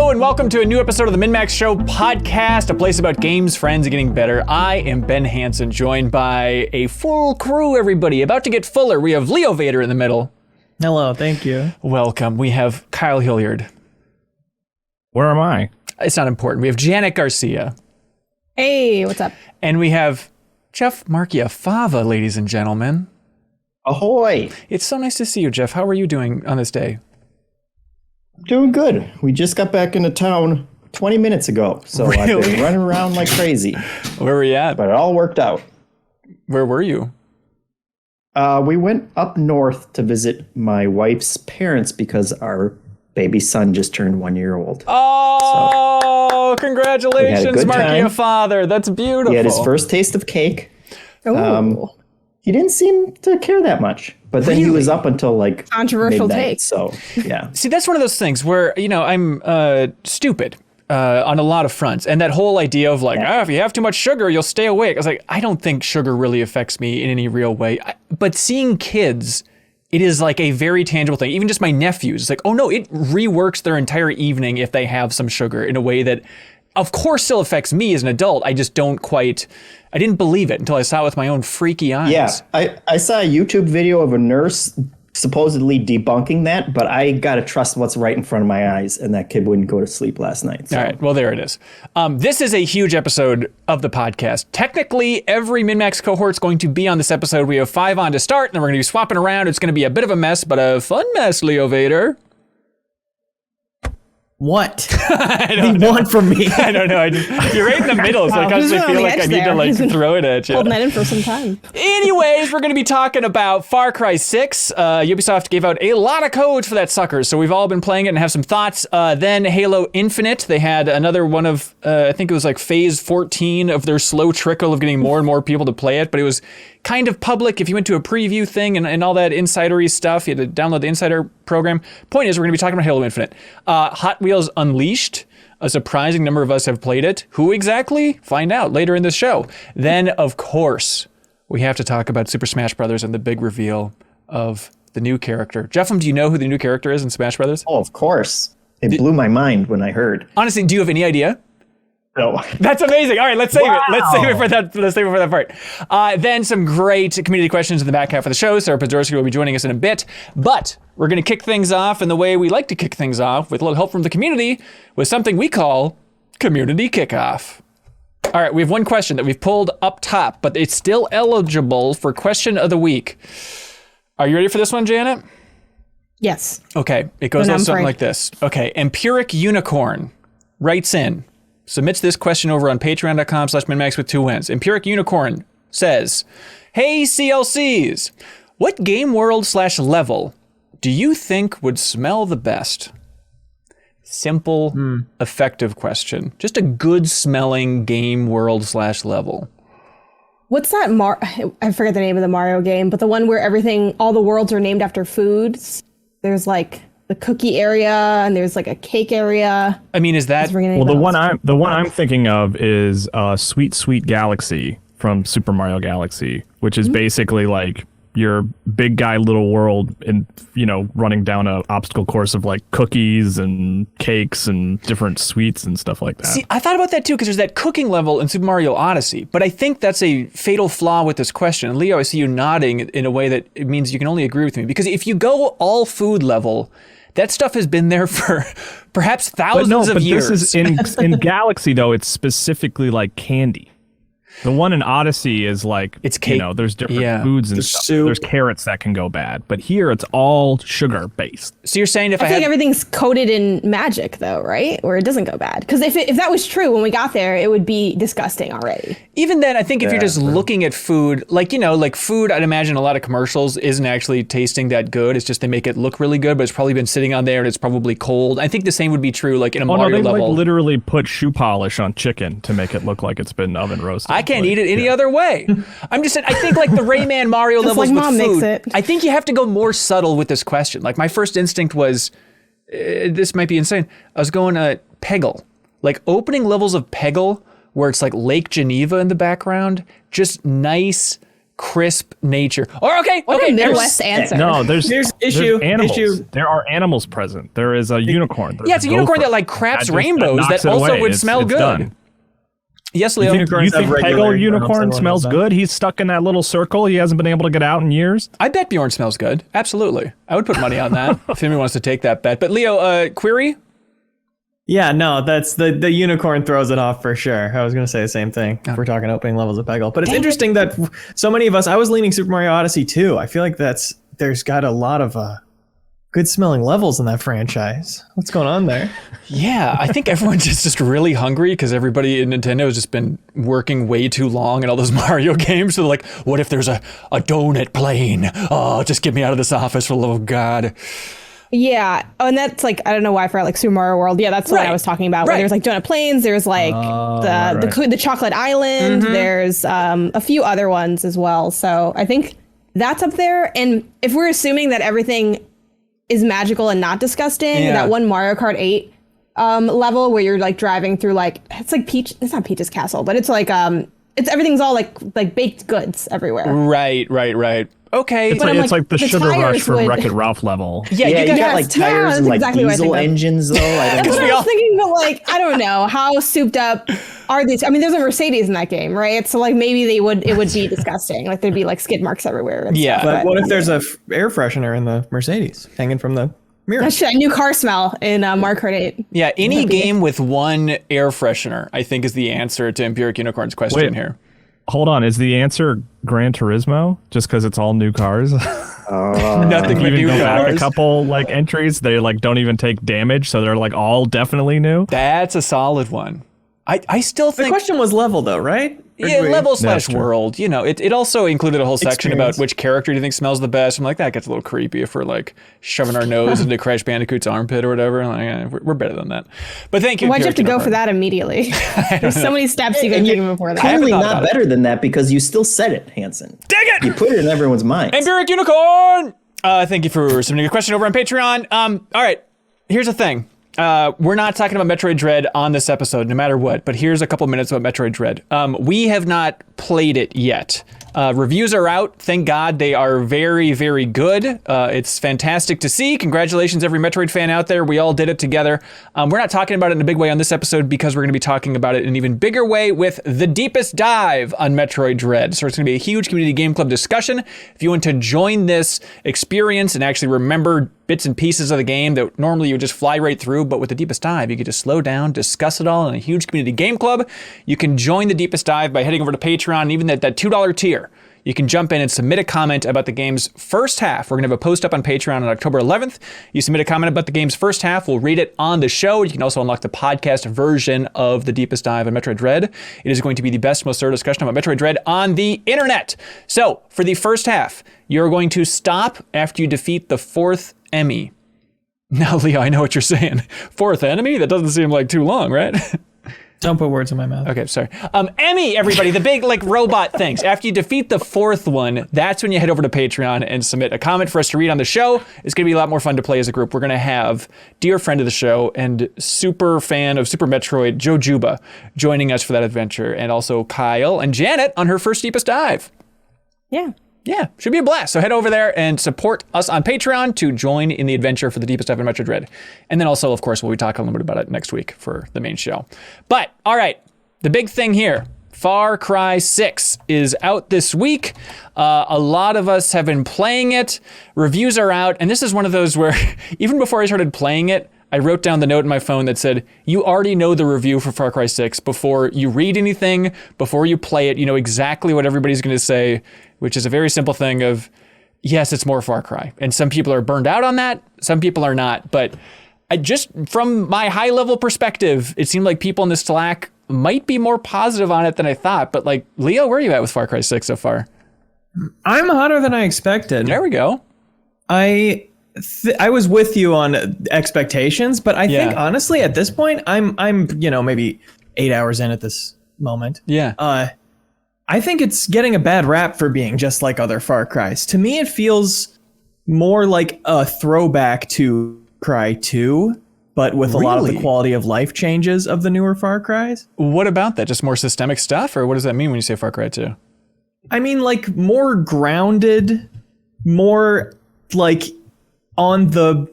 Hello and welcome to a new episode of the MinnMax Show podcast, a place about games, friends, and getting better. I am Ben Hansen, joined by a full crew, everybody. About to get fuller. We have Leo Vader in the middle. Hello, thank you. Welcome. We have Kyle Hilliard. Where am I? It's not important. We have Janet Garcia. Hey, what's up? And we have Jeff Marchiafava, ladies and gentlemen. Ahoy! It's so nice to see you, Jeff. How are you doing on this day? Doing good. We just got back into town 20 minutes ago, so I've been running around like crazy. Where were you at? But it all worked out. Where were you? We went up north to visit my wife's parents because our baby son just turned 1 year old. Oh, congratulations, Marchiafava. That's beautiful. He had his first taste of cake. Oh. He didn't seem to care that much. But then he was up until like Controversial midnight, take. So, yeah. See, that's one of those things where, you know, I'm stupid on a lot of fronts. And that whole idea of like, if you have too much sugar, you'll stay awake. I was like, I don't think sugar really affects me in any real way. But seeing kids, it is like a very tangible thing. Even just my nephews, it's like, oh no, it reworks their entire evening if they have some sugar in a way that, of course, still affects me as an adult. I just don't quite... I didn't believe it until I saw it with my own freaky eyes. Yeah, I saw a YouTube video of a nurse supposedly debunking that, but I got to trust what's right in front of my eyes, and that kid wouldn't go to sleep last night. So. All right, well, there it is. This is a huge episode of the podcast. Technically, every MinnMax cohort's going to be on this episode. We have 5 on to start, and then we're going to be swapping around. It's going to be a bit of a mess, but a fun mess, Leo Vader. What? I don't know. Want from me? I don't know. You're right in the middle, so I constantly feel like I need to like throw it at you. Holding that in for some time. Anyways, we're going to be talking about Far Cry 6. Ubisoft gave out a lot of codes for that sucker, so we've all been playing it and have some thoughts. Then Halo Infinite, they had another one of, I think it was like phase 14 of their slow trickle of getting more and more people to play it, but it was kind of public. If you went to a preview thing and all that insidery stuff, you had to download the insider program. Point is, we're going to be talking about Halo Infinite. Hot Wheels Unleashed. A surprising number of us have played it. Who exactly? Find out later in the show. Then, of course, we have to talk about Super Smash Bros. And the big reveal of the new character. Jeffem, do you know who the new character is in Smash Bros? Oh, of course. It blew my mind when I heard. Honestly, do you have any idea? No. That's amazing. All right, let's save it. Let's save it for that. Let's save it for that part. Then some great community questions in the back half of the show. Sarah Podorski will be joining us in a bit. But we're going to kick things off in the way we like to kick things off, with a little help from the community, with something we call Community Kickoff. All right, we have one question that we've pulled up top, but it's still eligible for Question of the Week. Are you ready for this one, Janet? Yes. Okay, it goes on something like this. Okay, Empiric Unicorn writes in, submits this question over on patreon.com/MinnMax with 2 wins. Empiric Unicorn says, hey CLCs, what game world/level do you think would smell the best? Simple, effective question. Just a good smelling game world/level. What's that I forget the name of the Mario game, but the one where all the worlds are named after foods. There's like the cookie area and there's like a cake area. I mean, is that... Well, the one I'm thinking of is Sweet Sweet Galaxy from Super Mario Galaxy, which is basically like your big guy little world and, you know, running down a obstacle course of like cookies and cakes and different sweets and stuff like that. See, I thought about that too, because there's that cooking level in Super Mario Odyssey, but I think that's a fatal flaw with this question. And Leo, I see you nodding in a way that it means you can only agree with me, because if you go all food level, that stuff has been there for perhaps thousands of years. This is in Galaxy though, it's specifically like candy. The one in Odyssey is like, it's cake. You know, there's different foods and stuff. Soup. There's carrots that can go bad. But here it's all sugar based. So you're saying I think everything's coated in magic though, right? Or it doesn't go bad. Because if that was true when we got there, it would be disgusting already. Even then, I think if you're just looking at food, like, you know, like food, I'd imagine a lot of commercials isn't actually tasting that good. It's just they make it look really good, but it's probably been sitting on there and it's probably cold. I think the same would be true like in a Mario level. Like literally put shoe polish on chicken to make it look like it's been oven roasted. I can't eat it any other way. I'm just saying, I think like the Rayman Mario levels like with Mom food, makes it. I think you have to go more subtle with this question. Like my first instinct was, this might be insane. I was going to Peggle, like opening levels of Peggle where it's like Lake Geneva in the background, just nice, crisp nature. Or okay, What okay. a Midwest answer. No, there's issue. animals. There are animals present. There is a unicorn. Yeah, it's a unicorn that like craps rainbows that also would smell good. Done. Yes, Leo. You think Peggle unicorn smells good? He's stuck in that little circle. He hasn't been able to get out in years. I bet Bjorn smells good. Absolutely. I would put money on that if anyone wants to take that bet. But Leo, query? Yeah, no, that's the unicorn throws it off for sure. I was going to say the same thing if we're talking opening levels of Peggle. But it's interesting that so many of us, I was leaning Super Mario Odyssey too. I feel like there's got a lot of good smelling levels in that franchise. What's going on there? Yeah, I think everyone's just really hungry because everybody in Nintendo has just been working way too long in all those Mario games. So they're like, what if there's a donut plane? Oh, just get me out of this office for the love of God. Yeah, and that's like, I don't know why I forgot, like Super Mario World. Yeah, that's what I was talking about. Where there's like donut planes, there's like the chocolate island, there's a few other ones as well. So I think that's up there. And if we're assuming that everything is magical and not disgusting, that one Mario Kart 8 level where you're like driving through like, it's like it's not Peach's Castle, but it's like it's everything's all like baked goods everywhere. Right. Okay. It's like the Sugar Rush from would... Wreck-It Ralph level. Yeah, you got like tires and like diesel engines though. That's what I was thinking, but like, I don't know, how souped up are these? I mean, there's a Mercedes in that game, right? So like maybe it would be disgusting. Like there'd be like skid marks everywhere. And stuff, but what if there's a air freshener in the Mercedes hanging from the mirror? That's a new car smell in Mario Kart 8. Yeah, any game with one air freshener, I think, is the answer to Empiric Unicorn's question here. Hold on, is the answer Gran Turismo? Just because it's all new cars? Nothing but new cars. A couple like entries, they like don't even take damage, so they're like all definitely new. That's a solid one. I still think the question was level though, right? Yeah, level / world. You know, it also included a whole section about which character do you think smells the best. I'm like, that gets a little creepy if we're like shoving our nose into Crash Bandicoot's armpit or whatever. Like, yeah, we're better than that. But thank you. Why'd you have to go for that immediately? There's so many steps you can take before that. Clearly not better than that because you still said it, Hanson. Dang it! You put it in everyone's mind. Empiric Unicorn! Thank you for submitting a question over on Patreon. All right, here's the thing. We're not talking about Metroid Dread on this episode, no matter what, but here's a couple minutes about Metroid Dread. We have not played it yet. Reviews are out. Thank God they are very, very good. It's fantastic to see. Congratulations, every Metroid fan out there. We all did it together. We're not talking about it in a big way on this episode because we're going to be talking about it in an even bigger way with The Deepest Dive on Metroid Dread. So it's going to be a huge community game club discussion. If you want to join this experience and actually remember bits and pieces of the game that normally you would just fly right through, but with The Deepest Dive, you get to slow down, discuss it all in a huge community game club. You can join The Deepest Dive by heading over to Patreon, and even that $2 tier. You can jump in and submit a comment about the game's first half. We're going to have a post up on Patreon on October 11th. You submit a comment about the game's first half. We'll read it on the show. You can also unlock the podcast version of The Deepest Dive on Metroid Dread. It is going to be the best, most thorough discussion about Metroid Dread on the internet. So for the first half, you're going to stop after you defeat the 4th enemy. Now, Leo, I know what you're saying. 4th enemy? That doesn't seem like too long, right? Don't put words in my mouth. Okay, sorry. Emmy, everybody, the big like robot things. After you defeat the 4th one, that's when you head over to Patreon and submit a comment for us to read on the show. It's going to be a lot more fun to play as a group. We're going to have dear friend of the show and super fan of Super Metroid, Joe Juba, joining us for that adventure. And also Kyle and Janet on her first Deepest Dive. Yeah, should be a blast. So head over there and support us on Patreon to join in the adventure for The Deepest Dive in Metroid Dread. And then also, of course, we'll be talking a little bit about it next week for the main show. But, all right, the big thing here, Far Cry 6 is out this week. A lot of us have been playing it. Reviews are out. And this is one of those where, even before I started playing it, I wrote down the note in my phone that said, you already know the review for Far Cry 6 before you read anything, before you play it. You know exactly what everybody's going to say, which is a very simple thing of, yes, it's more Far Cry. And some people are burned out on that. Some people are not. But I just, from my high level perspective, it seemed like people in the Slack might be more positive on it than I thought. But like, Leo, where are you at with Far Cry 6 so far? I'm hotter than I expected. There we go. I was with you on expectations, but I think honestly at this point I'm maybe 8 hours in at this moment. Yeah. I think it's getting a bad rap for being just like other Far Cries. To me, it feels more like a throwback to Cry 2, but with a lot of the quality of life changes of the newer Far Cries. What about that? Just more systemic stuff, or what does that mean when you say Far Cry 2? I mean, like, more grounded, more like on the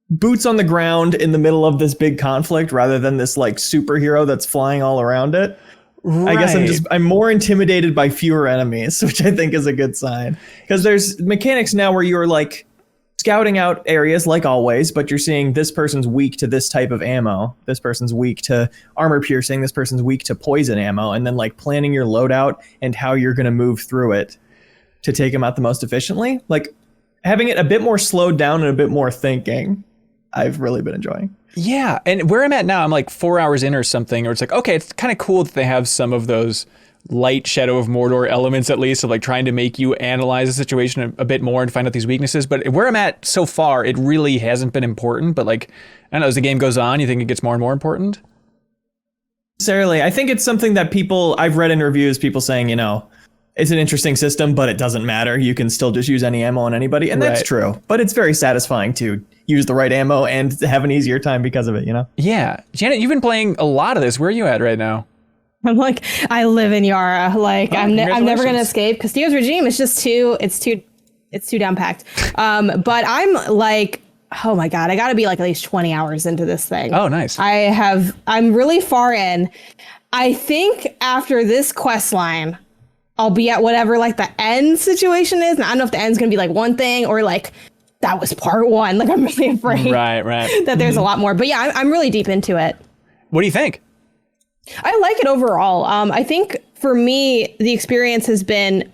boots on the ground in the middle of this big conflict rather than this like superhero that's flying all around it. Right. I guess I'm more intimidated by fewer enemies, which I think is a good sign, because there's mechanics now where you're like scouting out areas like always, but you're seeing this person's weak to this type of ammo, this person's weak to armor piercing, this person's weak to poison ammo, and then like planning your loadout and how you're going to move through it to take them out the most efficiently. Like having it a bit more slowed down and a bit more thinking, I've really been enjoying. Yeah, and where I'm at now, I'm like 4 hours in or something, or it's like, okay, it's kind of cool that they have some of those light Shadow of Mordor elements, at least, of like trying to make you analyze the situation a bit more and find out these weaknesses. But where I'm at so far, it really hasn't been important. But like, I don't know, as the game goes on, you think it gets more and more important? Necessarily. I think it's something that I've read in reviews, people saying, you know, it's an interesting system, but it doesn't matter. You can still just use any ammo on anybody. And that's true. But it's very satisfying to use the right ammo and have an easier time because of it, you know? Yeah. Janet, you've been playing a lot of this. Where are you at right now? I'm like, I live in Yara. Like, I'm never going to escape. Castillo's regime is just it's too down packed. But I'm like, oh my God, I got to be like at least 20 hours into this thing. Oh, nice. I'm really far in. I think after this quest line, I'll be at whatever like the end situation is. And I don't know if the end's going to be like one thing or like that was part one. Like, I'm really afraid that there's a lot more. But yeah, I'm really deep into it. What do you think? I like it overall. I think for me, the experience has been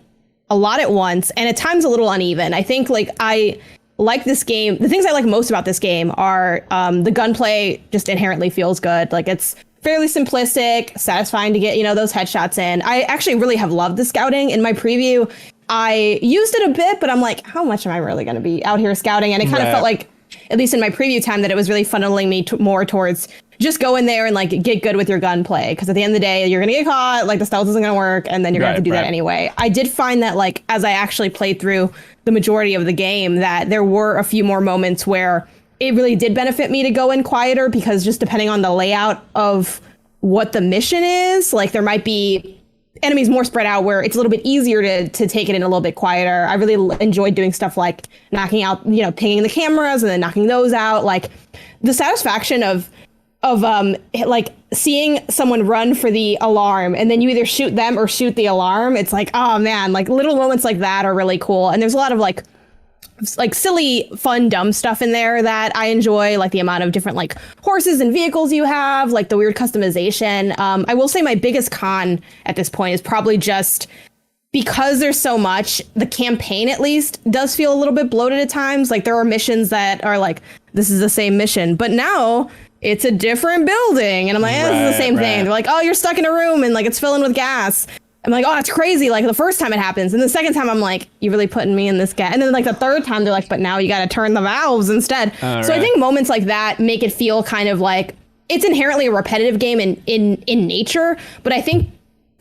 a lot at once and at times a little uneven. I think like I like this game. The things I like most about this game are the gunplay just inherently feels good. Like it's fairly simplistic, satisfying to get, you know, those headshots in. I actually really have loved the scouting. In my preview, I used it a bit, but I'm like, how much am I really going to be out here scouting? And it kind of felt like, at least in my preview time, that it was really funneling me more towards just go in there and like get good with your gunplay. Because at the end of the day, you're going to get caught, like the stealth isn't going to work, and then you're going to have to do that anyway. I did find that like, as I actually played through the majority of the game, that there were a few more moments where it really did benefit me to go in quieter, because just depending on the layout of what the mission is, like there might be enemies more spread out where it's a little bit easier to take it in a little bit quieter. I really enjoyed doing stuff like knocking out, you know, pinging the cameras and then knocking those out. Like the satisfaction of like seeing someone run for the alarm and then you either shoot them or shoot the alarm. It's like, oh man, like little moments like that are really cool. And there's a lot of like silly, fun, dumb stuff in there that I enjoy, like the amount of different like horses and vehicles you have, like the weird customization. I will say my biggest con at this point is probably just because there's so much, the campaign at least does feel a little bit bloated at times. Like there are missions that are like, this is the same mission, but now it's a different building. And I'm like, this is the same thing. They're like, oh, you're stuck in a room and like it's filling with gas. I'm like, oh, that's crazy. Like the first time it happens. And the second time I'm like, you're really putting me in this gas. And then like the third time they're like, but now you got to turn the valves instead. I think moments like that make it feel kind of like it's inherently a repetitive game in nature. But I think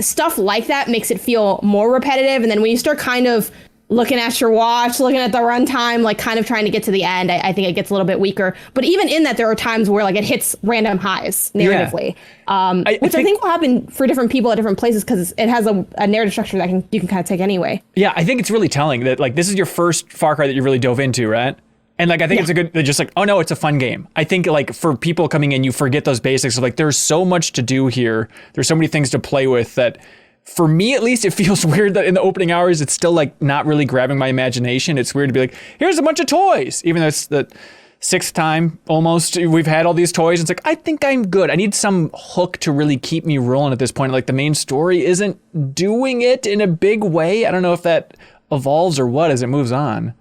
stuff like that makes it feel more repetitive. And then when you start kind of looking at your watch, looking at the runtime, like kind of trying to get to the end, I think it gets a little bit weaker. But even in that, there are times where like it hits random highs narratively, which I think will happen for different people at different places because it has a narrative structure that you can kind of take anyway. Yeah, I think it's really telling that like this is your first Far Cry that you really dove into, right? And like I think it's a good, just like, oh no, it's a fun game. I think like for people coming in, you forget those basics of like there's so much to do here. There's so many things to play with that. For me, at least, it feels weird that in the opening hours, it's still like not really grabbing my imagination. It's weird to be like, here's a bunch of toys, even though it's the 6th time almost we've had all these toys. It's like, I think I'm good. I need some hook to really keep me rolling at this point. Like the main story isn't doing it in a big way. I don't know if that evolves or what as it moves on.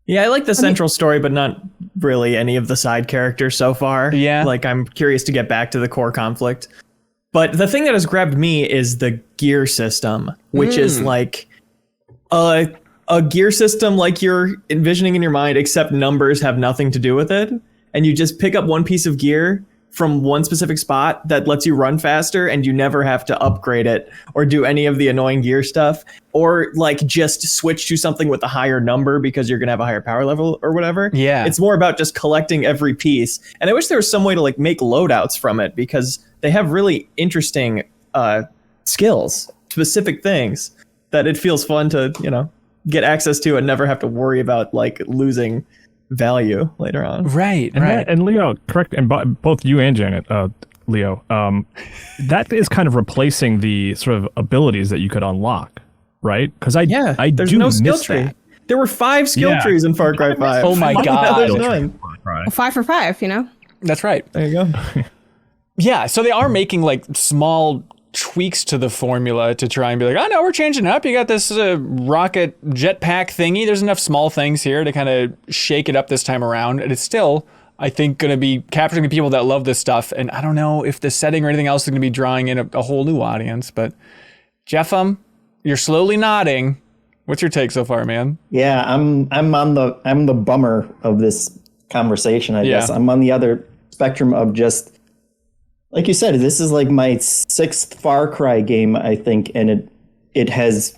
Yeah, I like the central story, but not really any of the side characters so far. Yeah. Like I'm curious to get back to the core conflict. But the thing that has grabbed me is the gear system, which is like a gear system like you're envisioning in your mind, except numbers have nothing to do with it. And you just pick up one piece of gear from one specific spot that lets you run faster, and you never have to upgrade it or do any of the annoying gear stuff, or like just switch to something with a higher number because you're going to have a higher power level or whatever. Yeah. It's more about just collecting every piece. And I wish there was some way to like make loadouts from it, because they have really interesting skills, specific things. that it feels fun to, get access to and never have to worry about like losing value later on. Right. And Leo, correct, and both you and Janet, Leo, that is kind of replacing the sort of abilities that you could unlock, right? Because there's no skill tree. That. There were 5 skill trees in Far Cry 5. Oh my God. There's none. Well, 5 for 5, That's right. There you go. Yeah, so they are making like small tweaks to the formula to try and be like, oh no, we're changing up. You got this rocket jetpack thingy. There's enough small things here to kind of shake it up this time around. And it's still, I think, going to be capturing the people that love this stuff. And I don't know if the setting or anything else is going to be drawing in a whole new audience. But Jeffem, you're slowly nodding. What's your take so far, man? Yeah, I'm the bummer of this conversation, I guess. I'm on the other spectrum of just, like you said, this is like my 6th Far Cry game, I think, and it has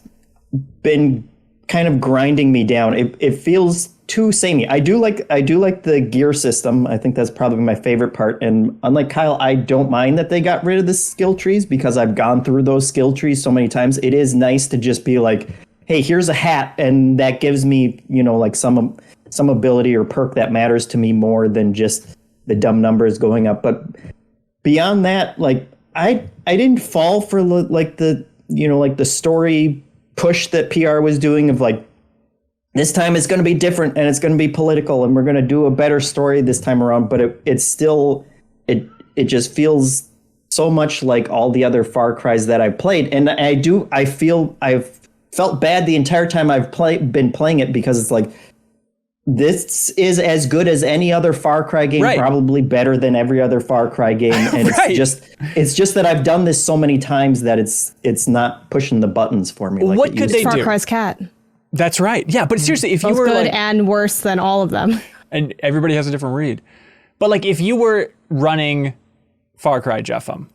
been kind of grinding me down. It feels too samey. I do like the gear system. I think that's probably my favorite part. And unlike Kyle, I don't mind that they got rid of the skill trees because I've gone through those skill trees so many times. It is nice to just be like, hey, here's a hat, and that gives me, like some ability or perk that matters to me more than just the dumb numbers going up. But beyond that, like I didn't fall for like the story push that PR was doing of like, this time it's going to be different and it's going to be political and we're going to do a better story this time around. But it's still, it just feels so much like all the other Far Cries that I've played. And I've felt bad the entire time I've been playing it because it's like, this is as good as any other Far Cry game, probably better than every other Far Cry game. And it's just that I've done this so many times that it's not pushing the buttons for me. Like what could they do? Far Cry's cat. That's right. Yeah, but seriously, if you were good and worse than all of them. And everybody has a different read. But like if you were running Far Cry, Jeffem,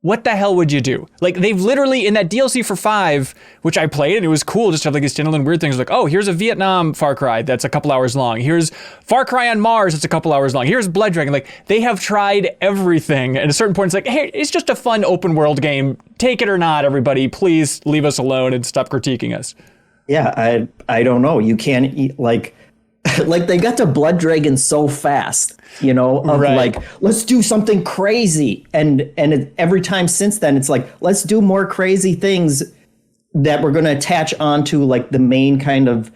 what the hell would you do? Like they've literally in that DLC for 5, which I played and it was cool just to have like these standalone weird things like, oh, here's a Vietnam Far Cry that's a couple hours long. Here's Far Cry on Mars that's a couple hours long. Here's Blood Dragon. Like they have tried everything. At a certain point, it's like, hey, it's just a fun open world game. Take it or not, everybody. Please leave us alone and stop critiquing us. Yeah, I don't know. You can't eat like they got to Blood Dragon so fast, like, let's do something crazy. And every time since then, it's like, let's do more crazy things that we're going to attach onto like the main kind of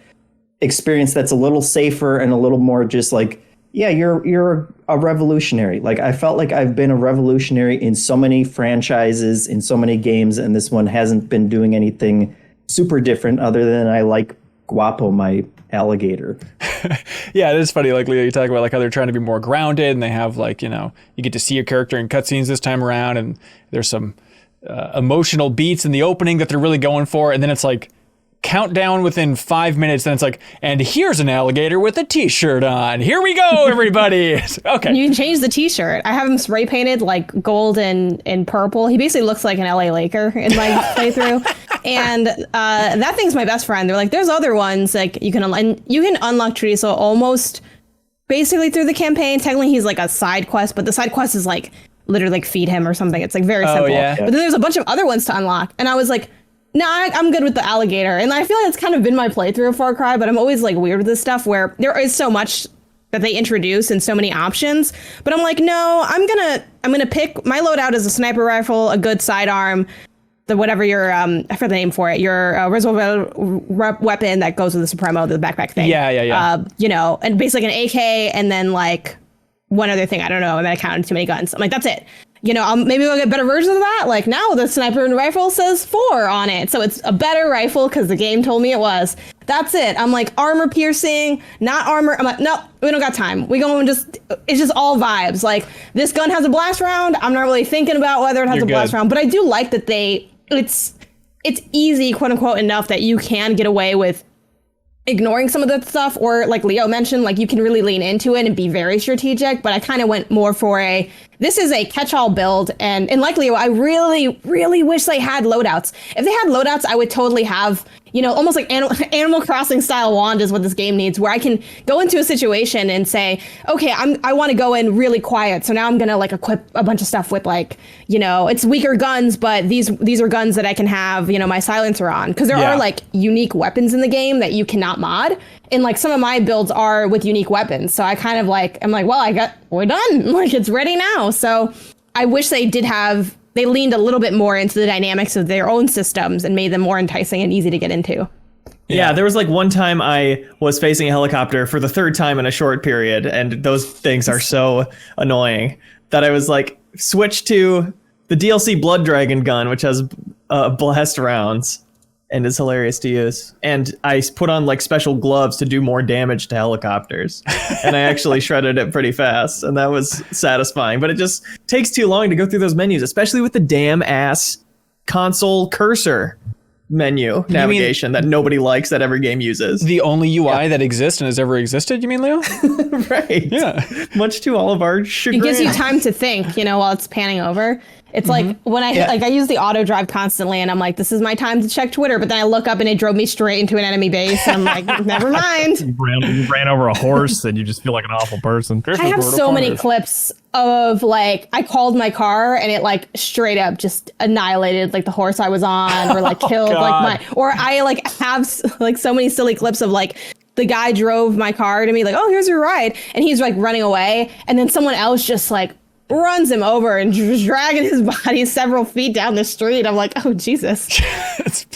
experience that's a little safer and a little more just like, yeah, you're a revolutionary. Like I felt like I've been a revolutionary in so many franchises, in so many games, and this one hasn't been doing anything super different other than I like Guapo, my alligator. Yeah, it is funny. Like Leo, you talk about like how they're trying to be more grounded, and they have like you get to see your character in cutscenes this time around, and there's some emotional beats in the opening that they're really going for, and then it's like countdown within 5 minutes, then it's like, and here's an alligator with a t-shirt on. Here we go, everybody. Okay. You can change the t-shirt. I have him spray painted like gold and purple. He basically looks like an LA Laker in my playthrough. And that thing's my best friend. They're like, there's other ones like you can unlock trees. So almost basically through the campaign, technically he's like a side quest, but the side quest is like literally like feed him or something. It's like very simple. Yeah. But then there's a bunch of other ones to unlock. And I was like, no, I'm good with the alligator. And I feel like it's kind of been my playthrough of Far Cry, but I'm always like weird with this stuff where there is so much that they introduce and so many options. But I'm like, no, I'm gonna pick my loadout is a sniper rifle, a good sidearm, the whatever your I forget the name for it, your reservoir weapon that goes with the Supremo, the backpack thing. Yeah. And basically an AK and then like one other thing. I don't know. I might have counted too many guns. I'm like, that's it. Maybe we'll get better versions of that. Like now the sniper rifle says 4 on it. So it's a better rifle because the game told me it was. That's it. I'm like armor piercing, not armor. I'm like, no, we don't got time. It's just all vibes. Like this gun has a blast round. I'm not really thinking about whether it has a blast round, but I do like that it's easy, quote unquote, enough that you can get away with ignoring some of that stuff, or like Leo mentioned, like you can really lean into it and be very strategic. But I kind of went more for this is a catch-all build, and like Leo, I really, really wish they had loadouts. If they had loadouts, I would totally have, almost like Animal Crossing style wand is what this game needs, where I can go into a situation and say, okay, I want to go in really quiet. So now I'm going to like equip a bunch of stuff with like, it's weaker guns, but these are guns that I can have, my silencer on. Because there are like unique weapons in the game that you cannot mod. And like some of my builds are with unique weapons. So I kind of like, I'm like, well, we're done. Like it's ready now. So I wish they leaned a little bit more into the dynamics of their own systems and made them more enticing and easy to get into. Yeah, there was like one time I was facing a helicopter for the third time in a short period, and those things are so annoying that I was like, switch to the DLC Blood Dragon gun, which has blast rounds and is hilarious to use. And I put on like special gloves to do more damage to helicopters. And I actually shredded it pretty fast. And that was satisfying. But it just takes too long to go through those menus, especially with the damn ass console cursor menu navigation that nobody likes that every game uses. The only UI that exists and has ever existed, you mean, Leo? Right. Yeah. Much to all of our chagrin. It gives you time to think, while it's panning over. It's like when I use the auto drive constantly and I'm like, this is my time to check Twitter. But then I look up and it drove me straight into an enemy base. And I'm like, never mind. You ran over a horse and you just feel like an awful person. I have so many clips of like, I called my car and it like straight up just annihilated like the horse I was on or like killed or I like have like so many silly clips of like, the guy drove my car to me like, oh, here's your ride. And he's like running away. And then someone else just like runs him over and dragging his body several feet down the street. I'm like, oh, Jesus.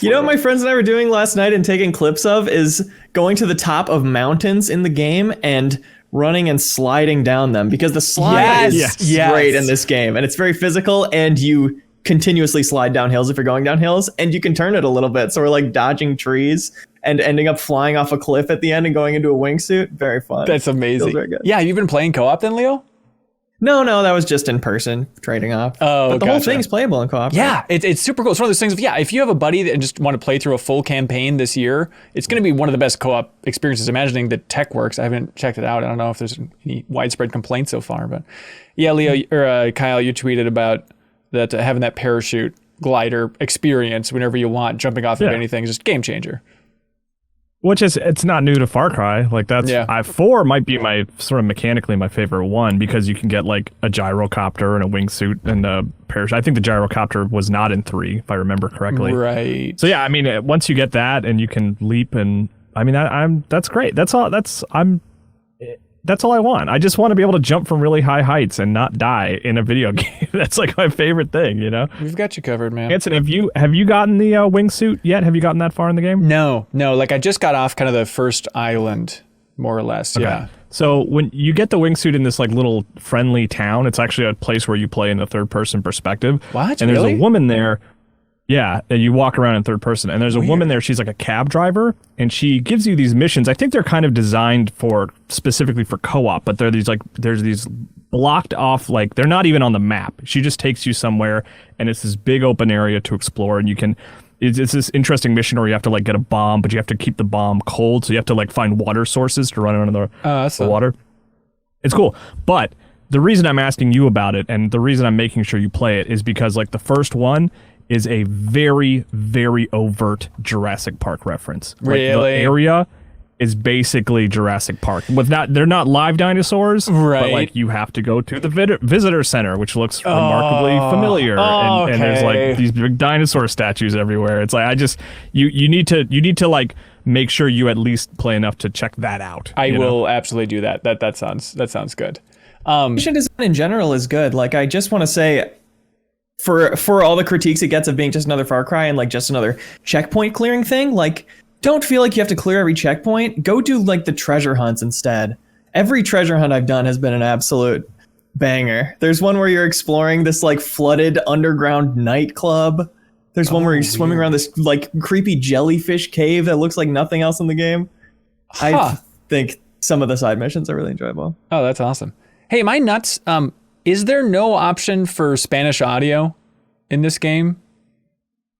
What my friends and I were doing last night and taking clips of is going to the top of mountains in the game and running and sliding down them, because the slide is great in this game. And it's very physical, and you continuously slide down hills if you're going down hills, and you can turn it a little bit. So we're like dodging trees and ending up flying off a cliff at the end and going into a wingsuit. Very fun. That's amazing. Feels very good. Yeah, you've been playing co-op then, Leo? No, that was just in person trading off. Oh, but the whole thing's playable in co-op. Yeah, it's super cool. It's one of those things. If you have a buddy that just want to play through a full campaign this year, it's going to be one of the best co-op experiences. Imagining the tech works. I haven't checked it out. I don't know if there's any widespread complaints so far, but yeah, Leo or Kyle, you tweeted about that having that parachute glider experience whenever you want, jumping off of anything, is just game changer. Which it's not new to Far Cry. Like that's 4 might be my sort of mechanically my favorite one, because you can get like a gyrocopter and a wingsuit and a parachute. I think the gyrocopter was not in 3, if I remember correctly. Right. So yeah, I mean, once you get that and you can leap, and I mean, that's great. That's all I want. I just want to be able to jump from really high heights and not die in a video game. That's like my favorite thing, We've got you covered, man. Hanson, have you gotten the wingsuit yet? Have you gotten that far in the game? No. Like I just got off kind of the first island, more or less. Okay. Yeah. So when you get the wingsuit in this like little friendly town, it's actually a place where you play in the third person perspective. What? And there's really? a woman there. Yeah, and you walk around in third person, and there's a woman there. She's like a cab driver, and she gives you these missions. I think they're kind of designed specifically for co-op, but there's these blocked off, like they're not even on the map. She just takes you somewhere, and it's this big open area to explore, and you can. It's this interesting mission where you have to like get a bomb, but you have to keep the bomb cold, so you have to like find water sources to run under the water. It's cool, but the reason I'm asking you about it, and the reason I'm making sure you play it, is because like the first one is a very, very overt Jurassic Park reference. Really? Like, the area is basically Jurassic Park. They're not live dinosaurs, right? But like you have to go to the visitor center, which looks remarkably familiar, and there's like these big dinosaur statues everywhere. It's like you need to like make sure you at least play enough to check that out. I will absolutely do that. That sounds good. Mission design in general is good. Like I just want to say, for all the critiques it gets of being just another Far Cry and like just another checkpoint clearing thing, like don't feel like you have to clear every checkpoint. Go do like the treasure hunts instead. Every treasure hunt I've done has been an absolute banger. There's one where you're exploring this like flooded underground nightclub. There's one where you're swimming around this like creepy jellyfish cave that looks like nothing else in the game. I think some of the side missions are really enjoyable. Oh, that's awesome. Hey, am I nuts? Is there no option for Spanish audio in this game?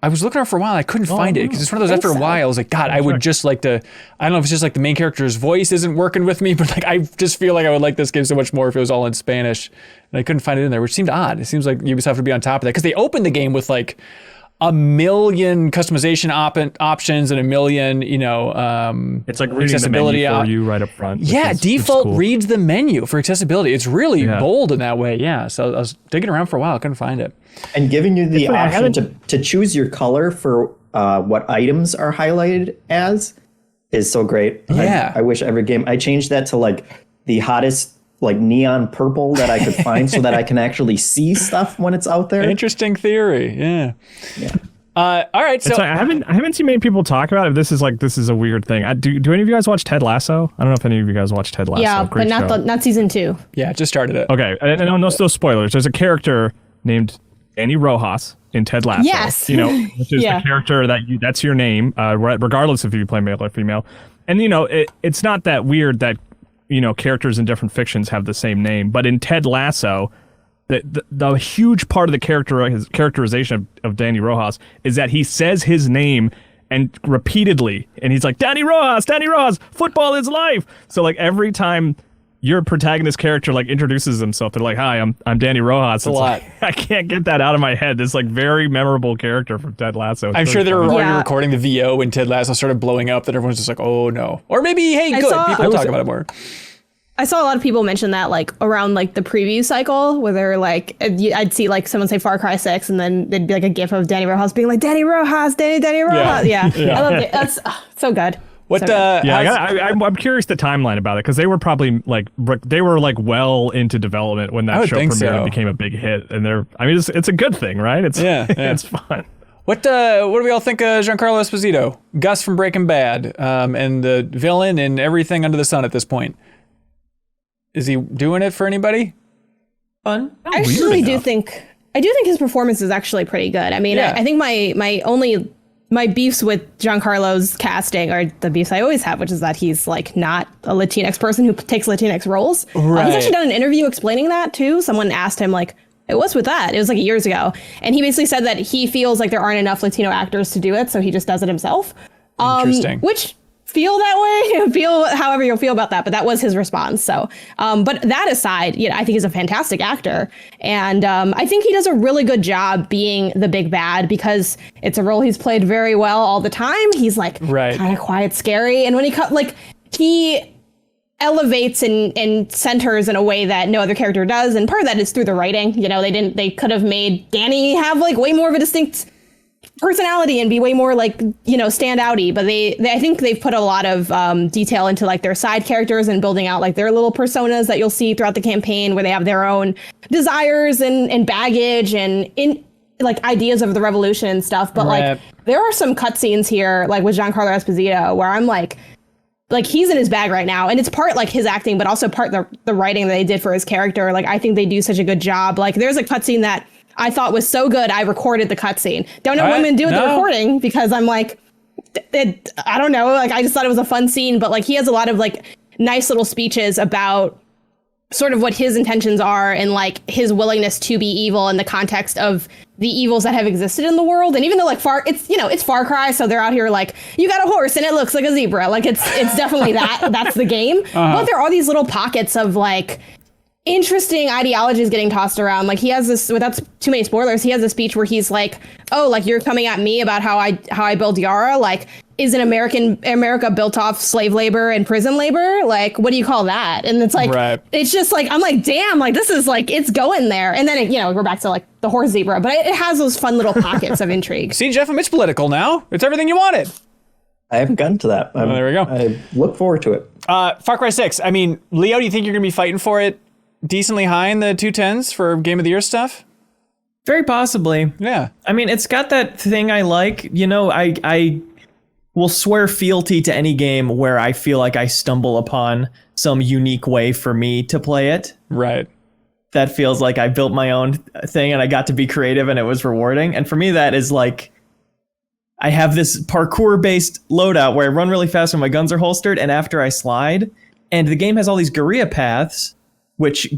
I was looking around for a while. I couldn't find it because it's one of those. After a while, I was like, God, I would just like to. I don't know if it's just like the main character's voice isn't working with me, but like I just feel like I would like this game so much more if it was all in Spanish, and I couldn't find it in there, which seemed odd. It seems like Ubisoft would be on top of that because they opened the game with like a million customization options and a million, it's like reading the menu for you right up front. Yeah, default cool. Reads the menu for accessibility. It's really bold in that way. Yeah, so I was digging around for a while, couldn't find it. And giving you the option to choose your color for what items are highlighted as is so great. Yeah, I wish every game I changed that to like the hottest like neon purple that I could find so that I can actually see stuff when it's out there. Interesting theory. Yeah. All right. So I haven't seen many people talk about it. This is a weird thing. Do any of you guys watch Ted Lasso? I don't know if any of you guys watch Ted Lasso. Yeah, but not season 2. Yeah, just started it. Okay. And no spoilers. There's a character named Danny Rojas in Ted Lasso. Yes. Which is the character that's your name, regardless if you play male or female. And it's not that weird that characters in different fictions have the same name, but in Ted Lasso, the huge part of the characterization of Danny Rojas is that he says his name and repeatedly, and he's like, Danny Rojas, football is life. So like every time your protagonist character like introduces himself, they're like, hi, I'm Danny Rojas. It's like, I can't get that out of my head. This like very memorable character from Ted Lasso. I'm sure they were already recording the VO when Ted Lasso started blowing up that everyone's just like, oh no. Or maybe, hey, people talk about it more. I saw a lot of people mention that like around like the preview cycle where they're like, I'd see like someone say Far Cry 6 and then there'd be like a gif of Danny Rojas being like, Danny Rojas, Danny Rojas. Yeah. I loved it. That's so good. I'm curious the timeline about it because they were probably like well into development when that show premiered and became a big hit. And it's a good thing, right? It's fun. What do we all think of Giancarlo Esposito, Gus from Breaking Bad, and the villain and everything under the sun at this point? Is he doing it for anybody? Fun. I actually do think his performance is actually pretty good. I mean, I think my beefs with Giancarlo's casting are the beefs I always have, which is that he's like not a Latinx person who takes Latinx roles. Right. He's actually done an interview explaining that too. Someone asked him like, hey, what's with that? It was like years ago. And he basically said that he feels like there aren't enough Latino actors to do it, so he just does it himself. Interesting. Which feel that way, feel however you'll feel about that, but that was his response. So, but that aside, I think he's a fantastic actor. And I think he does a really good job being the big bad because it's a role he's played very well all the time. He's like kind of quiet, scary. And when he elevates and centers in a way that no other character does. And part of that is through the writing. They could have made Danny have like way more of a distinct personality and be way more like, stand outy, but I think they've put a lot of detail into like their side characters and building out like their little personas that you'll see throughout the campaign where they have their own desires and baggage and in like ideas of the revolution and stuff. But like there are some cutscenes here like with Giancarlo Esposito where I'm like he's in his bag right now, and it's part like his acting but also part the writing that they did for his character. Like I think they do such a good job. Like there's a cutscene that I thought was so good, I recorded the cutscene. Don't know women do the recording because I'm like, I don't know. Like, I just thought it was a fun scene, but like, he has a lot of like nice little speeches about sort of what his intentions are and like his willingness to be evil in the context of the evils that have existed in the world. And even though like it's Far Cry, so they're out here like, you got a horse and it looks like a zebra. Like it's definitely that's the game. But there are these little pockets of like interesting ideologies getting tossed around. Like he has this, without too many spoilers, he has a speech where he's like, oh, like you're coming at me about how I build Yara. Like, is America built off slave labor and prison labor? Like, what do you call that? And it's like, it's just like, I'm like, damn, like this is like, it's going there. And then, we're back to like the horse zebra, but it has those fun little pockets of intrigue. See, Jeff, it's political now. It's everything you wanted. I haven't gotten to that. There we go. I look forward to it. Far Cry 6. I mean, Leo, do you think you're going to be fighting for it decently high in the 210s for Game of the Year stuff? Very possibly. Yeah. I mean, it's got that thing I like. I will swear fealty to any game where I feel like I stumble upon some unique way for me to play it. Right. That feels like I built my own thing and I got to be creative and it was rewarding. And for me, that is like, I have this parkour-based loadout where I run really fast when my guns are holstered and after I slide. And the game has all these guerrilla paths which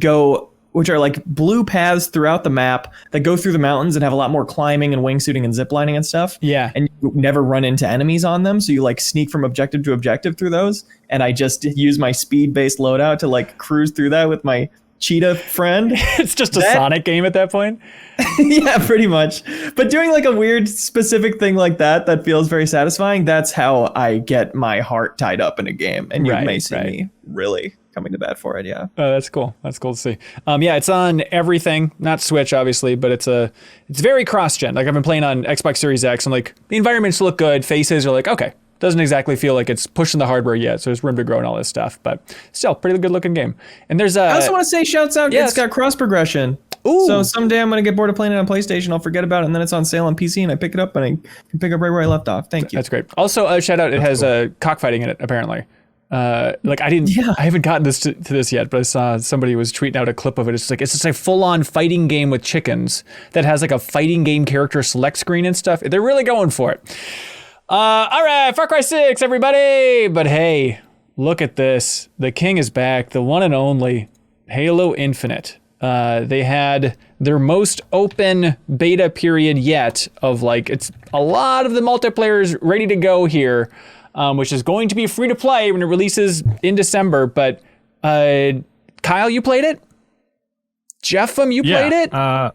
are like blue paths throughout the map that go through the mountains and have a lot more climbing and wingsuiting and ziplining and stuff. Yeah. And you never run into enemies on them. So you like sneak from objective to objective through those. And I just use my speed-based loadout to like cruise through that with my cheetah friend. It's just a Sonic game at that point. Yeah, pretty much. But doing like a weird specific thing like that feels very satisfying. That's how I get my heart tied up in a game. And you may see me really coming to bat for it. Yeah. Oh, that's cool. That's cool to see. Yeah, it's on everything, not Switch, obviously, but it's very cross-gen. Like I've been playing on Xbox Series X and like the environments look good. Faces are like, okay. Doesn't exactly feel like it's pushing the hardware yet, so there's room to grow and all this stuff, but still pretty good looking game. And there's I also want to say shouts out, it's got cross progression. Ooh. So someday I'm going to get bored of playing it on PlayStation, I'll forget about it, and then it's on sale on PC and I pick it up and I can pick up right where I left off. Thank you. That's great. Also, shout out, it has cockfighting in it, apparently. Like I haven't gotten to this yet, but I saw somebody was tweeting out a clip of it. It's just a full-on fighting game with chickens that has like a fighting game character select screen and stuff. They're really going for it. All right, Far Cry 6, everybody. But hey, look at this. The king is back, the one and only Halo Infinite. They had their most open beta period yet of like, it's a lot of the multiplayers ready to go here, which is going to be free to play when it releases in December. But Kyle, you played it? Jeffem, you played it? Yeah.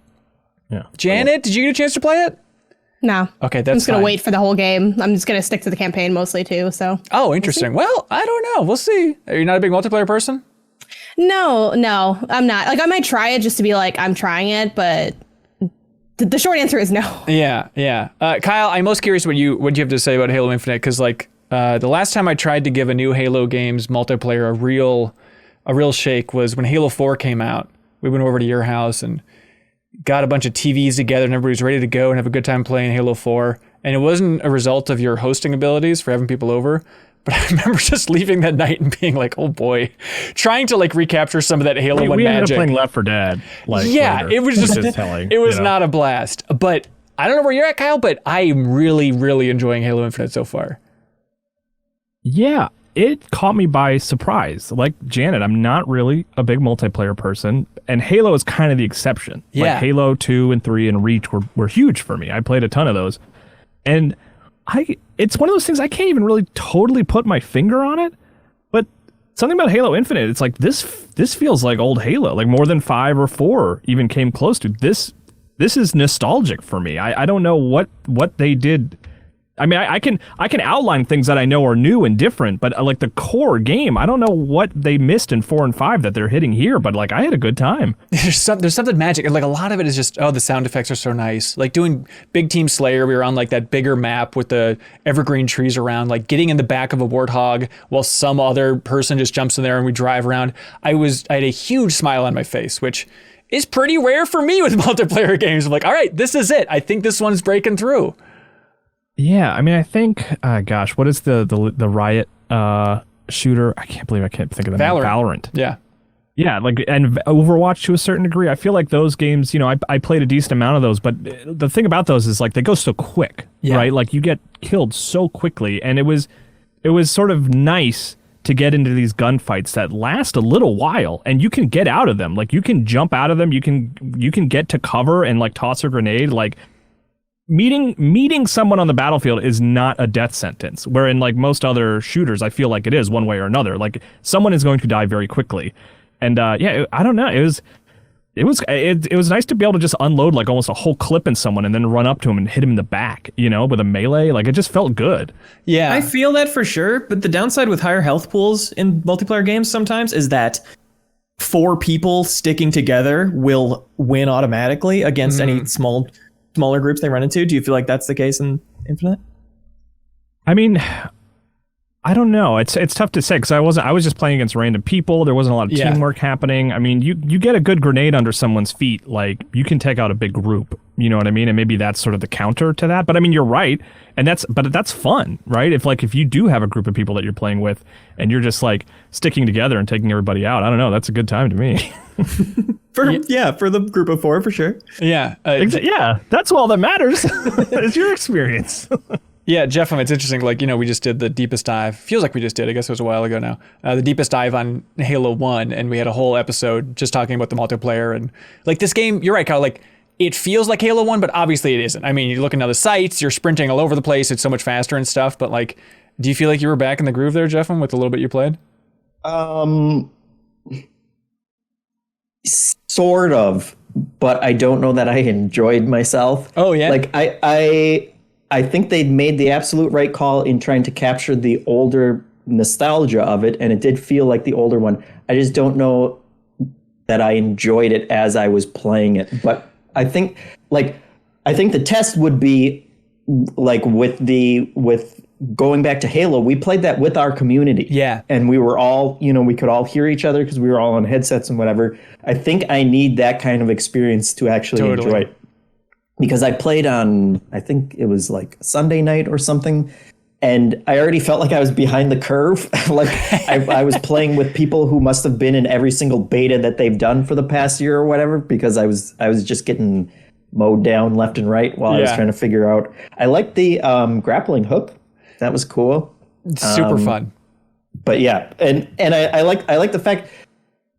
Janet, did you get a chance to play it? No. Okay, that's I'm just going to wait for the whole game. I'm just going to stick to the campaign mostly too, so. Oh, interesting. Well, I don't know. We'll see. Are you not a big multiplayer person? No, I'm not. Like, I might try it just to be like, I'm trying it, but the short answer is no. Yeah. Kyle, I'm most curious what you have to say about Halo Infinite, because like the last time I tried to give a new Halo game's multiplayer a real shake was when Halo 4 came out. We went over to your house and got a bunch of TVs together and everybody was ready to go and have a good time playing Halo 4. And it wasn't a result of your hosting abilities for having people over, but I remember just leaving that night and being like, oh boy, trying to like recapture some of that Halo 1 magic. We ended up playing Left 4 Dead. Later, it was just telling, it was not a blast. But I don't know where you're at, Kyle, but I'm really, really enjoying Halo Infinite so far. Yeah, it caught me by surprise. Like Janet, I'm not really a big multiplayer person, and Halo is kind of the exception. Yeah. Like Halo 2 and 3 and Reach were huge for me. I played a ton of those. And it's one of those things I can't even really totally put my finger on it, but something about Halo Infinite, it's like this feels like old Halo, like more than 5 or 4 even came close to. This is nostalgic for me. I don't know what they did. I mean, I can outline things that I know are new and different, but like the core game, I don't know what they missed in 4 and 5 that they're hitting here, but like I had a good time. There's something magic, and like a lot of it is just, the sound effects are so nice. Like doing Big Team Slayer, we were on like that bigger map with the evergreen trees around, like getting in the back of a warthog while some other person just jumps in there and we drive around. I had a huge smile on my face, which is pretty rare for me with multiplayer games. I'm like, all right, this is it. I think this one's breaking through. Yeah, I mean, I think, gosh, what is the Riot shooter? I can't think of the name. Valorant. Yeah, like, and Overwatch to a certain degree. I feel like those games, I played a decent amount of those, but the thing about those is like they go so quick, right? Like you get killed so quickly, and it was sort of nice to get into these gunfights that last a little while, and you can get out of them. Like you can jump out of them, you can get to cover and like toss a grenade, like. Meeting someone on the battlefield is not a death sentence, where in like most other shooters, I feel like it is one way or another. Like someone is going to die very quickly, and I don't know. It was nice to be able to just unload like almost a whole clip in someone and then run up to him and hit him in the back, with a melee. Like it just felt good. Yeah, I feel that for sure. But the downside with higher health pools in multiplayer games sometimes is that 4 people sticking together will win automatically against any smaller groups they run into. Do you feel like that's the case in Infinite? I mean, I don't know. It's tough to say because I was just playing against random people. There wasn't a lot of teamwork happening. I mean, you get a good grenade under someone's feet, like you can take out a big group. You know what I mean? And maybe that's sort of the counter to that. But I mean, you're right, and that's fun, right? If you do have a group of people that you're playing with, and you're just like sticking together and taking everybody out, I don't know. That's a good time to me. For the group of 4, for sure. Yeah. That's all that matters. Is your experience. Yeah, Jeff, it's interesting. Like, we just did the deepest dive. Feels like we just did. I guess it was a while ago now. The deepest dive on Halo 1, and we had a whole episode just talking about the multiplayer. And like this game, you're right, Kyle, like it feels like Halo 1, but obviously it isn't. I mean, you're looking at the sights, you're sprinting all over the place. It's so much faster and stuff. But like, do you feel like you were back in the groove there, Jeff, with the little bit you played? Sort of, but I don't know that I enjoyed myself. Oh yeah. Like I think they'd made the absolute right call in trying to capture the older nostalgia of it, and it did feel like the older one. I just don't know that I enjoyed it as I was playing it. But I think the test would be like with going back to Halo, we played that with our community. Yeah. And we were all, we could all hear each other because we were all on headsets and whatever. I think I need that kind of experience to actually enjoy it. Because I played on, I think it was like Sunday night or something, and I already felt like I was behind the curve. Like I was playing with people who must have been in every single beta that they've done for the past year or whatever, because I was just getting mowed down left and right while I was trying to figure out. I liked the grappling hook. That was cool. Super fun. But yeah, and I like the fact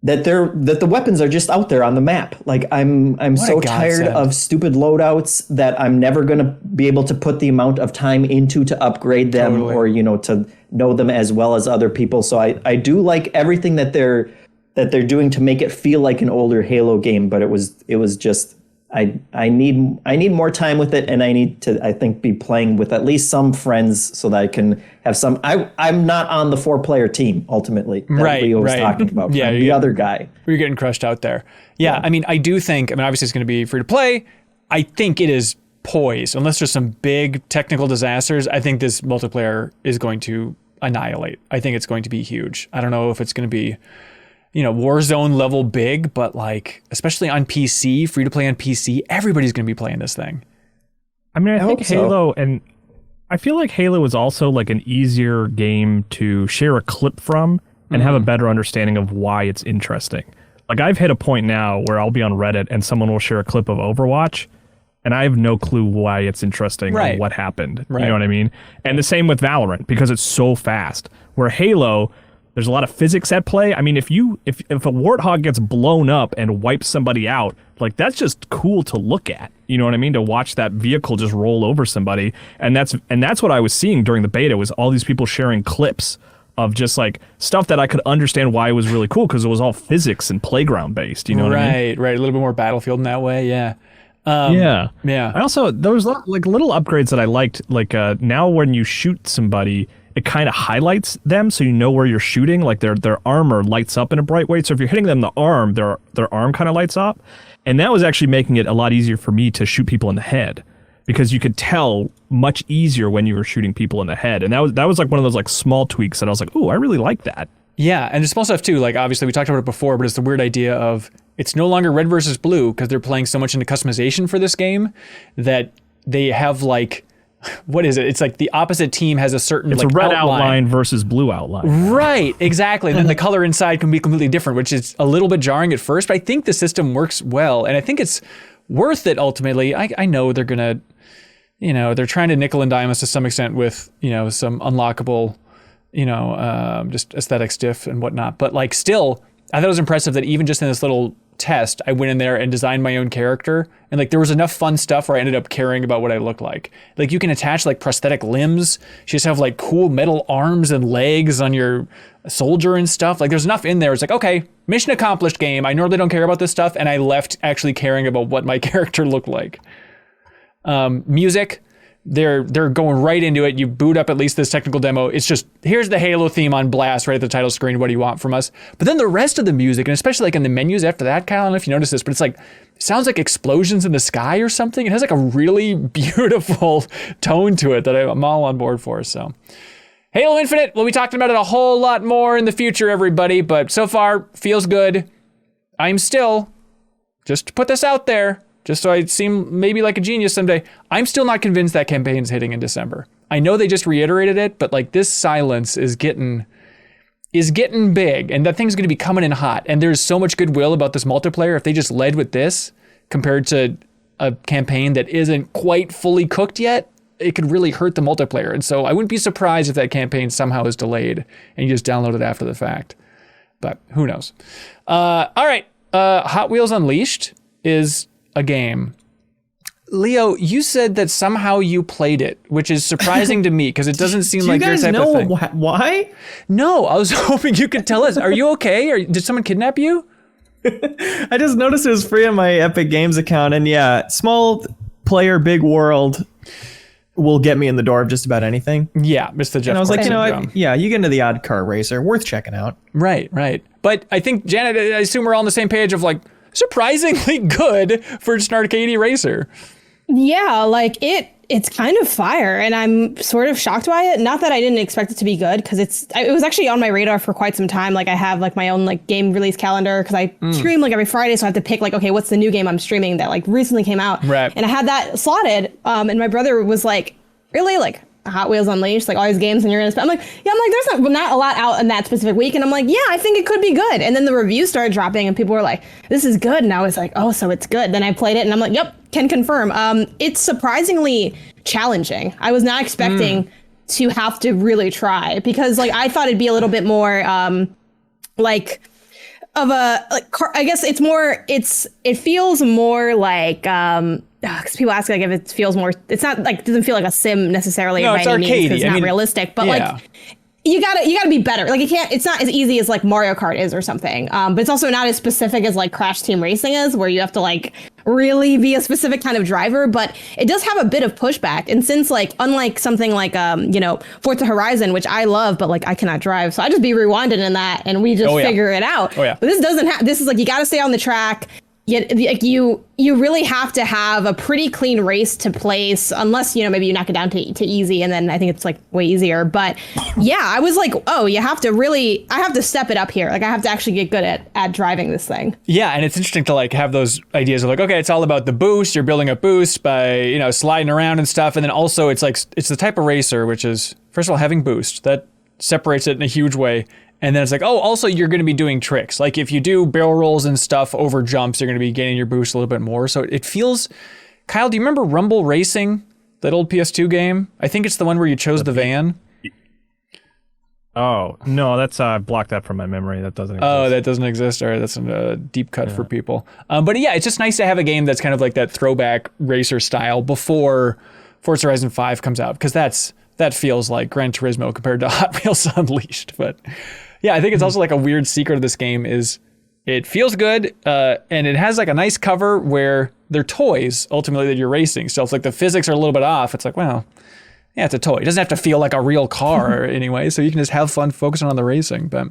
that the weapons are just out there on the map. Like I'm so tired of stupid loadouts that I'm never going to be able to put the amount of time into to upgrade them or to know them as well as other people. So I do like everything that they're doing to make it feel like an older Halo game, but it was just I need more time with it, and I need to, I think, be playing with at least some friends so that I can have some. I'm not on the 4-player team ultimately that Leo was talking about. Yeah, the other guy. You're getting crushed out there. Yeah, I mean, I do think. I mean, obviously, it's going to be free to play. I think it is poised, unless there's some big technical disasters. I think this multiplayer is going to annihilate. I think it's going to be huge. I don't know if it's going to be, Warzone level big, but like, especially on PC, free to play on PC, everybody's going to be playing this thing. I mean, I think Halo, and I feel like Halo is also like an easier game to share a clip from and have a better understanding of why it's interesting. Like, I've hit a point now where I'll be on Reddit and someone will share a clip of Overwatch, and I have no clue why it's interesting or what happened. You know what I mean? And the same with Valorant, because it's so fast. Where Halo, there's a lot of physics at play. I mean, if a warthog gets blown up and wipes somebody out, like, that's just cool to look at. You know what I mean? To watch that vehicle just roll over somebody. And that's what I was seeing during the beta, was all these people sharing clips of just like stuff that I could understand why it was really cool, because it was all physics and playground based. You know what I mean? Right. A little bit more Battlefield in that way. Yeah. Yeah. I also, there was like little upgrades that I liked. Like now when you shoot somebody, it kind of highlights them so you know where you're shooting. Like their armor lights up in a bright way. So if you're hitting them in the arm, their arm kind of lights up. And that was actually making it a lot easier for me to shoot people in the head, because you could tell much easier when you were shooting people in the head. And that was like one of those like small tweaks that I was like, oh, I really like that. Yeah, and the small stuff too. Like, obviously we talked about it before, but it's the weird idea of it's no longer red versus blue, because they're playing so much into customization for this game that they have like, what is it? It's like the opposite team has a certain it's like a red outline versus blue outline. Right, exactly. And then the color inside can be completely different, which is a little bit jarring at first, but I think the system works well, and I think it's worth it ultimately. I know they're gonna, they're trying to nickel and dime us to some extent with, some unlockable, just aesthetic stuff and whatnot. But like, still, I thought it was impressive that even just in this little test, I went in there and designed my own character, and like there was enough fun stuff where I ended up caring about what I look like. Like, you can attach like prosthetic limbs. You just have like cool metal arms and legs on your soldier and stuff. Like, there's enough in there. It's like, okay, mission accomplished game. I normally don't care about this stuff, and I left actually caring about what my character looked like. Music, they're going right into it. You boot up at least this technical demo. It's just, here's the Halo theme on blast right at the title screen. What do you want from us? But then the rest of the music, and especially like in the menus after that, Kyle, I don't know if you noticed this, but it's like, it sounds like explosions in the sky or something. It has like a really beautiful tone to it that I'm all on board for. So Halo Infinite, we'll be talking about it a whole lot more in the future, everybody. But so far, feels good. I'm still, just to put this out there, just so I seem maybe like a genius someday, I'm still not convinced that campaign's hitting in December. I know they just reiterated it, but like, this silence is getting big, and that thing's going to be coming in hot. And there's so much goodwill about this multiplayer. If they just led with this compared to a campaign that isn't quite fully cooked yet, it could really hurt the multiplayer. And so I wouldn't be surprised if that campaign somehow is delayed and you just download it after the fact. But who knows? All right. Hot Wheels Unleashed is a game. Leo, you said that somehow you played it, which is surprising to me, because it doesn't seem like your type of thing. Why? No, I was hoping you could tell us. Are you okay? Or did someone kidnap you? I just noticed it was free on my Epic Games account, and yeah, small player, big world will get me in the door of just about anything. Yeah, Mr. Jeff. And I was like, you know what? Yeah, you get into the odd car racer, worth checking out. Right. But I think, Janet, I assume we're all on the same page of like surprisingly good for just an arcadey racer. Yeah, like it's kind of fire, and I'm sort of shocked by it. Not that I didn't expect it to be good, because it was actually on my radar for quite some time. Like I have like my own like game release calendar, because I stream like every Friday, so I have to pick like, okay, what's the new game I'm streaming that like recently came out? Right. And I had that slotted, and my brother was like, really, like Hot Wheels Unleashed, like all these games, and you're gonna spend. I'm like, there's not a lot out in that specific week, and I'm like, yeah, I think it could be good. And then the reviews started dropping, and people were like, this is good, and I was like, oh, so it's good. Then I played it, and I'm like, yep, can confirm. It's surprisingly challenging. I was not expecting to have to really try, because like I thought it'd be a little bit more like of a like car, I guess it's more it feels more like because people ask like if it feels more, it's not like, it doesn't feel like a sim necessarily by any means, because it's not realistic, but like you gotta be better. Like it's not as easy as like Mario Kart is or something, but it's also not as specific as like Crash Team Racing is, where you have to like really be a specific kind of driver. But it does have a bit of pushback, and since like unlike something like Forza Horizon, which I love, but like I cannot drive, so I just be rewinding in that and we just figure it out. But this doesn't have, this is like you gotta stay on the track. Like you really have to have a pretty clean race to place, unless maybe you knock it down to easy, and then I think it's like way easier. But yeah, I was like, oh, I have to step it up here. Like I have to actually get good at driving this thing. Yeah, and it's interesting to like have those ideas of like, okay, it's all about the boost. You're building up boost by sliding around and stuff, and then also it's like it's the type of racer which is, first of all, having boost that separates it in a huge way. And then it's like, oh, also you're going to be doing tricks. Like if you do barrel rolls and stuff over jumps, you're going to be gaining your boost a little bit more. So it feels, Kyle, do you remember Rumble Racing, that old PS2 game? I think it's the one where you chose the van. Oh, no, that's blocked that from my memory. That doesn't exist. Oh, that doesn't exist. All right, that's a deep cut for people. But yeah, it's just nice to have a game that's kind of like that throwback racer style before Forza Horizon 5 comes out, because that feels like Gran Turismo compared to Hot Wheels Unleashed. But yeah, I think it's also like a weird secret of this game is it feels good, and it has like a nice cover where they're toys ultimately that you're racing. So if like the physics are a little bit off, it's like, well, yeah, it's a toy. It doesn't have to feel like a real car anyway. So you can just have fun focusing on the racing. But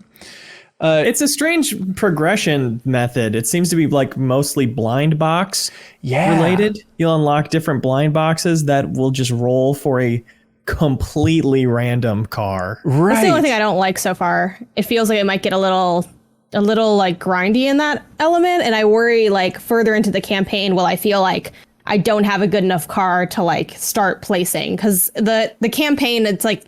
it's a strange progression method. It seems to be like mostly blind box related. You'll unlock different blind boxes that will just roll for a completely random car. Right. That's the only thing I don't like so far. It feels like it might get a little like grindy in that element, and I worry like further into the campaign will I feel like I don't have a good enough car to like start placing, because the campaign, it's like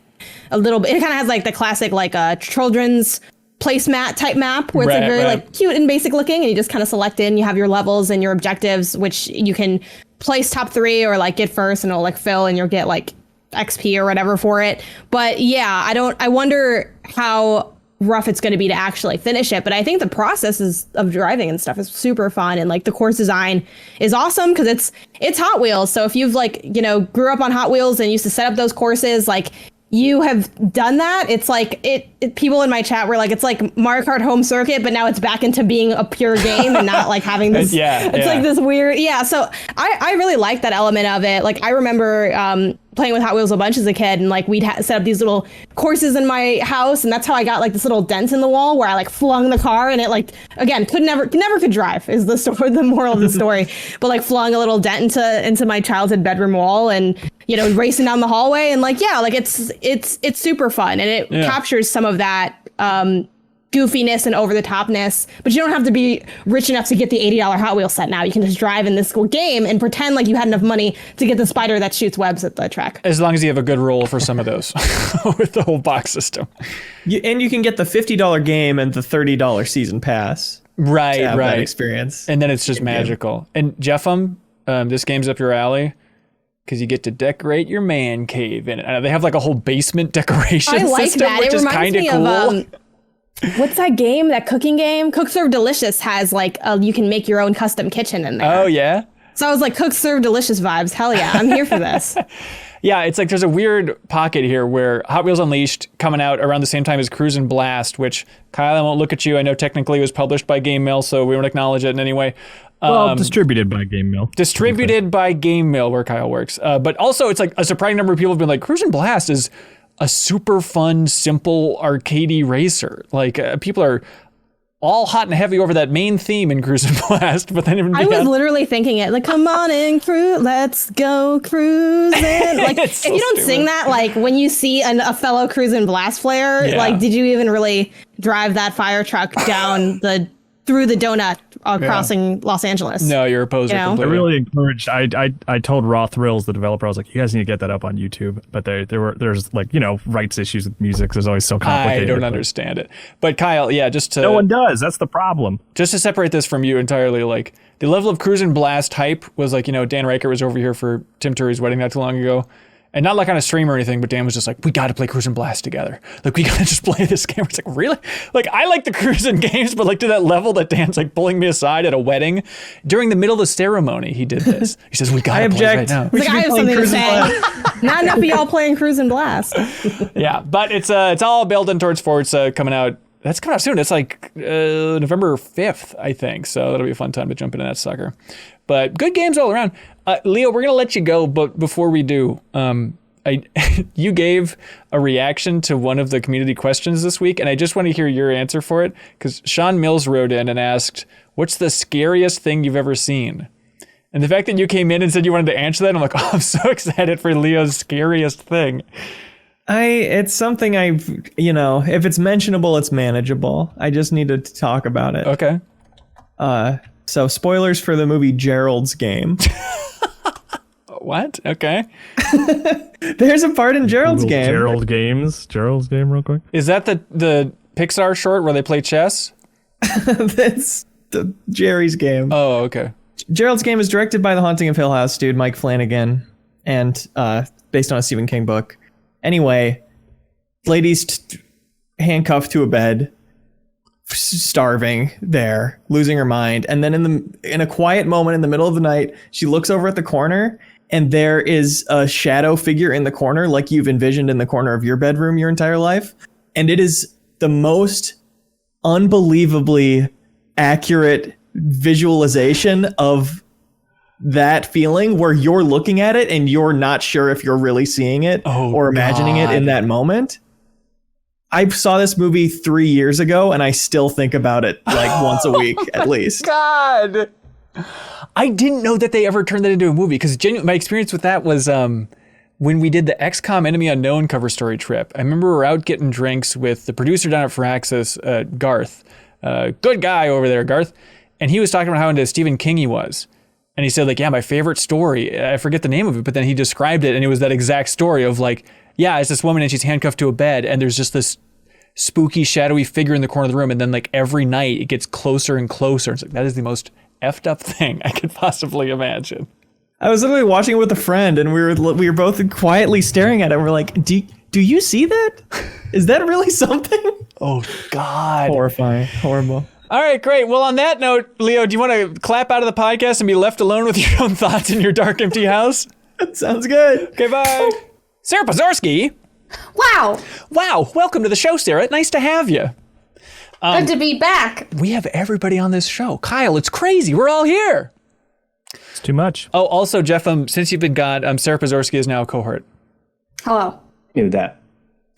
a little bit, it kind of has like the classic like children's placemat type map where it's like very like cute and basic looking, and you just kind of select in, you have your levels and your objectives, which you can place top 3 or like get first, and it'll like fill and you'll get like XP or whatever for it. But yeah, I wonder how rough it's going to be to actually finish it. But I think the process of driving and stuff is super fun, and like the course design is awesome because it's Hot Wheels. So if you've like grew up on Hot Wheels and used to set up those courses, like you have done that. It's like people in my chat were like, it's like Mario Kart Home Circuit, but now it's back into being a pure game and not like having this. It's like this weird. Yeah. So I really like that element of it. Like I remember playing with Hot Wheels a bunch as a kid, and like we'd set up these little courses in my house, and that's how I got like this little dent in the wall where I like flung the car, and it like again never could drive is the story, the moral of the story, but like flung a little dent into my childhood bedroom wall, and racing down the hallway, and like like it's super fun, and it captures some of that goofiness and over the topness, but you don't have to be rich enough to get the $80 Hot Wheels set now. You can just drive in this game and pretend like you had enough money to get the spider that shoots webs at the track. As long as you have a good roll for some of those with the whole box system. And you can get the $50 game and the $30 season pass. Right. That experience. And then it's just magical. And Jeffem, this game's up your alley, because you get to decorate your man cave in it. They have like a whole basement decoration system, which is kind of cool. What's that game? That cooking game? Cook Serve Delicious has like you can make your own custom kitchen in there. Oh yeah. So I was like, Cook Serve Delicious vibes. Hell yeah, I'm here for this. Yeah, it's like there's a weird pocket here where Hot Wheels Unleashed coming out around the same time as Cruisin' Blast, which, Kyle, I won't look at you. I know technically it was published by Game Mill, so we won't acknowledge it in any way. Well, distributed by Game Mill. Distributed by Game Mill, where Kyle works. But also, it's like a surprising number of people have been like, Cruisin' Blast is a super fun, simple, arcadey racer. Like, people are all hot and heavy over that main theme in Cruisin' Blast, but then even I was literally thinking it, like, come on in, let's go cruising. Like, if you don't sing that, like, when you see a fellow Cruisin' Blast player, like, did you even really drive that fire truck down through the donut crossing Los Angeles? No, you're a poser. I really encouraged. I told Raw Thrills, the developer, I was like, you guys need to get that up on YouTube. But there's like, rights issues with music. It's always so complicated. I don't understand it. But Kyle, just to no one does. That's the problem. Just to separate this from you entirely, like the level of Cruisin' Blast hype was like, Dan Riker was over here for Tim Turry's wedding not too long ago. And not like on a stream or anything, but Dan was just like, we got to play Cruisin' Blast together. Like, we got to just play this game. It's like, really? Like, I like the Cruisin' games, but like to that level that Dan's like pulling me aside at a wedding. During the middle of the ceremony, he did this. He says, we got to play right now. Like, I have something to say. Not enough of y'all playing Cruisin' Blast. Yeah, but it's all building towards Forza coming out. That's coming out soon. It's like November 5th, I think. So that'll be a fun time to jump into that sucker. But good games all around. Leo, we're going to let you go, but before we do, you gave a reaction to one of the community questions this week, and I just want to hear your answer for it, because Sean Mills wrote in and asked, what's the scariest thing you've ever seen? And the fact that you came in and said you wanted to answer that, I'm like, oh, I'm so excited for Leo's scariest thing. It's something if it's mentionable, it's manageable. I just needed to talk about it. Okay. So spoilers for the movie Gerald's Game. What? Okay. There's a part in Gerald's Game. Gerald's Game real quick. Is that the Pixar short where they play chess? That's the Jerry's Game. Oh, okay. Gerald's Game is directed by the Haunting of Hill House dude, Mike Flanagan, and based on a Stephen King book. Anyway, lady's handcuffed to a bed, starving there, losing her mind, and then in a quiet moment in the middle of the night, she looks over at the corner, and there is a shadow figure in the corner, like you've envisioned in the corner of your bedroom your entire life, and it is the most unbelievably accurate visualization of that feeling where you're looking at it and you're not sure if you're really seeing it or imagining it in that moment. I saw this movie 3 years ago and I still think about it like once a week at least. God, I didn't know that they ever turned that into a movie, because my experience with that was when we did the XCOM Enemy Unknown cover story trip. I remember we were out getting drinks with the producer down at Firaxis, Garth, good guy over there, Garth, and he was talking about how into Stephen King he was. And he said, like, yeah, my favorite story, I forget the name of it, but then he described it, and it was that exact story of like, yeah, it's this woman and she's handcuffed to a bed, and there's just this spooky, shadowy figure in the corner of the room, and then like every night it gets closer and closer. It's like, that is the most effed up thing I could possibly imagine. I was literally watching it with a friend, and we were both quietly staring at it. We're like, do you see that? Is that really something? Oh, God. Horrifying. Horrible. All right, great. Well, on that note, Leo, do you want to clap out of the podcast and be left alone with your own thoughts in your dark, empty house? That sounds good. Okay, bye. Sarah Pozorski. Wow. Wow. Welcome to the show, Sarah. Nice to have you. Good to be back. We have everybody on this show. Kyle, it's crazy. We're all here. It's too much. Oh, also, Jeff, since you've been gone, Sarah Pozorski is now a cohort. Hello. Knew that.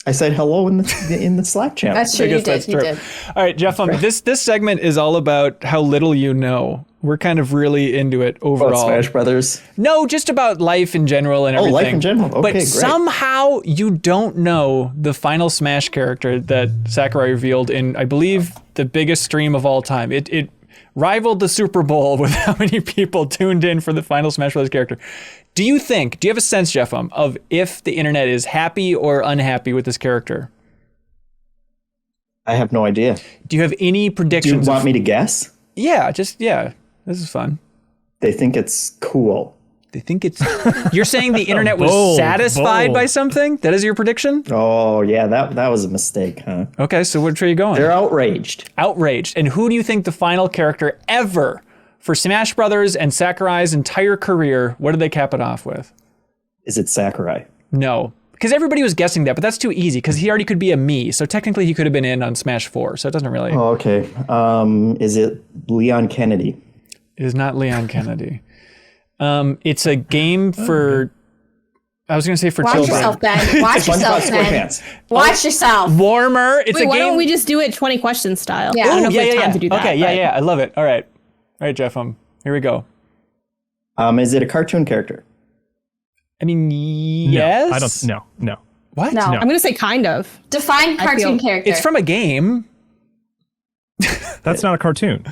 I said hello in the Slack channel. That's true. You did. All right, Jeff. This segment is all about how little you know. We're kind of really into it overall. About Smash Brothers? No, just about life in general and everything. Oh, life in general. Okay, but great. Somehow you don't know the final Smash character that Sakurai revealed in, I believe, the biggest stream of all time. It rivaled the Super Bowl with how many people tuned in for the final Smash Brothers character. Do you have a sense, Jeff, of if the internet is happy or unhappy with this character? I have no idea. Do you have any predictions? Do you want me to guess? Yeah. This is fun. They think it's cool. They think it's... You're saying the internet was satisfied by something? That is your prediction? Oh, yeah, that was a mistake, huh? Okay, so which way are you going? They're outraged. Outraged. And who do you think the final character ever for Smash Brothers and Sakurai's entire career, what did they cap it off with? Is it Sakurai? No. Because everybody was guessing that, but that's too easy because he already could be a me. So technically he could have been in on Smash 4. So it doesn't really. Oh, okay. Is it Leon Kennedy? It is not Leon Kennedy. It's a game for. I was going to say for Watch children. yourself, Ben. Watch yourself, Ben. Watch yourself. Warmer. It's Wait, a why game. don't we just do it 20 question style? Yeah. I don't know Ooh, if we have time to do that. Okay, but- yeah. I love it. All right, Jeff. Here we go. Is it a cartoon character? I mean, yes. No, I don't. No. What? No. I'm going to say kind of. Define cartoon character. It's from a game. That's not a cartoon.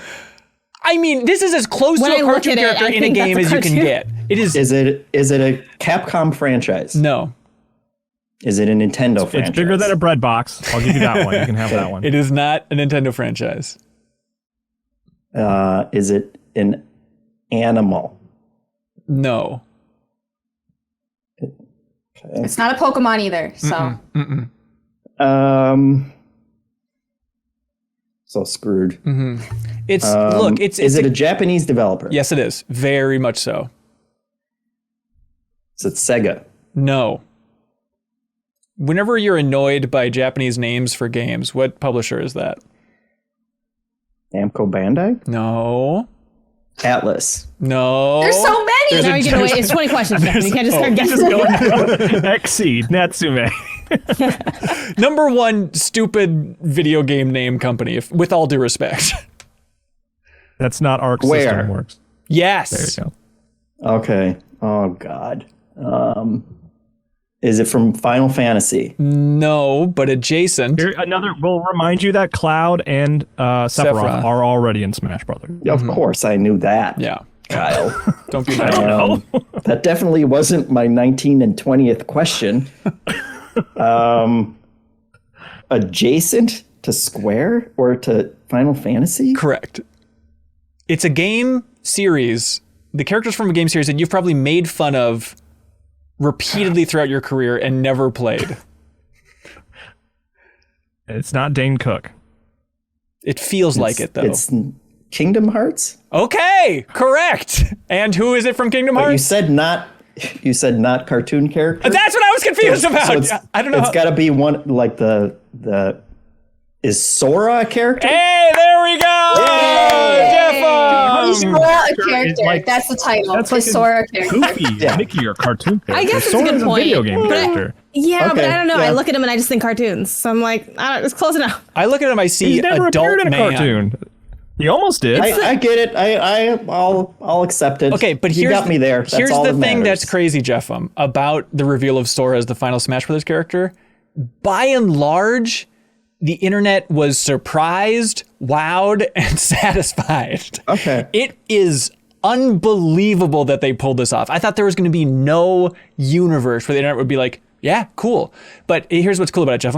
I mean, this is as close When to I a look cartoon at it, character I in a think game that's as a you can cartoon. get. It is. Is it a Capcom franchise? No. Is it a Nintendo franchise? It's bigger than a bread box. I'll give you that one. You can have that one. It is not a Nintendo franchise. Is it an animal? No. It's not a Pokemon either. So So screwed. It's look. It's. Is it a Japanese developer? Yes, it is. Very much so. Is it Sega? No. Whenever you're annoyed by Japanese names for games, what publisher is that? Namco Bandai? No. Atlas. No. there's so many. Now you get away. It's 20 questions, Jeff. You can't just start guessing. Exceed Natsume. Number one stupid video game name company, with all due respect. That's not Arc Where? System Works. Yes. There you go. Okay. Oh God. Is it from Final Fantasy? No, but adjacent. Here, we'll remind you that Cloud and Sephiroth are already in Smash Brothers. Of course, I knew that. Yeah. Kyle. Don't be mad. That definitely wasn't my 19 and 20th question. Adjacent to Square or to Final Fantasy? Correct. It's a game series. The characters from a game series that you've probably made fun of repeatedly throughout your career and never played. It's not Dane Cook. It feels like it, though. It's Kingdom Hearts? Okay, correct. And who is it from Kingdom But Hearts? you said not cartoon character? That's what I was confused about. So I don't know. It's got to be one like the is Sora a character? Hey, there we go. Is Jeff. Sora a character? That's the title. That's like Is Sora a character? Goofy, Mickey, or cartoon character. I guess it's a Sora's good point. video game But character. Yeah, but Okay, I don't know. yeah. I look at him and I just think cartoons. So I'm like, it's close enough. I look at him, I see He's never adult appeared in a man. cartoon. He almost did. I get it. I'll accept it. Okay, but you here's got me there. That's here's all the that thing matters. that's crazy, Jeff, about the reveal of Sora as the final Smash Brothers character. By and large, the internet was surprised, wowed, and satisfied. Okay. It is unbelievable that they pulled this off. I thought there was going to be no universe where the internet would be like, yeah, cool. But here's what's cool about it, Jeff,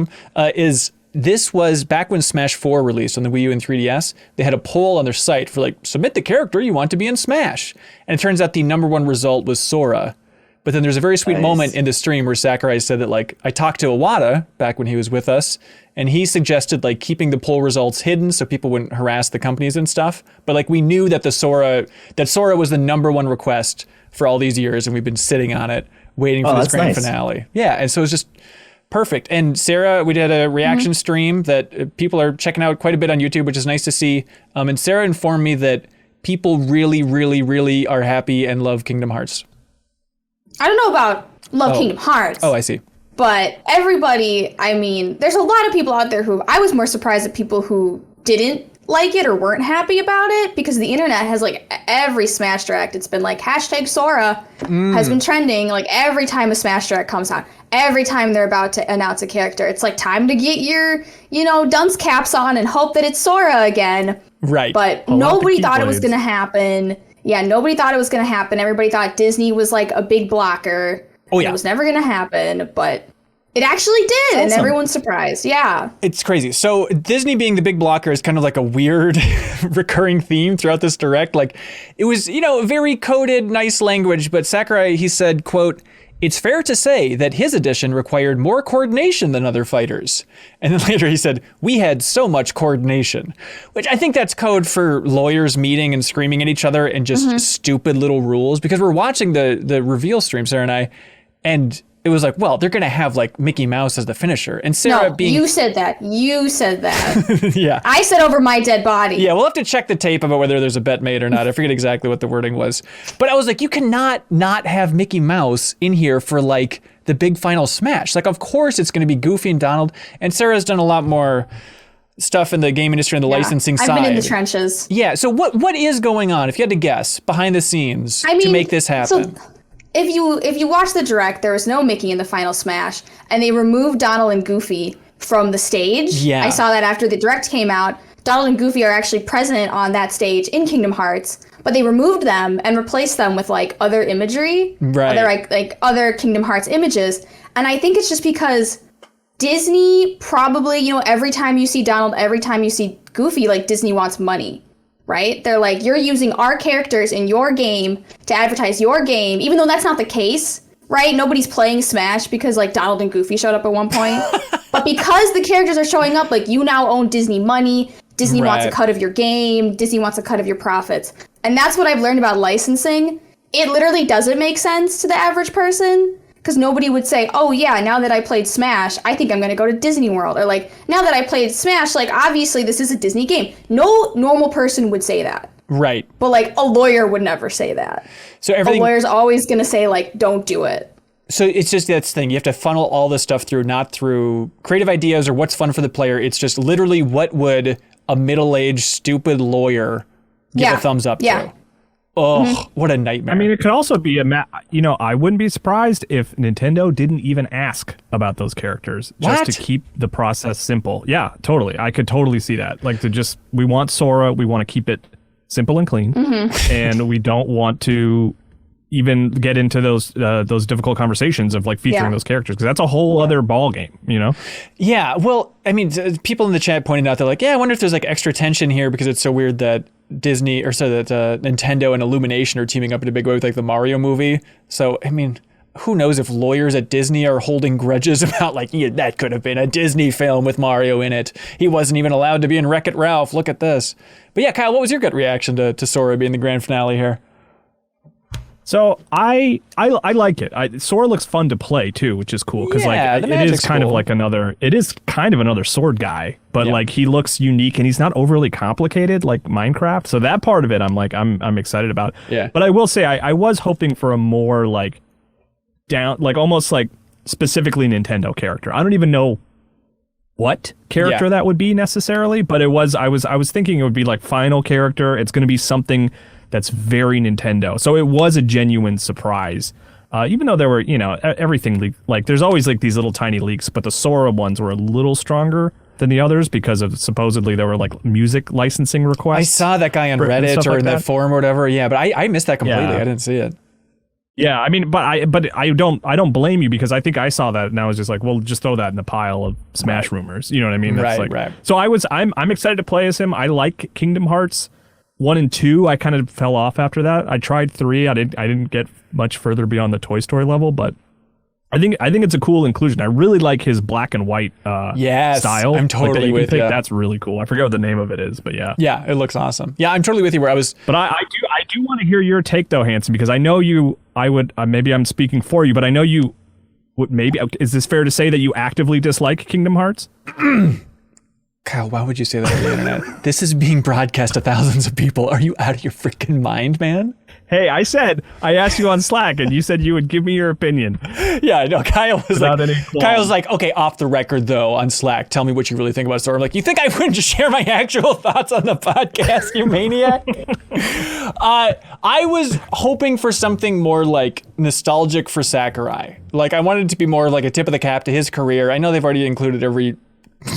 is this was back when Smash 4 released on the Wii U and 3DS. They had a poll on their site for like, submit the character you want to be in Smash. And it turns out the number one result was Sora. But then there's a very sweet moment in the stream where Sakurai said that, like, I talked to Iwata back when he was with us, and he suggested, like, keeping the poll results hidden so people wouldn't harass the companies and stuff. But, like, we knew that Sora was the number one request for all these years, and we've been sitting on it, waiting for this that's grand nice. finale. Yeah, and so it was just perfect. And Sarah, we did a reaction stream that people are checking out quite a bit on YouTube, which is nice to see. And Sarah informed me that people really, really, really are happy and love Kingdom Hearts. I don't know about Love Kingdom Hearts. Oh, I see. But everybody, I mean, there's a lot of people out there who, I was more surprised at people who didn't like it or weren't happy about it, because the internet has, like, every Smash Direct, it's been like, hashtag Sora has been trending, like, every time a Smash Direct comes out, every time they're about to announce a character. It's like, time to get your, dunce caps on and hope that it's Sora again. Right. But lot nobody of thought it was keyblades. going to happen. Yeah, nobody thought it was going to happen. Everybody thought Disney was like a big blocker. Oh, yeah. It was never going to happen, but it actually did, and Awesome. everyone's surprised. Yeah. It's crazy. So Disney being the big blocker is kind of like a weird recurring theme throughout this direct. Like, it was, very coded, nice language, but Sakurai, he said, quote, "It's fair to say that his edition required more coordination than other fighters." And then later he said, "We had so much coordination," which I think that's code for lawyers meeting and screaming at each other and just stupid little rules, because we're watching the reveal stream, Sarah and I, And it was like, well, they're going to have like Mickey Mouse as the finisher. And Sarah No, being... you said that. Yeah. I said over my dead body. Yeah, we'll have to check the tape about whether there's a bet made or not. I forget exactly what the wording was. But I was like, you cannot not have Mickey Mouse in here for like the big final smash. Like, of course it's going to be Goofy and Donald. And Sarah's done a lot more stuff in the game industry and the licensing side. I've been in the trenches. Yeah, so what is going on, if you had to guess, behind the scenes to make this happen? So if you watch the direct, there was no Mickey in the final smash, and they removed Donald and Goofy from the stage. Yeah. I saw that after the direct came out. Donald and Goofy are actually present on that stage in Kingdom Hearts, but they removed them and replaced them with like other imagery, other like other Kingdom Hearts images. And I think it's just because Disney probably, you know, every time you see Donald, every time you see Goofy, like Disney wants money. Right? They're like, you're using our characters in your game to advertise your game, even though that's not the case, right? Nobody's playing Smash because like Donald and Goofy showed up at one point. But because the characters are showing up, like you now own Disney money, Disney wants a cut of your game, Disney wants a cut of your profits. And that's what I've learned about licensing. It literally doesn't make sense to the average person. Because nobody would say, oh yeah, now that I played Smash, I think I'm going to go to Disney World. Or like, now that I played Smash, like obviously this is a Disney game. No normal person would say that. Right. But like a lawyer would never say that. So everything... A lawyer's always going to say like, don't do it. So it's just that thing. You have to funnel all this stuff through, not through creative ideas or what's fun for the player. It's just literally what would a middle-aged, stupid lawyer give a thumbs up to. Oh, what a nightmare. I mean, it could also be I wouldn't be surprised if Nintendo didn't even ask about those characters just to keep the process simple. Yeah, totally. I could totally see that. Like we want Sora, we want to keep it simple and clean, and we don't want to even get into those difficult conversations of like featuring those characters, because that's a whole other ball game, you know? Yeah, well, I mean, people in the chat pointed out, they're like, yeah, I wonder if there's like extra tension here because it's so weird that Nintendo and Illumination are teaming up in a big way with like the Mario movie. So, I mean, who knows if lawyers at Disney are holding grudges about like, yeah, that could have been a Disney film with Mario in it. He wasn't even allowed to be in Wreck-It Ralph. Look at this. But yeah, Kyle, what was your gut reaction to Sora being the grand finale here? So I like it. Sora looks fun to play too, which is cool because it is kind of another sword guy, but like he looks unique and he's not overly complicated like Minecraft. So that part of it, I'm excited about. Yeah. But I will say I was hoping for a more like almost like specifically Nintendo character. I don't even know what character that would be necessarily, but I was thinking it would be like final character. It's going to be something that's very Nintendo. So it was a genuine surprise. Even though there were, everything leaked. Like there's always like these little tiny leaks, but the Sora ones were a little stronger than the others because of supposedly there were like music licensing requests. I saw that guy on Reddit or in the forum or whatever. Yeah, but I missed that completely. I didn't see it. Yeah, I mean, but I don't blame you because I think I saw that and I was just like, well, just throw that in the pile of Smash rumors. You know what I mean? That's right. So I'm excited to play as him. I like Kingdom Hearts 1 and 2. I kind of fell off after that. I tried 3. I didn't get much further beyond the Toy Story level, but I think it's a cool inclusion. I really like his black and white style. I'm totally with you. That's really cool. I forget what the name of it is, but yeah. Yeah, it looks awesome. Yeah, I'm totally with you where I was. But I do want to hear your take though, Hanson, because I know maybe I'm speaking for you, but I know you would is this fair to say that you actively dislike Kingdom Hearts? Kyle, why would you say that on the internet? This is being broadcast to thousands of people. Are you out of your freaking mind, man? Hey, I asked you on Slack and you said you would give me your opinion. Yeah, no, Kyle's like, okay, off the record though, on Slack, tell me what you really think about Sora. I'm like, you think I wouldn't share my actual thoughts on the podcast, you maniac? I was hoping for something more like nostalgic for Sakurai. Like I wanted it to be more like a tip of the cap to his career. I know they've already included every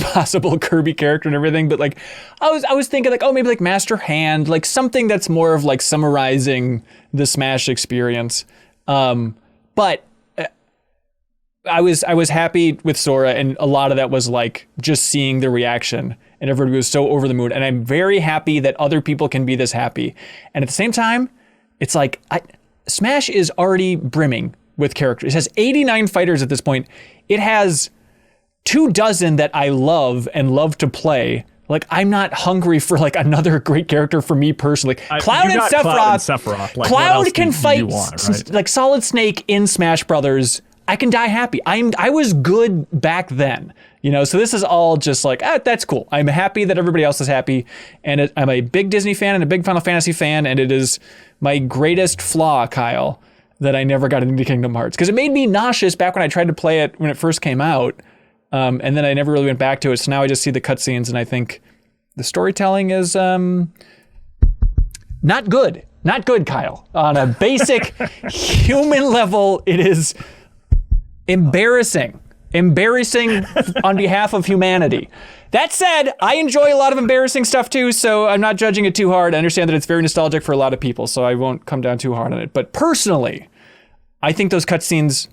possible Kirby character and everything, but like I was thinking like, oh, maybe like Master Hand, like something that's more of like summarizing the Smash experience. But I was happy with Sora, and a lot of that was like just seeing the reaction, and everybody was so over the moon, and I'm very happy that other people can be this happy. And at the same time, it's like Smash is already brimming with characters. It has 89 fighters at this point. It has 24 that I love and love to play. Like I'm not hungry for like another great character for me personally. Cloud and Sephiroth. Like, Cloud can fight like Solid Snake in Smash Brothers I can die happy. I was good back then, you know, so this is all just like, that's cool. I'm happy that everybody else is happy. And I'm a big Disney fan and a big Final Fantasy fan. And it is my greatest flaw, Kyle, that I never got into Kingdom Hearts, because it made me nauseous back when I tried to play it when it first came out. And then I never really went back to it. So now I just see the cutscenes and I think the storytelling is not good. Not good, Kyle. On a basic human level, it is embarrassing. Embarrassing on behalf of humanity. That said, I enjoy a lot of embarrassing stuff too, so I'm not judging it too hard. I understand that it's very nostalgic for a lot of people, so I won't come down too hard on it. But personally, I think those cutscenes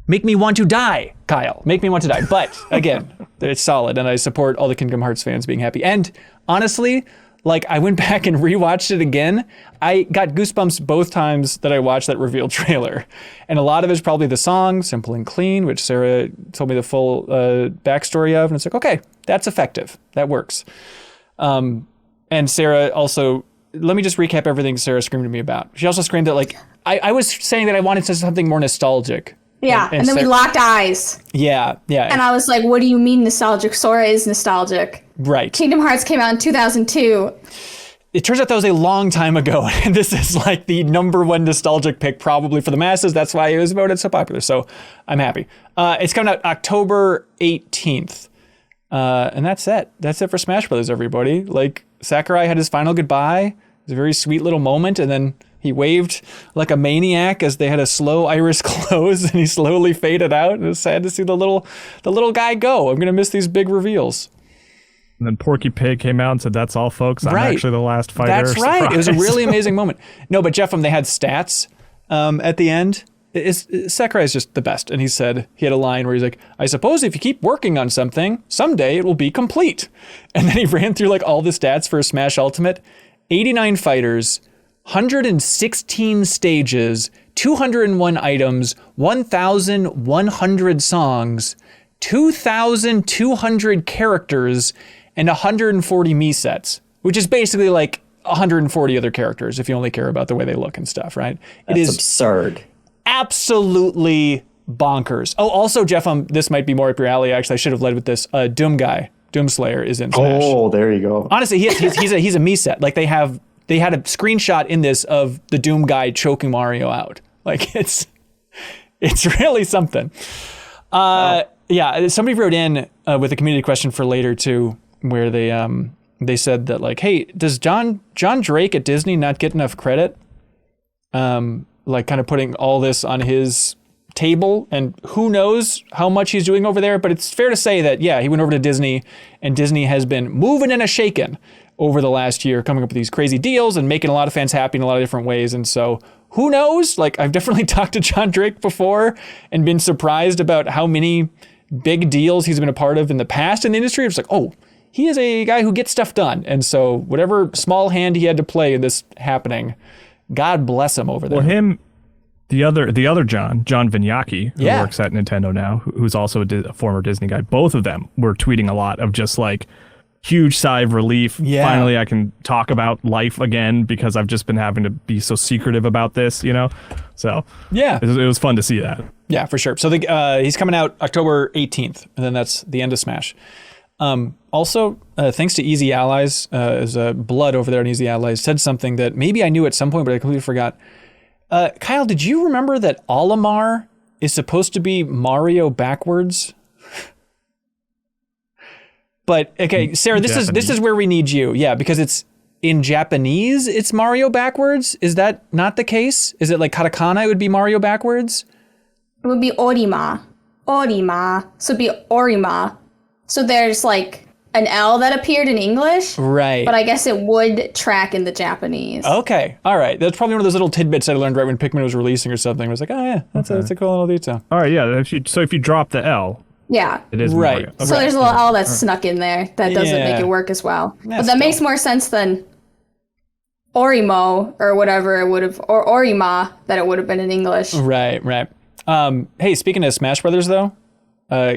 make me want to die, Kyle. Make me want to die. But again, it's solid, and I support all the Kingdom Hearts fans being happy. And honestly, like, I went back and rewatched it again. I got goosebumps both times that I watched that reveal trailer. And a lot of it is probably the song, Simple and Clean, which Sarah told me the full backstory of. And it's like, okay, that's effective. That works. And Sarah also, let me just recap everything Sarah screamed at me about. She also screamed that, like, I was saying that I wanted something more nostalgic. Yeah, and then we locked eyes. Yeah. And I was like, what do you mean nostalgic? Sora is nostalgic. Right. Kingdom Hearts came out in 2002. It turns out that was a long time ago, and this is like the #1 nostalgic pick probably for the masses. That's why it was voted so popular, so I'm happy. It's coming out October 18th, and that's it. That's it for Smash Brothers, everybody. Like, Sakurai had his final goodbye. It was a very sweet little moment, and then he waved like a maniac as they had a slow iris close, and he slowly faded out. It was sad to see the little guy go. I'm gonna miss these big reveals. And then Porky Pig came out and said, "That's all, folks. I'm right. actually the last fighter." That's right. Surprise. It was a really amazing moment. No, but Jeff, they had stats at the end. Sakurai is just the best. And he said, he had a line where he's like, I suppose if you keep working on something, someday it will be complete. And then he ran through like all the stats for Smash Ultimate. 89 fighters, 116 stages, 201 items, 1,100 songs, 2,200 characters, and 140 Mii sets, which is basically like 140 other characters if you only care about the way they look and stuff, right? That's it is absurd. Absolutely bonkers. Oh, also, Jeff, this might be more up your alley, actually. I should have led with this. Doomslayer is in Smash. Oh, there you go. Honestly, he's a Mii set. Like, they had a screenshot in this of the Doom guy choking Mario out. Like, it's really something. Yeah, somebody wrote in with a community question for later too, where they said that, like, hey, does John Drake at Disney not get enough credit? Like, kind of putting all this on his table, and who knows how much he's doing over there, but it's fair to say that, yeah, he went over to Disney, and Disney has been moving and a shaking over the last year, coming up with these crazy deals and making a lot of fans happy in a lot of different ways. And so who knows? Like, I've definitely talked to John Drake before and been surprised about how many big deals he's been a part of in the past in the industry. It's like, oh, he is a guy who gets stuff done. And so whatever small hand he had to play in this happening, God bless him over there. Well, him, the other John Vignacchi, who works at Nintendo now, who's also a former Disney guy, both of them were tweeting a lot of just like huge sigh of relief. Yeah. Finally, I can talk about life again because I've just been having to be so secretive about this, you know? So yeah, it was fun to see that. Yeah, for sure. So he's coming out October 18th, and then that's the end of Smash. Also, thanks to Easy Allies, as Blood over there on Easy Allies said something that maybe I knew at some point, but I completely forgot. Kyle, did you remember that Olimar is supposed to be Mario backwards? But okay, Sarah, this is where we need you. Yeah, because it's in Japanese, it's Mario backwards. Is that not the case? Is it like katakana? It would be Mario backwards. It would be Orima. So it'd be Orima. So there's like an L that appeared in English. Right. But I guess it would track in the Japanese. Okay. All right. That's probably one of those little tidbits I learned right when Pikmin was releasing or something. I was like, oh yeah, that's a cool little detail. All right. Yeah. If you drop the L. Yeah. It is right. Okay. So there's a little L that's snuck in there that doesn't make it work as well. But that makes more sense than Orimo or whatever it would have, or Orima that it would have been in English. Right. Hey, speaking of Smash Brothers though,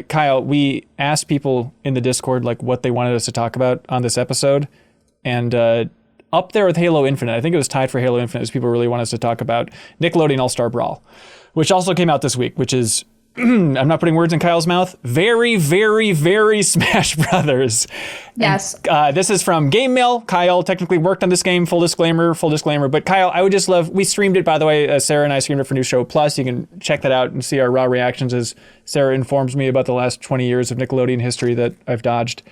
Kyle, we asked people in the Discord like what they wanted us to talk about on this episode, and up there with Halo Infinite. I think it was tied for Halo Infinite, as people really want us to talk about Nickelodeon All-Star Brawl, which also came out this week, which is, I'm not putting words in Kyle's mouth, very, very, very Smash Brothers. Yes. And, this is from Game Mill. Kyle technically worked on this game, full disclaimer. But Kyle, I would just love, we streamed it, by the way. Sarah and I streamed it for New Show Plus. You can check that out and see our raw reactions as Sarah informs me about the last 20 years of Nickelodeon history that I've dodged.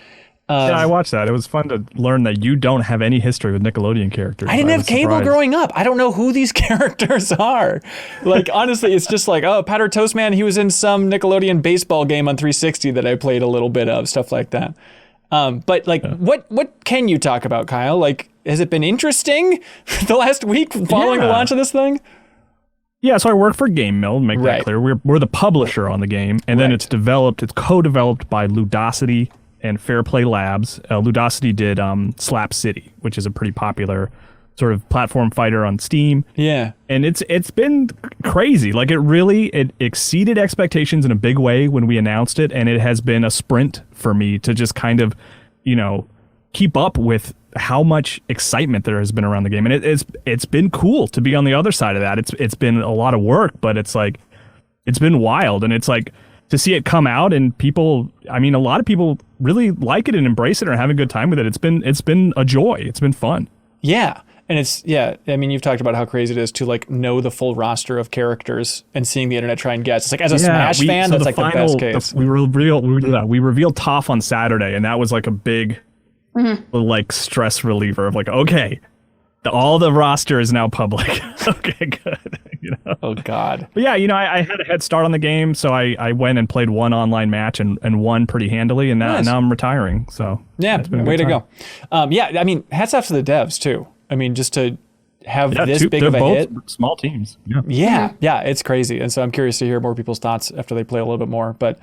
Yeah, I watched that. It was fun to learn that you don't have any history with Nickelodeon characters. I didn't have cable growing up. I don't know who these characters are. Like, honestly, it's just like, oh, Powder Toast Man, he was in some Nickelodeon baseball game on 360 that I played a little bit of, stuff like that. But like, what can you talk about, Kyle? Like, has it been interesting the last week following the launch of this thing? Yeah, so I work for Game Mill, to make that clear. We're the publisher on the game, and then it's co-developed by Ludosity and Fairplay Labs. Ludosity did Slap City, which is a pretty popular sort of platform fighter on Steam. Yeah. And it's been crazy. Like, it exceeded expectations in a big way when we announced it, and it has been a sprint for me to just kind of, keep up with how much excitement there has been around the game. And it's been cool to be on the other side of that. It's been a lot of work, but it's been wild, and it's like, to see it come out and a lot of people really like it and embrace it and are having a good time with it. It's been a joy. It's been fun. Yeah. And you've talked about how crazy it is to like know the full roster of characters and seeing the internet try and guess. It's like, as a Smash fan, that's like the best case. We revealed Toph on Saturday, and that was like a big like stress reliever of like, okay, all the roster is now public. Okay, good. Oh God. But yeah, I had a head start on the game, so I went and played one online match and won pretty handily, and now I'm retiring. So yeah, way to go. Hats off to the devs too. I mean, just to have this big of a hit. Small teams. Yeah, it's crazy, and so I'm curious to hear more people's thoughts after they play a little bit more. But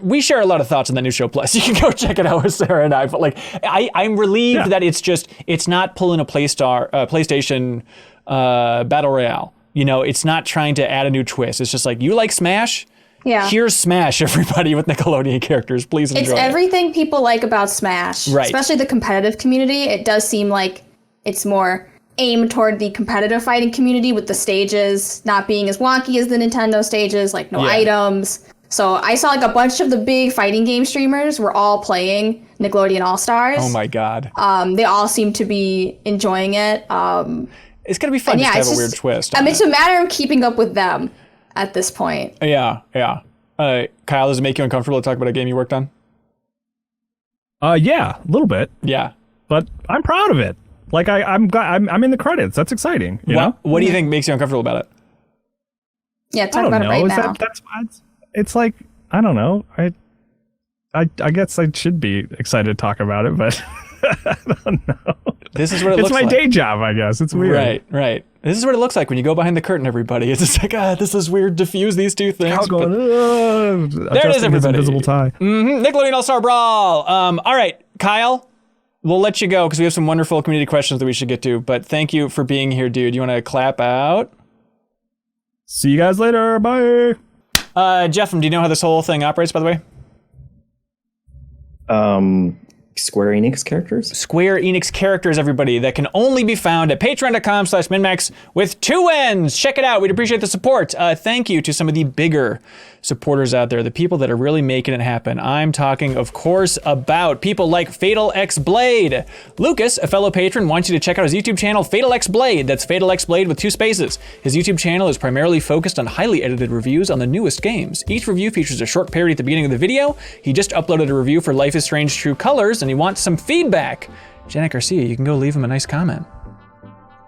we share a lot of thoughts on the New Show Plus. You can go check it out with Sarah and I. But like, I'm relieved that it's not pulling a PlayStation Battle Royale. It's not trying to add a new twist. It's just like, you like Smash? Yeah. Here's Smash, everybody, with Nickelodeon characters. Please enjoy. It's everything people like about Smash, right? Especially the competitive community. It does seem like it's more aimed toward the competitive fighting community, with the stages not being as wonky as the Nintendo stages, like no items. So I saw like a bunch of the big fighting game streamers were all playing Nickelodeon All-Stars. Oh my God. They all seem to be enjoying it. It's going to be fun to have a weird twist. It's a matter of keeping up with them at this point. Yeah. Kyle, does it make you uncomfortable to talk about a game you worked on? Yeah, a little bit. Yeah. But I'm proud of it. Like, I'm in the credits. That's exciting. You know? What do you think makes you uncomfortable about it? Yeah, talk about it right now. It's like, I don't know. I guess I should be excited to talk about it, but I don't know. This is what it looks like. It's my day job, I guess. It's weird. Right. This is what it looks like when you go behind the curtain, everybody. It's just like, this is weird to fuse these two things. There it is, everybody. Invisible tie. Nickelodeon All-Star Brawl. All right, Kyle, we'll let you go because we have some wonderful community questions that we should get to. But thank you for being here, dude. You want to clap out? See you guys later. Bye. Jeff, do you know how this whole thing operates, by the way? Square Enix characters? Square Enix characters, everybody, that can only be found at patreon.com/MinnMax with 2 N's. Check it out. We'd appreciate the support. Thank you to some of the bigger supporters out there, the people that are really making it happen. I'm talking, of course, about people like Fatal X Blade. Lucas, a fellow patron, wants you to check out his YouTube channel, Fatal X Blade. That's Fatal X Blade with 2 spaces. His YouTube channel is primarily focused on highly edited reviews on the newest games. Each review features a short parody at the beginning of the video. He just uploaded a review for Life is Strange True Colors, and he wants some feedback. Janet Garcia, you can go leave him a nice comment.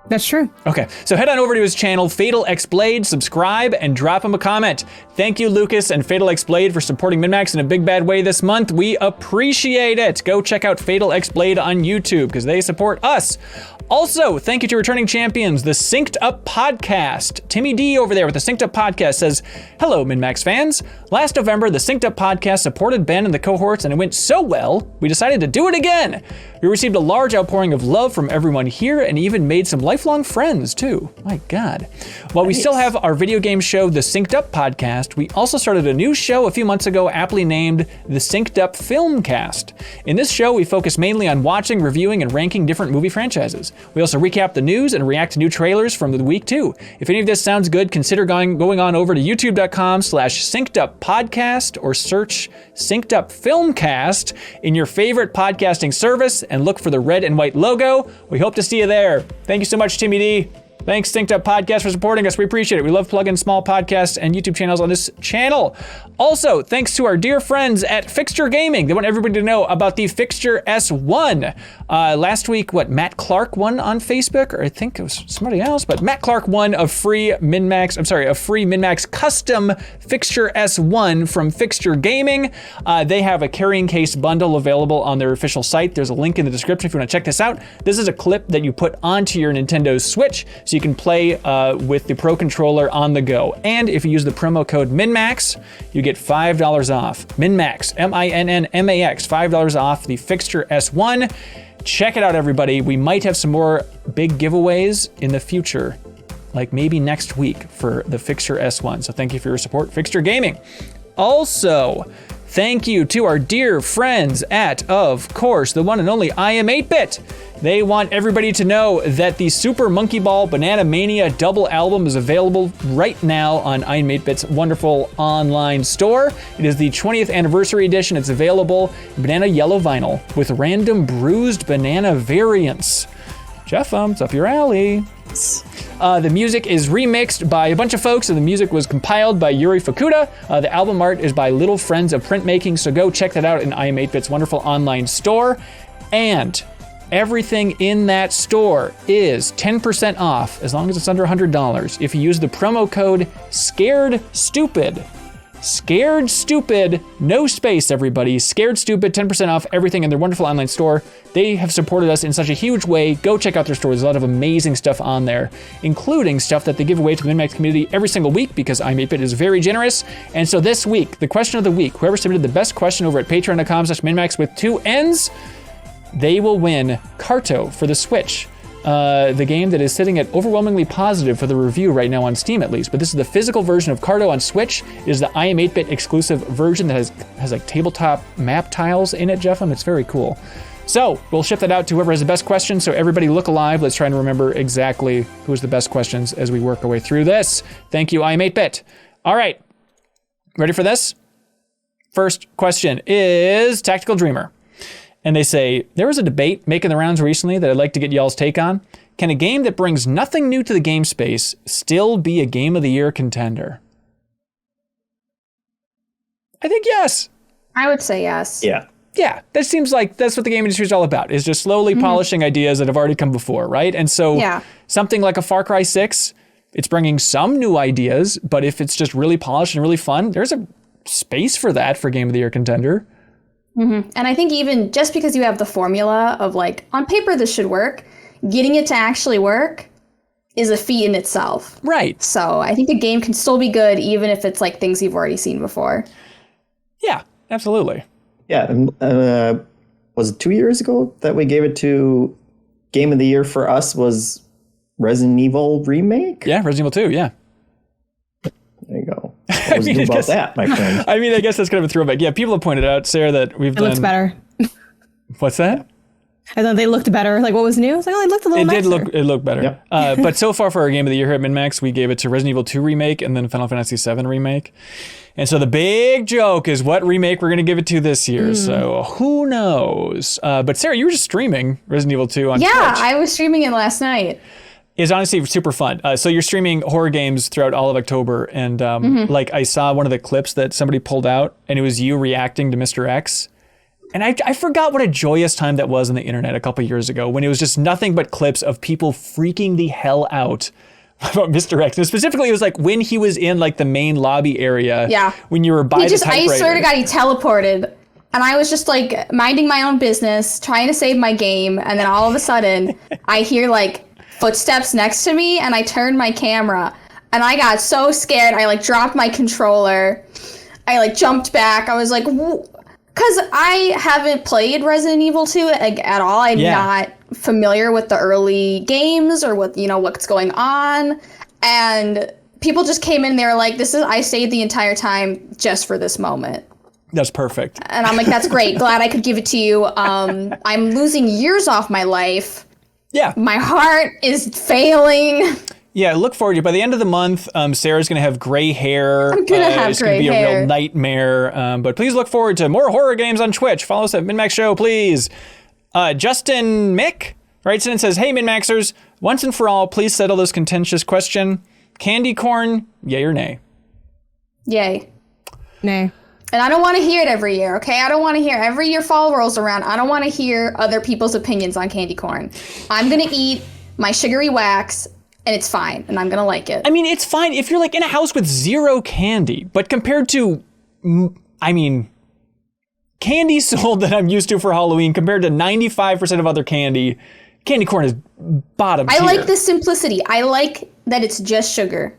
That's true. Okay, so head on over to his channel, Fatal X Blade, subscribe, and drop him a comment. Thank you, Lucas and Fatal X Blade, for supporting MinnMax in a big bad way this month. We appreciate it. Go check out Fatal X Blade on YouTube because they support us Also, thank you to returning champions, the Synced Up Podcast. Timmy D over there with the Synced Up Podcast says, hello, MinnMax fans. Last November, the Synced Up Podcast supported Ben and the cohorts, and it went so well, we decided to do it again. We received a large outpouring of love from everyone here and even made some lifelong friends, too. My God. While we still have our video game show, the Synced Up Podcast, we also started a new show a few months ago, aptly named the Synced Up Filmcast. In this show, we focus mainly on watching, reviewing, and ranking different movie franchises. We also recap the news and react to new trailers from the week too. If any of this sounds good, consider going on over to youtube.com/syncedupodcast or search Synced Up Filmcast in your favorite podcasting service and look for the red and white logo. We hope to see you there. Thank you so much, Timmy D. Thanks, Synced Up Podcast, for supporting us. We appreciate it. We love plugging small podcasts and YouTube channels on this channel. Also, thanks to our dear friends at Fixture Gaming. They want everybody to know about the Fixture S1. Last week, Matt Clark won on Facebook, or I think it was somebody else, but Matt Clark won a free MinnMax custom Fixture S1 from Fixture Gaming. They have a carrying case bundle available on their official site. There's a link in the description if you want to check this out. This is a clip that you put onto your Nintendo Switch, so you can play with the Pro Controller on the go. And if you use the promo code MinnMax, you get $5 off. MinnMax, MinnMax, $5 off the Fixture S1. Check it out, everybody. We might have some more big giveaways in the future, like maybe next week for the Fixture S1. So thank you for your support, Fixture Gaming. Also, thank you to our dear friends at, of course, the one and only I Am 8-Bit. They want everybody to know that the Super Monkey Ball Banana Mania double album is available right now on I Am 8-Bit's wonderful online store. It is the 20th anniversary edition. It's available in banana yellow vinyl with random bruised banana variants. Jeff, it's up your alley. The music is remixed by a bunch of folks, and the music was compiled by Yuri Fukuda. The album art is by Little Friends of Printmaking, so go check that out in I Am 8-Bit's wonderful online store. And everything in that store is 10% off as long as it's under $100 if you use the promo code SCAREDSTUPID. Scared Stupid, no space, everybody. Scared Stupid, 10% off everything in their wonderful online store. They have supported us in such a huge way. Go check out their store. There's a lot of amazing stuff on there, including stuff that they give away to the MinnMax community every single week because I Am 8-Bit is very generous. And so this week, the question of the week, whoever submitted the best question over at patreon.com/MinnMax with 2 N's, they will win Carto for the Switch. The game that is sitting at overwhelmingly positive for the review right now on Steam, at least. But this is the physical version of Carto on Switch. It is the I Am 8-Bit exclusive version that has like tabletop map tiles in it, Jeffem. It's very cool. So we'll ship that out to whoever has the best questions. So everybody look alive. Let's try and remember exactly who has the best questions as we work our way through this. Thank you, I Am 8-Bit. All right, ready for this? First question is Tactical Dreamer. And they say, there was a debate making the rounds recently that I'd like to get y'all's take on. Can a game that brings nothing new to the game space still be a Game of the Year contender? I think yes. I would say yes. Yeah. Yeah, that seems like that's what the game industry is all about, is just slowly polishing ideas that have already come before, right? And so something like a Far Cry 6, it's bringing some new ideas, but if it's just really polished and really fun, there's a space for that for Game of the Year contender. And I think even just because you have the formula of like, on paper this should work, getting it to actually work is a feat in itself. Right. So I think a game can still be good even if it's like things you've already seen before. Yeah, absolutely. Yeah. Was it 2 years ago that we gave it to Game of the Year for us was Resident Evil Remake? Yeah, Resident Evil 2, yeah. There you go. What was new about that, my friend? I mean, I guess that's kind of a throwback. Yeah, people have pointed out, Sarah, that we've done... It looks better. What's that? I thought they looked better. Like, what was new? I was like, oh, it looked a little nicer. It looked better. Yep. But so far for our Game of the Year here at MinnMax, we gave it to Resident Evil 2 Remake and then Final Fantasy 7 Remake. And so the big joke is what remake we're going to give it to this year. So who knows? But Sarah, you were just streaming Resident Evil 2 on Twitch. Yeah, I was streaming it last night. It's honestly super fun. So you're streaming horror games throughout all of October. And like I saw one of the clips that somebody pulled out and it was you reacting to Mr. X. And I forgot what a joyous time that was on the internet a couple years ago when it was just nothing but clips of people freaking the hell out about Mr. X. And specifically, it was like when he was in like the main lobby area. Yeah. When you were by the typewriter. I swear to God, he teleported And I was just like minding my own business, trying to save my game. And then all of a sudden I hear like footsteps next to me and I turned my camera and I got so scared. I like dropped my controller. I like jumped back. I was like, because I haven't played Resident Evil 2 at all. I'm not familiar with the early games or what, what's going on. And people just came in there like, I stayed the entire time just for this moment. That's perfect. And I'm like, that's great. Glad I could give it to you. I'm losing years off my life. Yeah. My heart is failing. Yeah, look forward to it. By the end of the month, Sarah's going to have gray hair. I'm going to have it's gray hair. It's going to be a real nightmare. But please look forward to more horror games on Twitch. Follow us at MinnMax Show, please. Justin Mick writes in and says, hey, MinnMaxers, once and for all, please settle this contentious question. Candy corn, yay or nay? Yay. Nay. And I don't want to hear it every year, okay? I don't want to hear every year fall rolls around. I don't want to hear other people's opinions on candy corn. I'm going to eat my sugary wax, and it's fine, and I'm going to like it. I mean, it's fine if you're like in a house with zero candy, but compared to, candy sold that I'm used to for Halloween compared to 95% of other candy corn is bottom tier. I like the simplicity. I like that it's just sugar.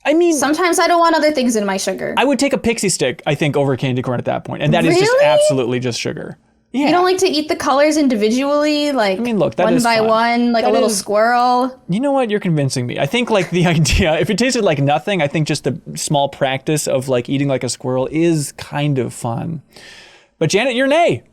I mean, sometimes I don't want other things in my sugar. I would take a pixie stick, I think, over candy corn at that point. And that is just absolutely just sugar. Yeah. You don't like to eat the colors individually, like look, that one is by fun. one, like that a little squirrel? You know what? You're convincing me. I think like the idea, if it tasted like nothing, I think just the small practice of like eating like a squirrel is kind of fun. But Janet, you're nay.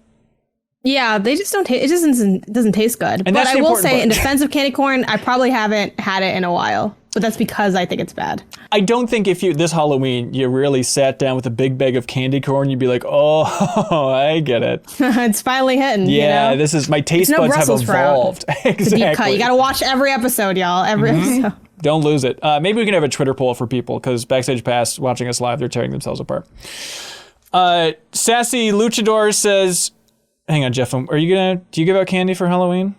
Yeah, they just don't taste. It just doesn't taste good. And but that's I the will important say, part. in defense of candy corn, I probably haven't had it in a while. But that's because I think it's bad. I don't think if this Halloween you really sat down with a big bag of candy corn, you'd be like, oh, I get it. It's finally hitting. Yeah, this is my taste buds have evolved. Exactly. It's a deep cut. You got to watch every episode, y'all. Every episode. Don't lose it. Maybe we can have a Twitter poll for people because Backstage Pass watching us live, they're tearing themselves apart. Sassy Luchador says, hang on, Jeff, do you give out candy for Halloween?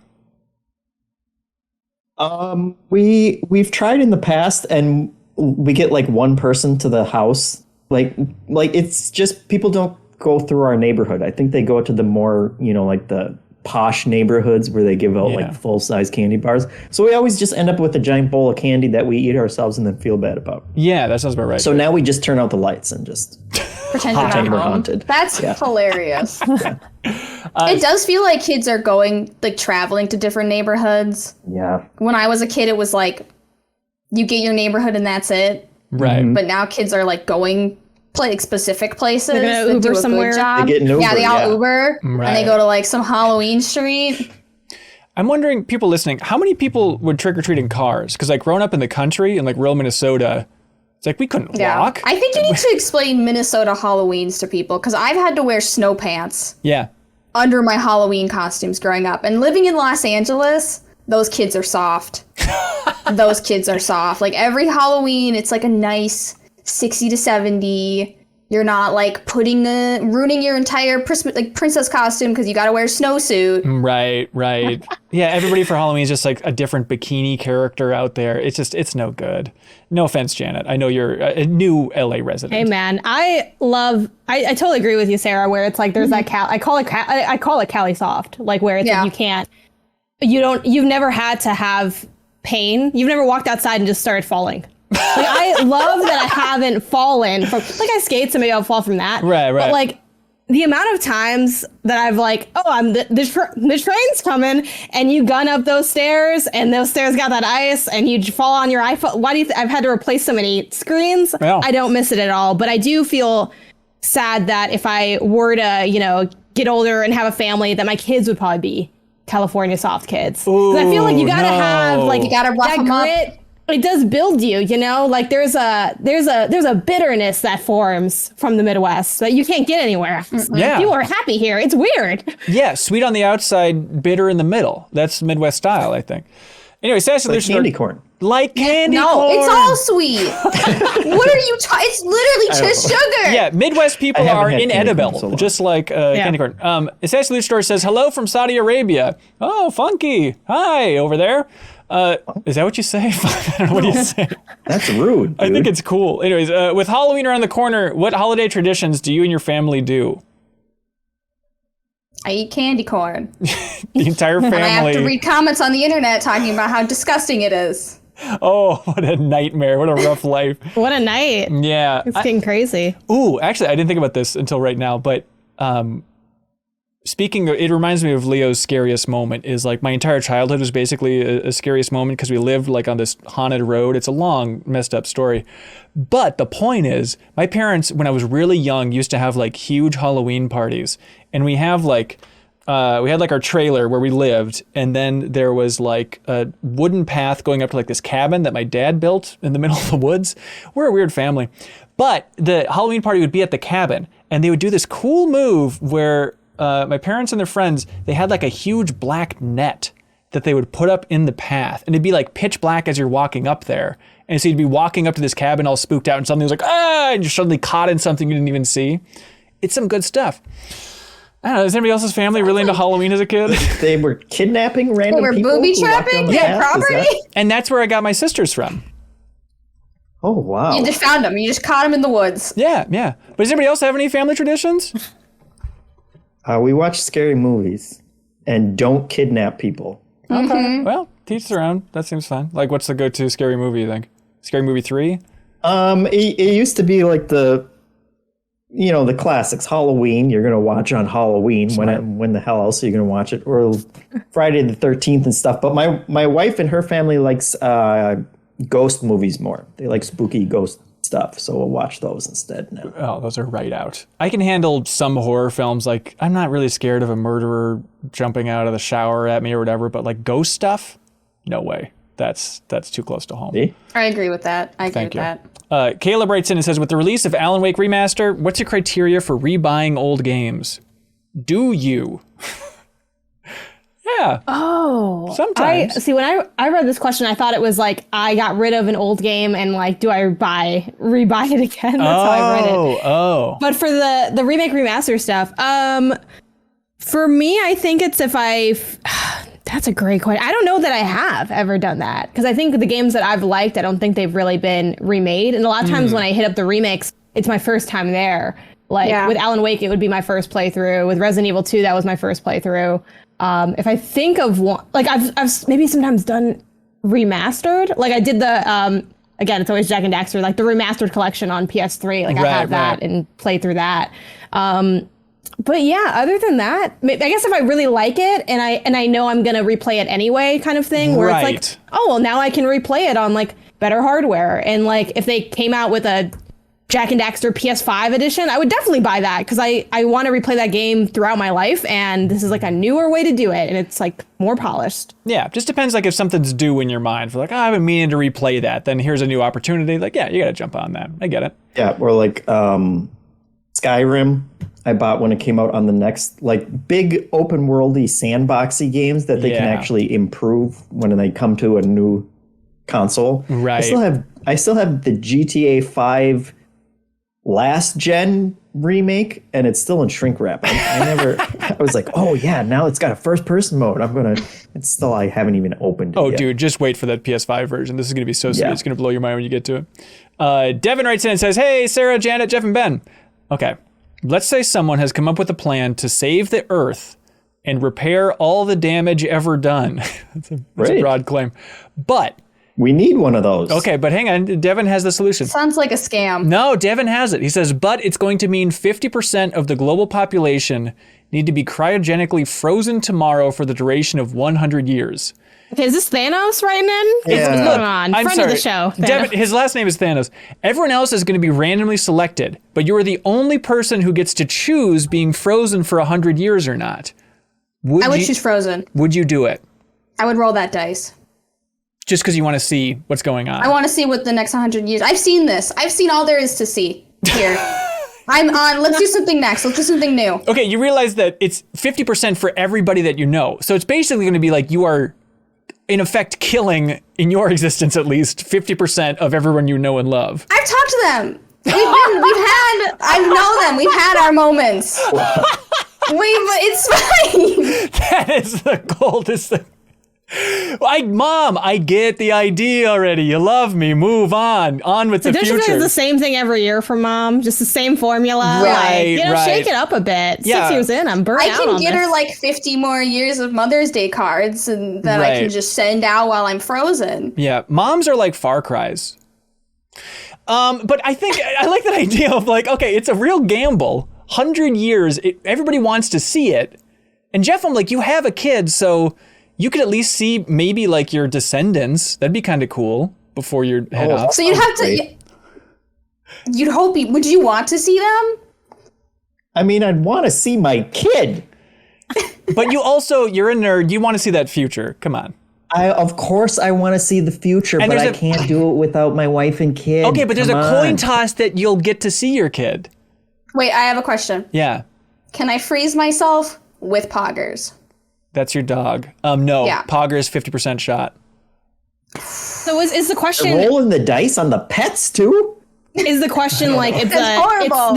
We've tried in the past and we get like one person to the house. Like it's just people don't go through our neighborhood. I think they go to the more, like the posh neighborhoods where they give out like full-size candy bars. So we always just end up with a giant bowl of candy that we eat ourselves and then feel bad about. Yeah, that sounds about right. So now we just turn out the lights and just pretend we're haunted. That's hilarious. It does feel like kids are going, like, traveling to different neighborhoods. Yeah. When I was a kid, it was like, you get your neighborhood and that's it. Right. But now kids are, like, going specific places. They're gonna that Uber do a somewhere. good job. They get an Uber, they all Uber. Right. And they go to, like, some Halloween street. I'm wondering, people listening, how many people would trick-or-treat in cars? Because, like, growing up in the country, in, like, rural Minnesota, it's like we couldn't walk. I think you need to explain Minnesota Halloweens to people, because I've had to wear snow pants. Yeah. Under my Halloween costumes growing up. And living in Los Angeles, those kids are soft. Those kids are soft. Like every Halloween, it's like a nice 60 to 70. You're not like ruining your entire princess costume because you got to wear a snowsuit. Right. Yeah, everybody for Halloween is just like a different bikini character out there. It's no good. No offense, Janet. I know you're a new LA resident. Hey man, I totally agree with you, Sarah, where it's like there's that I call it Cali soft, like where it's like you've never had to have pain. You've never walked outside and just started falling. Like I love that I haven't fallen from, like I skate, so maybe I'll fall from that. Right. But like the amount of times that I've like, the train's coming, and you gun up those stairs, and those stairs got that ice, and you fall on your iPhone. Why do you I've had to replace so many screens? Yeah. I don't miss it at all, but I do feel sad that if I were to, get older and have a family, that my kids would probably be California soft kids. Because I feel like you gotta have like you gotta rough that them up. grit. It does build you, like there's a bitterness that forms from the Midwest that you can't get anywhere. Yeah. People are happy here. It's weird. Yeah, sweet on the outside, bitter in the middle. That's Midwest style, I think. Anyway, Sassy Like Luchador. candy corn. Like candy corn. No, it's all sweet. What are you talking? It's literally just sugar. Yeah, Midwest people haven't are had candy corn inedible, so long. just like candy corn. Sassy Luchador says, hello from Saudi Arabia. Oh, funky. Hi, over there. Is that what you say? I don't know what you say. That's rude, dude. I think it's cool. Anyways, with Halloween around the corner, what holiday traditions do you and your family do? I eat candy corn. The entire family. And I have to read comments on the internet talking about how disgusting it is. Oh, what a nightmare. What a rough life. What a night. Yeah. It's getting crazy. Ooh, actually, I didn't think about this until right now, but speaking of, it reminds me of Leo's scariest moment is like my entire childhood was basically a scariest moment because we lived like on this haunted road. It's a long, messed up story. But the point is, my parents, when I was really young, used to have like huge Halloween parties. And we have like, we had like our trailer where we lived, and then there was like a wooden path going up to like this cabin that my dad built in the middle of the woods. We're a weird family. But the Halloween party would be at the cabin, and they would do this cool move where my parents and their friends, they had like a huge black net that they would put up in the path, and it'd be like pitch black as you're walking up there. And so you'd be walking up to this cabin all spooked out, and something was like, ah, and you're suddenly caught in something you didn't even see. It's some good stuff. I don't know, is anybody else's family really into Halloween as a kid? They were kidnapping random people. They were booby trapping their property? And that's where I got my sisters from. Oh, wow. You just found them. You just caught them in the woods. Yeah, yeah. But does anybody else have any family traditions? We watch scary movies and don't kidnap people. Okay. Well, teach their own. That seems fun. Like, what's the go-to scary movie, you think? Scary Movie 3? It used to be like the classics. Halloween, you're going to watch on Halloween. When the hell else are you going to watch it? Or Friday the 13th and stuff. But my wife and her family likes ghost movies more. They like spooky ghost stuff. So we'll watch those instead now. Oh, those are right out. I can handle some horror films. Like, I'm not really scared of a murderer jumping out of the shower at me or whatever. But like ghost stuff, no way. That's too close to home. See? I agree with that. Thank you. Caleb writes in and says, with the release of Alan Wake Remaster, what's your criteria for rebuying old games? Do you? Yeah. Oh. Sometimes. See, when I read this question, I thought it was like, I got rid of an old game and like, do I rebuy it again? That's how I read it. Oh. But for the remake remaster stuff, for me, I think it's that's a great question. I don't know that I have ever done that, because I think the games that I've liked, I don't think they've really been remade. And a lot of times when I hit up the remakes, it's my first time there. Like with Alan Wake, it would be my first playthrough. With Resident Evil 2, that was my first playthrough. If I think of one, like I've maybe sometimes done remastered. Like I did the, again, it's always Jak and Daxter, like the remastered collection on PS3. Like I have that and played through that. But yeah, other than that, I guess if I really like it and I know I'm gonna replay it anyway, kind of thing, where it's like, oh well, now I can replay it on like better hardware. And like if they came out with a Jak and Daxter PS5 edition, I would definitely buy that, because I want to replay that game throughout my life, and this is like a newer way to do it, and it's like more polished. Yeah, just depends like if something's due in your mind for like, I've been meaning to replay that, then here's a new opportunity. Like, yeah, you gotta jump on that. I get it. Yeah, or like Skyrim. I bought when it came out on the next, like, big open worldy sandboxy games that they can actually improve when they come to a new console. Right. I still have the GTA 5 last gen remake, and it's still in shrink wrap. I was like, oh yeah, now it's got a first person mode. I haven't even opened it yet. Dude, just wait for that PS5 version. This is going to be so sweet. It's going to blow your mind when you get to it. Devin writes in and says, hey, Sarah, Janet, Jeff, and Ben. Okay. Let's say someone has come up with a plan to save the Earth and repair all the damage ever done. That's a broad claim. But we need one of those. Okay, but hang on. Devin has the solution. Sounds like a scam. No, Devin has it. He says, but it's going to mean 50% of the global population need to be cryogenically frozen tomorrow for the duration of 100 years. Okay, is this Thanos writing in? Yeah. What's going on? I'm Friend sorry. of the show. Devin, his last name is Thanos. Everyone else is going to be randomly selected, but you are the only person who gets to choose being frozen for 100 years or not. I would choose frozen. Would you do it? I would roll that dice. Just because you want to see what's going on? I want to see what the next 100 years... I've seen this. I've seen all there is to see here. I'm on. Let's do something next. Let's do something new. Okay, you realize that it's 50% for everybody that you know. So it's basically going to be like you are, in effect, killing, in your existence at least, 50% of everyone you know and love. I've talked to them. I know them. We've had our moments. It's fine. That is the coldest thing. Mom, I get the idea already. You love me. Move on. On with the Don't future. you guys the same thing every year from Mom? Just the same formula? Right, Shake it up a bit. Yeah. 6 years in, I'm burnt out I can on get this. her like 50 more years of Mother's Day cards and that I can just send out while I'm frozen. Yeah, moms are like Far Cries. But I think I like that idea of like, okay, it's a real gamble. 100 years, everybody wants to see it. And Jeff, I'm like, you have a kid, so you could at least see maybe like your descendants. That'd be kind of cool before you head off. So you'd have to. You'd hope. Would you want to see them? I mean, I'd want to see my kid. But you're a nerd. You want to see that future. Come on. Of course I want to see the future, but I can't do it without my wife and kid. Okay, but there's a coin toss that you'll get to see your kid. Wait, I have a question. Yeah. Can I freeze myself with poggers? That's your dog. No. Yeah. Pogger's 50% shot. So is the question... Rolling the dice on the pets, too? Is the question like... That's horrible.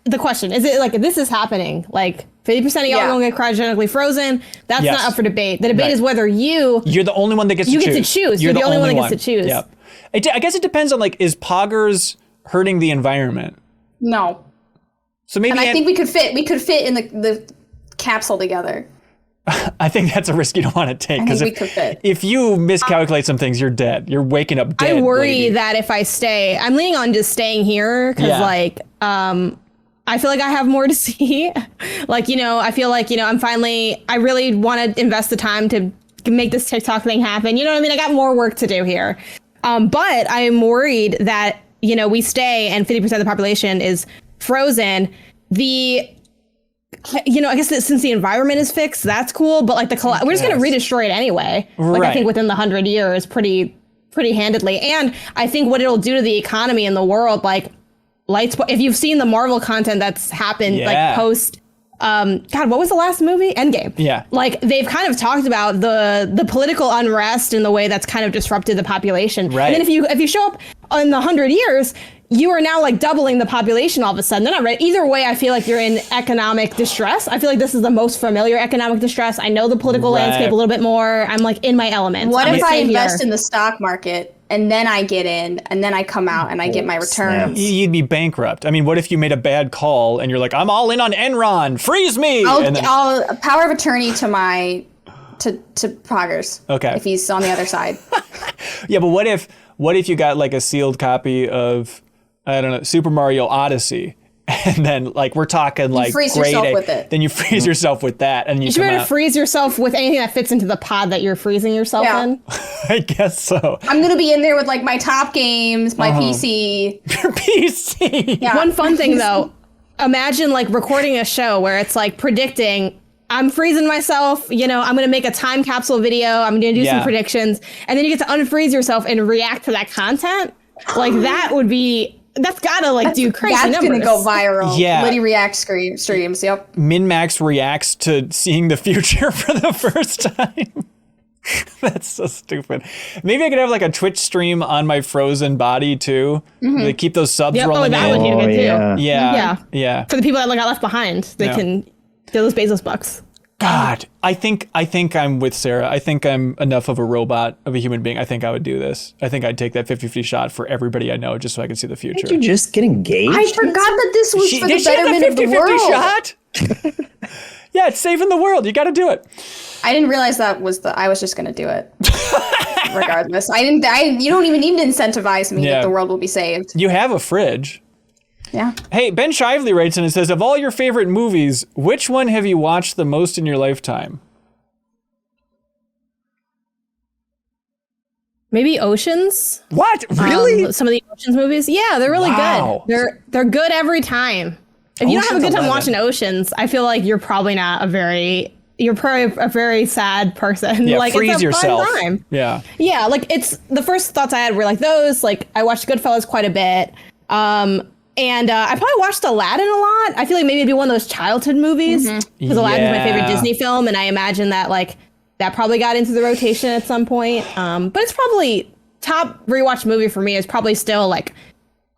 The question, is it like, this is happening? Like, 50% of y'all are going to get cryogenically frozen. That's not up for debate. The debate is whether you're the only one that gets to choose. You get to choose. You're the only one that gets to choose. Yep. I guess it depends on like, is poggers hurting the environment? No. So maybe... And I think we could fit in the capsule together. I think that's a risk you don't want to take. I think we could fit. If you miscalculate some things, you're dead. You're waking up dead. I worry lady. that if I stay... I'm leaning on just staying here because I feel like I have more to see. I feel like, I really want to invest the time to make this TikTok thing happen. You know what I mean? I got more work to do here. But I'm worried that, we stay and 50% of the population is frozen. I guess that since the environment is fixed, that's cool. But like we're just going to redestroy it anyway. Like I think within the 100 years, pretty handedly. And I think what it'll do to the economy in the world, like, if you've seen the Marvel content that's happened like post what was the last movie? Endgame. Yeah. Like they've kind of talked about the political unrest in the way that's kind of disrupted the population. Right. And then if you show up in the 100 years, you are now like doubling the population all of a sudden. They're not right. Either way, I feel like you're in economic distress. I feel like this is the most familiar economic distress. I know the political landscape a little bit more. I'm like in my element. What if I invest in the stock market and then I get in and then I come out and I get my returns? You'd be bankrupt. I mean, what if you made a bad call and you're like, I'm all in on Enron, freeze me. I'll power of attorney to Poggers. Okay. If he's on the other side. Yeah, but what if you got like a sealed copy of, I don't know, Super Mario Odyssey, and then like we're talking like freeze yourself with it. Then you freeze yourself with that, and you should come be able out. to freeze yourself with anything that fits into the pod that you're freezing yourself in. I guess so. I'm gonna be in there with like my top games, my PC. Your PC. Yeah. One fun thing though, imagine like recording a show where it's like predicting. I'm freezing myself, I'm going to make a time capsule video. I'm going to do some predictions. And then you get to unfreeze yourself and react to that content. Like that's got to like do crazy numbers. That's going to go viral. Yeah. Liddy react streams. Yep. MinnMax reacts to seeing the future for the first time. That's so stupid. Maybe I could have like a Twitch stream on my frozen body too. They keep those subs rolling that in. would be good too. Yeah. For the people that got left behind, they can get those Bezos bucks. God, I think I'm with Sarah. I think I'm enough of a robot of a human being. I think I would do this. I think I'd take that 50-50 shot for everybody I know just so I can see the future. Did you just get engaged? I forgot that this was for the betterment of the 50-50 world. shot? Yeah, it's saving the world. You got to do it. I didn't realize that was I was just going to do it. Regardless. You don't even need to incentivize me that the world will be saved. You have a fridge. Yeah. Hey, Ben Shively writes in and says, of all your favorite movies, which one have you watched the most in your lifetime? Maybe Oceans. What? Really? Some of the Oceans movies. Yeah, they're really good. They're good every time. If you don't have a good time watching Oceans, I feel like you're probably a very sad person. Yeah, like freeze it's a yourself. fun time. Yeah. Yeah, like it's the first thoughts I had were like those. Like I watched Goodfellas quite a bit. And I probably watched Aladdin a lot. I feel like maybe it'd be one of those childhood movies because Aladdin's my favorite Disney film, and I imagine that like that probably got into the rotation at some point. But it's probably top rewatch movie for me is probably still like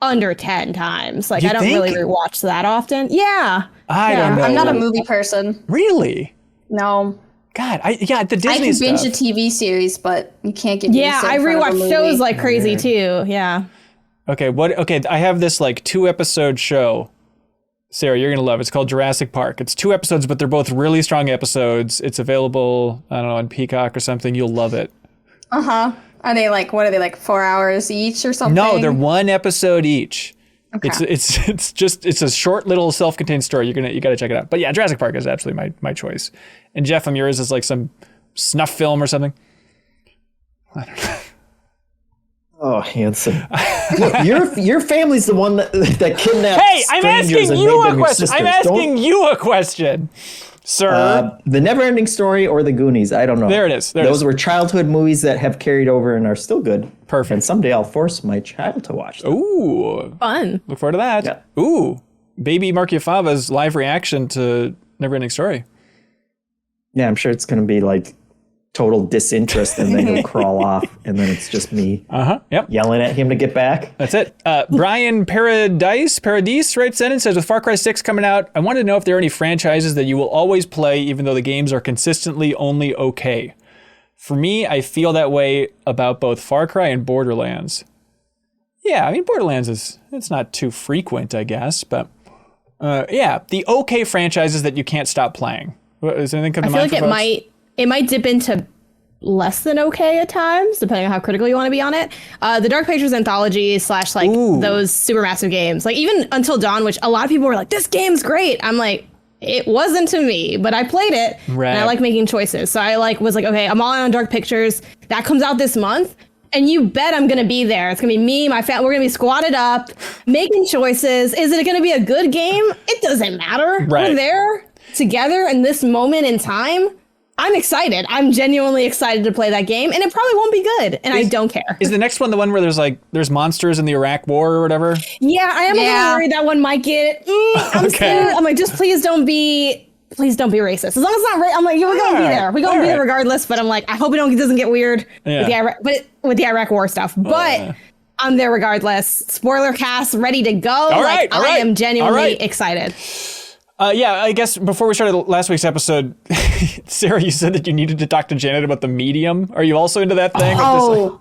under 10 times. Like I don't really rewatch that often. Yeah. I don't know. I'm not a movie person. Really? No. God, the Disney I can stuff. binge a TV series, but you can't get me to sit I in front of a rewatch movie. shows like crazy too. Yeah. Okay, I have this like 2-episode show. Sarah, you're gonna love it. It's called Jurassic Park. It's 2 episodes, but they're both really strong episodes. It's available, I don't know, on Peacock or something. You'll love it. Are they like 4 hours each or something? No, they're 1 episode each. Okay. It's a short little self-contained story. You got to check it out. But yeah, Jurassic Park is absolutely my choice. And Jeff, yours is like some snuff film or something. I don't know. Oh, handsome. Look, your family's the one that kidnapped. Hey, I'm asking you a question. Sisters. I'm asking you a question, sir. The Never-Ending Story or The Goonies. I don't know. There it is. Those were childhood movies that have carried over and are still good. Perfect. And someday I'll force my child to watch them. Ooh, Fun. look forward to that. Yeah. Ooh, baby Markiafava's live reaction to Never-Ending Story. Yeah, I'm sure it's going to be like total disinterest, and then he'll crawl off, and then it's just me Yep. yelling at him to get back. That's it. Brian Paradise writes in and says, with Far Cry 6 coming out, I wanted to know if there are any franchises that you will always play even though the games are consistently only okay. For me, I feel that way about both Far Cry and Borderlands. Yeah, I mean, Borderlands it's not too frequent, I guess, but the okay franchises that you can't stop playing. Is anything come to mind? I feel like it might dip into less than okay at times, depending on how critical you want to be on it. The Dark Pictures anthology / those supermassive games, like even Until Dawn, which a lot of people were like, this game's great. I'm like, it wasn't to me, but I played it right. And I like making choices. So I was like, okay, I'm all in on Dark Pictures. That comes out this month. And you bet I'm going to be there. It's going to be me, my family. We're going to be squatted up, making choices. Is it going to be a good game? It doesn't matter. Right. We're there together in this moment in time. I'm excited. I'm genuinely excited to play that game, and it probably won't be good, and I don't care. Is the next one the one where there's monsters in the Iraq War or whatever? Yeah, I am a little worried that one might get. I'm scared. I'm like, just please don't be racist. As long as it's not, I'm like, we're gonna be there. We're gonna be there regardless. But I'm like, I hope it doesn't get weird with the Iraq War stuff. But I'm there regardless. Spoiler cast ready to go. All right. I am genuinely excited. I guess before we started last week's episode, Sarah, you said that you needed to talk to Janet about the medium. Are you also into that thing? Oh.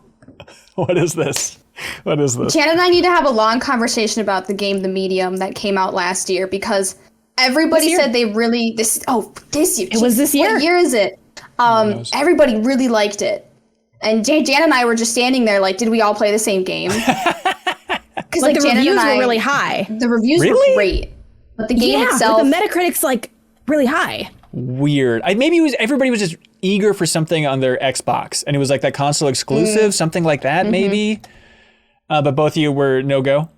What is this? What is this? Janet and I need to have a long conversation about the game The Medium that came out last year, because everybody said they really this year. It was this year. What year is it? Everybody really liked it. And Janet and I were just standing there like, did we all play the same game? Because the reviews were really high. The reviews were great. But the game itself, the Metacritic's really high. Weird. Everybody was just eager for something on their Xbox, and it was like that console exclusive, something like that, maybe. But both of you were no go.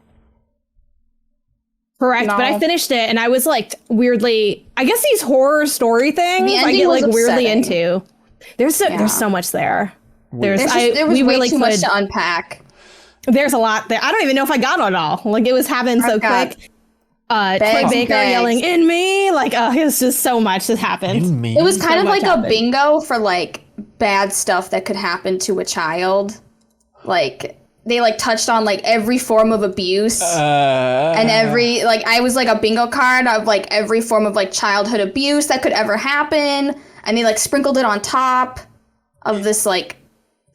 Correct, but I finished it, and I was like weirdly. I guess these horror story things I get like weirdly into. There's so much there. There was way too much to unpack. There's a lot there. I don't even know if I got it all. Like, it was happening so quick. Troy Baker yelling in me, it was just so much that happened. It was kind of like a bingo for like bad stuff that could happen to a child. Like, they touched on like every form of abuse and every I was like a bingo card of like every form of like childhood abuse that could ever happen, and they sprinkled it on top of this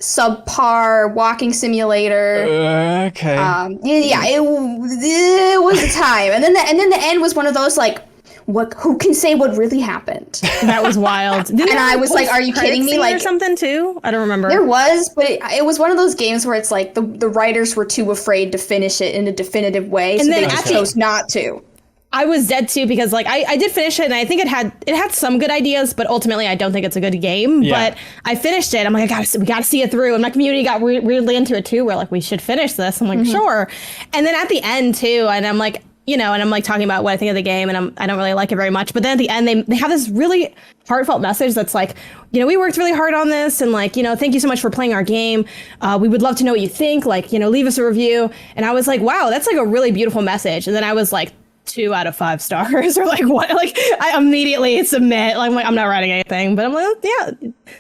subpar walking simulator. Okay. It was a time, and then the end was one of those who can say what really happened? That was wild. And I was like, are you kidding me? Or something too? I don't remember. There was, but it was one of those games where it's like the writers were too afraid to finish it in a definitive way, so they just chose not to. I was dead too, because I did finish it, and I think it had some good ideas, but ultimately I don't think it's a good game. Yeah. But I finished it. I'm like, we gotta see it through. And my community got weirdly into it too. We're like, we should finish this. I'm like, sure. And then at the end too, and I'm like, and I'm talking about what I think of the game, and I don't really like it very much. But then at the end, they have this really heartfelt message that's like, we worked really hard on this, and thank you so much for playing our game. We would love to know what you think. Leave us a review. And I was like, wow, that's a really beautiful message. And then I was like, 2 out of 5 stars, or what? I immediately submit. I'm not writing anything, but I'm like, yeah,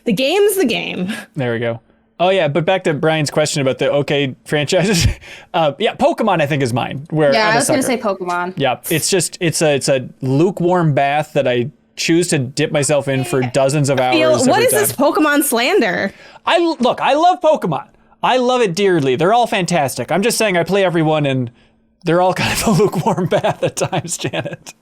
the game's the game. There we go. Oh yeah, but back to Brian's question about the okay franchises. Pokemon I think is mine. I was gonna say Pokemon. Yeah, it's a lukewarm bath that I choose to dip myself in for dozens of hours. What is this Pokemon slander? I love Pokemon. I love it dearly. They're all fantastic. I'm just saying I play everyone and they're all kind of a lukewarm bath at times, Janet.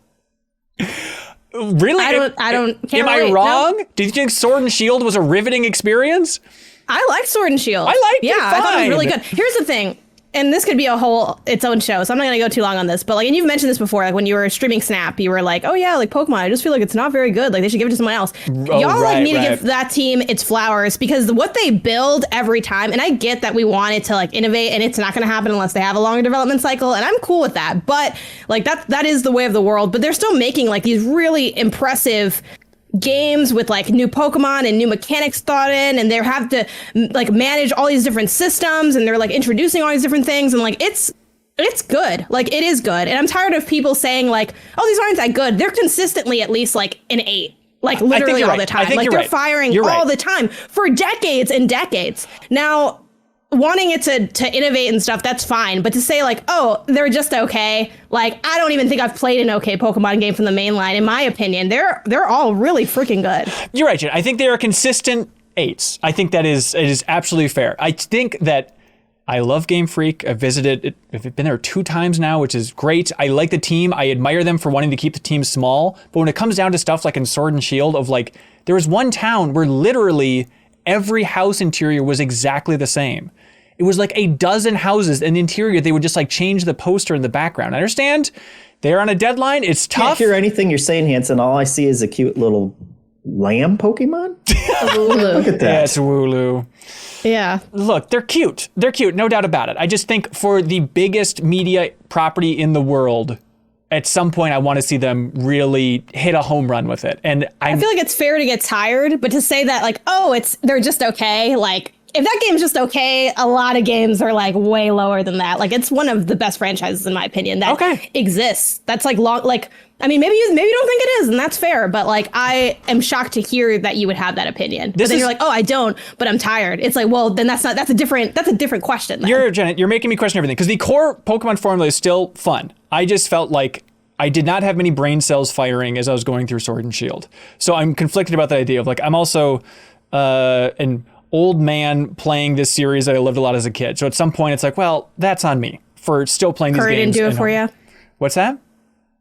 Really? Can't Am I wrong? No. Do you think Sword and Shield was a riveting experience? I like Sword and Shield. I liked it. I thought it was really good. Here's the thing. And this could be its own show, so I'm not going to go too long on this. But and you've mentioned this before, when you were streaming Snap, you were like, oh yeah, Pokemon, I just feel like it's not very good. They should give it to someone else. Y'all need to give that team its flowers, because what they build every time, and I get that we want it to innovate, and it's not going to happen unless they have a longer development cycle, and I'm cool with that. But that is the way of the world. But they're still making these really impressive games with new Pokemon and new mechanics thought in, and they have to manage all these different systems, and they're introducing all these different things, and it's good. It is good. And I'm tired of people saying oh, these aren't that good. They're consistently at least an 8. Literally all the time. They're firing all the time for decades and decades. Now, wanting it to innovate and stuff, that's fine. But to say oh, they're just okay. I don't even think I've played an okay Pokemon game from the main line. In my opinion, they're all really freaking good. You're right, Jen. I think they are consistent 8s. I think it is absolutely fair. I think that I love Game Freak. I've visited it. I've been there 2 times now, which is great. I like the team. I admire them for wanting to keep the team small. But when it comes down to stuff in Sword and Shield of there was one town where literally every house interior was exactly the same. It was a dozen houses, and the interior, they would just change the poster in the background. I understand they're on a deadline. It's tough. Can't hear anything you're saying, Hanson. All I see is a cute little lamb Pokemon. Look at that. Yeah, it's a Wooloo. Yeah. Look, they're cute. They're cute, no doubt about it. I just think for the biggest media property in the world, at some point I want to see them really hit a home run with it. And I feel it's fair to get tired, but to say that they're just okay, if that game's just okay, a lot of games are way lower than that. It's one of the best franchises in my opinion that exists. That's long. I mean, maybe you don't think it is, and that's fair. But I am shocked to hear that you would have that opinion. But then you're oh, I don't, but I'm tired. It's well, then that's a different question. Then. Janet, you're making me question everything, because the core Pokemon formula is still fun. I just felt I did not have many brain cells firing as I was going through Sword and Shield. So I'm conflicted about the idea of I'm also an old man playing this series that I lived a lot as a kid. So at some point it's well, that's on me for still playing these games. Curry didn't do it for you? What's that?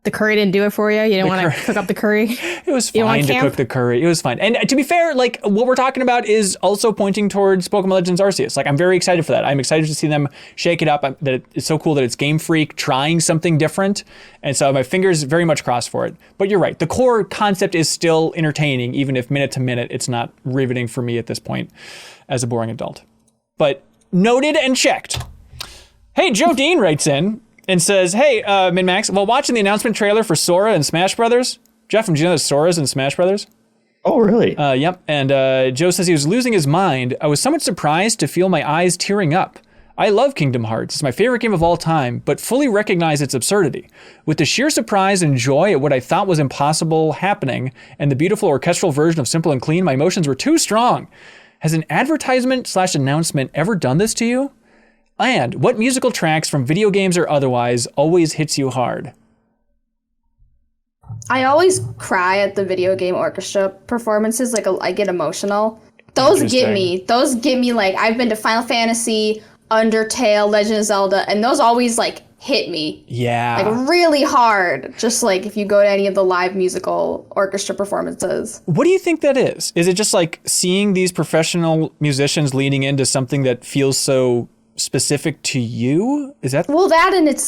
The curry didn't do it for you? You didn't want to cook up the curry? It was fine to cook the curry. It was fine. And to be fair, what we're talking about is also pointing towards Pokemon Legends Arceus. I'm very excited for that. I'm excited to see them shake it up. That it's so cool that it's Game Freak trying something different. And so my fingers very much crossed for it. But you're right. The core concept is still entertaining, even if minute to minute it's not riveting for me at this point as a boring adult. But noted and checked. Hey, Joe Dean writes in and says, hey, MinnMax, while watching the announcement trailer for Sora and Smash Brothers, Jeff, do you know that Sora's in Smash Brothers? Oh, really? Yep. And Joe says he was losing his mind. I was somewhat surprised to feel my eyes tearing up. I love Kingdom Hearts. It's my favorite game of all time, but fully recognize its absurdity. With the sheer surprise and joy at what I thought was impossible happening and the beautiful orchestral version of Simple and Clean, my emotions were too strong. Has an advertisement/announcement ever done this to you? And what musical tracks from video games or otherwise always hits you hard? I always cry at the video game orchestra performances. I get emotional. Those get me. I've been to Final Fantasy, Undertale, Legend of Zelda, and those always hit me. Yeah. Really hard. Just if you go to any of the live musical orchestra performances. What do you think that is? Is it just seeing these professional musicians leaning into something that feels so specific to you? Is that? Well, that, and it's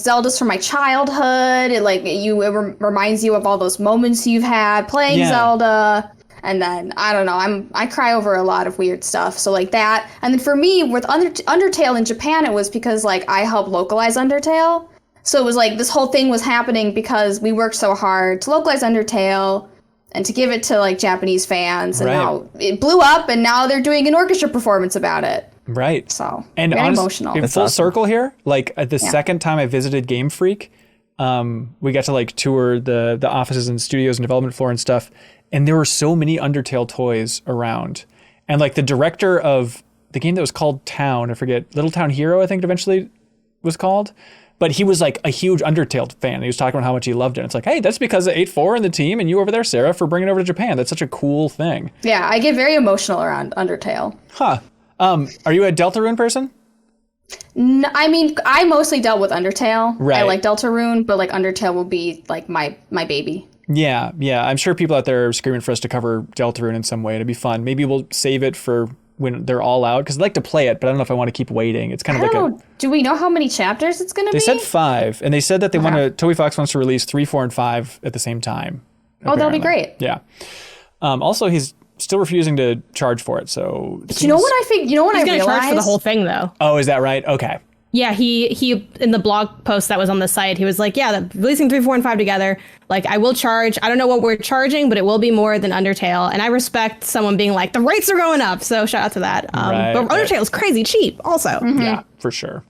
Zelda's from my childhood. It reminds you of all those moments you've had playing Zelda. And then, I don't know, I cry over a lot of weird stuff. So that. And then for me, with Undertale in Japan, it was because I helped localize Undertale. So it was this whole thing was happening because we worked so hard to localize Undertale and to give it to Japanese fans. And now it blew up, and now they're doing an orchestra performance about it. Right. So, and very emotional. In full circle here, at the second time I visited Game Freak, we got to tour the offices and studios and development floor and stuff. And there were so many Undertale toys around. And the director of the game that was called Town, I forget, Little Town Hero, I think it eventually was called. But he was like a huge Undertale fan. He was talking about how much he loved it. It's like, hey, that's because of 8-4 and the team and you over there, Sarah, for bringing it over to Japan. That's such a cool thing. Yeah, I get very emotional around Undertale. Huh. Are you a Deltarune person? No, I mean, I mostly dealt with Undertale. Right. I like Deltarune, but like Undertale will be like my baby. Yeah. I'm sure people out there are screaming for us to cover Deltarune in some way. It'd be fun. Maybe we'll save it for when they're all out, because I'd like to play it, but I don't know if I want to keep waiting. It's kind of Do we know how many chapters it's going to be? They said 5, and they said that Toby Fox wants to release 3, 4, and 5 at the same time. Oh, that'll be great. Yeah. Also, he's still refusing to charge for it, so... You know what I think? You know what I realized? He's going to charge for the whole thing, though. Oh, is that right? Okay. Yeah, he in the blog post that was on the site, he was like, yeah, releasing 3, 4, and 5 together. Like, I will charge. I don't know what we're charging, but it will be more than Undertale. And I respect someone being like, the rates are going up. So shout out to that. But Undertale is crazy cheap also. Mm-hmm. Yeah, for sure.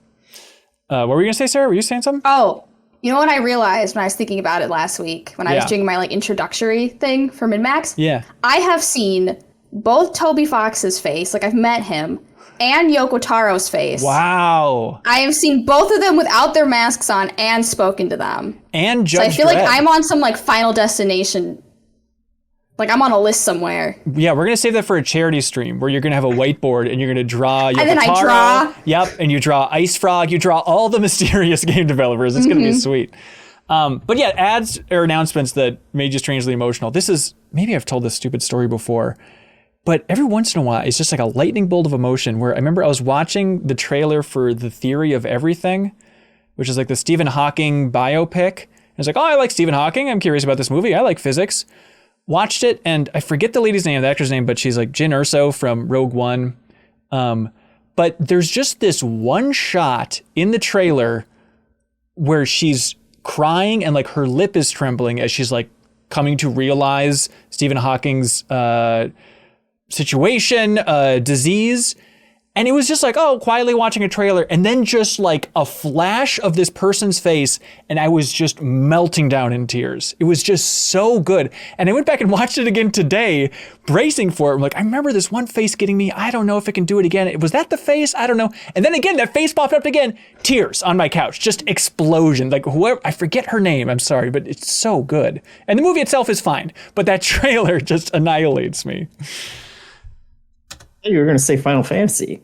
What were you going to say, Sarah? Were you saying something? Oh, you know what I realized when I was thinking about it last week, when I was doing my like introductory thing for MinnMax? Yeah. I have seen both Toby Fox's face, like I've met him, and Yoko Taro's face. Wow. I have seen both of them without their masks on and spoken to them. And Judge So I feel Dredd. like I'm on some like Final Destination. Like I'm on a list somewhere. Yeah, we're going to save that for a charity stream where you're going to have a whiteboard and you're going to draw Yoko And then I Taro. draw. Yep, and you draw Ice Frog. You draw all the mysterious game developers. It's going to be sweet. But yeah, ads or announcements that made you strangely emotional. This is, maybe I've told this stupid story before, but every once in a while, it's just like a lightning bolt of emotion where I remember I was watching the trailer for The Theory of Everything, which is like the Stephen Hawking biopic. And it's like, oh, I like Stephen Hawking. I'm curious about this movie. I like physics. Watched it, and I forget the lady's name, the actor's name, but she's like Jyn Erso from Rogue One. But there's just this one shot in the trailer where she's crying and like her lip is trembling as she's like coming to realize Stephen Hawking's situation, disease. And it was just like, oh, quietly watching a trailer, and then just like a flash of this person's face, and I was just melting down in tears. It was just so good. And I went back and watched it again today, bracing for it. I'm like, I remember this one face getting me. I don't know if it can do it again. Was that the face? I don't know. And then again, that face popped up again. Tears on my couch, just explosion. Like whoever, I forget her name. I'm sorry, but it's so good. And the movie itself is fine, but that trailer just annihilates me. You were going to say Final Fantasy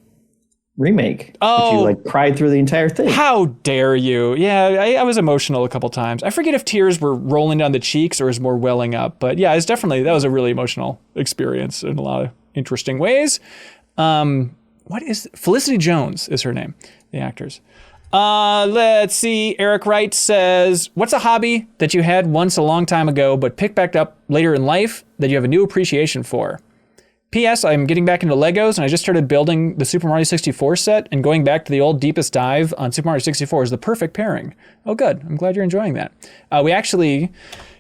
remake. Oh, but you like cried through the entire thing. How dare you? Yeah, I was emotional a couple times. I forget if tears were rolling down the cheeks or is more welling up, but yeah, that was a really emotional experience in a lot of interesting ways. What is Felicity Jones is her name, the actors. Let's see. Eric Wright says, what's a hobby that you had once a long time ago but picked back up later in life that you have a new appreciation for? P.S. I'm getting back into Legos, and I just started building the Super Mario 64 set, and going back to the old Deepest Dive on Super Mario 64 is the perfect pairing. Oh, good. I'm glad you're enjoying that. We actually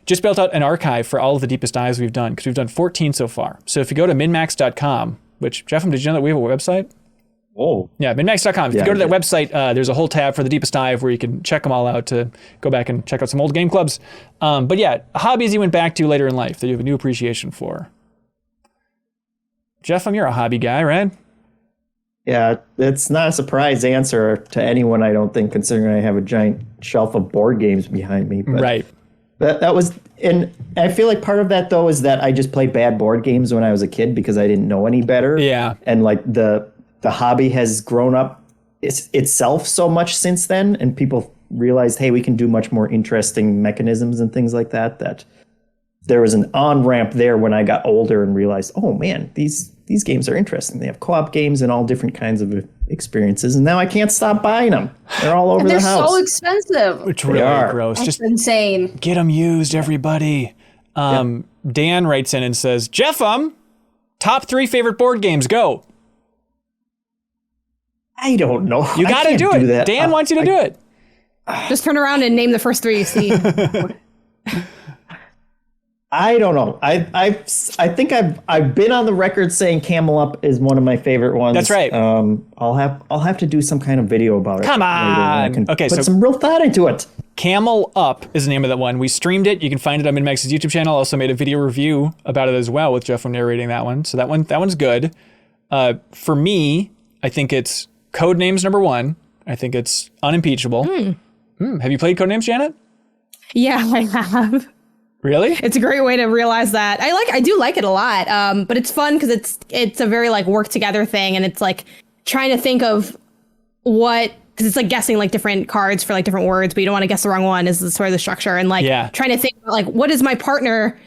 just built out an archive for all of the Deepest Dives we've done, because we've done 14 so far. So if you go to MinnMax.com, which, Jeff, did you know that we have a website? Oh. Yeah, MinnMax.com. If you go to that website, there's a whole tab for the Deepest Dive where you can check them all out to go back and check out some old game clubs. But yeah, hobbies you went back to later in life that you have a new appreciation for. Jeff, you're a hobby guy, right? Yeah, it's not a surprise answer to anyone, I don't think, considering I have a giant shelf of board games behind me. But right. That was, and I feel like part of that, though, is that I just played bad board games when I was a kid because I didn't know any better. Yeah. And like the hobby has grown up itself so much since then, and people realized, hey, we can do much more interesting mechanisms and things like that, that there was an on-ramp there when I got older and realized, oh man, these games are interesting. They have co-op games and all different kinds of experiences, and now I can't stop buying them. They're all over the house. They're so expensive. It's really gross. That's just insane. Get them used, everybody. Dan writes in and says, Jeff, top 3 favorite board games, go. I don't know. You got to do it. That. Dan wants you to do it. Just turn around and name the first 3 you see. I don't know. I think I've been on the record saying Camel Up is one of my favorite ones. That's right. I'll have to do some kind of video about it. Come on. Later, and I can Okay, put so some real thought into it. Camel Up is the name of that one. We streamed it. You can find it on MinnMax's YouTube channel. Also made a video review about it as well with Jeff narrating that one. So that one's good. For me, I think it's Codenames number 1. I think it's unimpeachable. Have you played Codenames, Janet? Yeah, I have. Really? It's a great way to realize that. I do like it a lot. But it's fun because it's a very like work together thing, and it's like trying to think of what, because it's like guessing like different cards for like different words, but you don't want to guess the wrong one is sort of the structure, and like trying to think like what is my partner.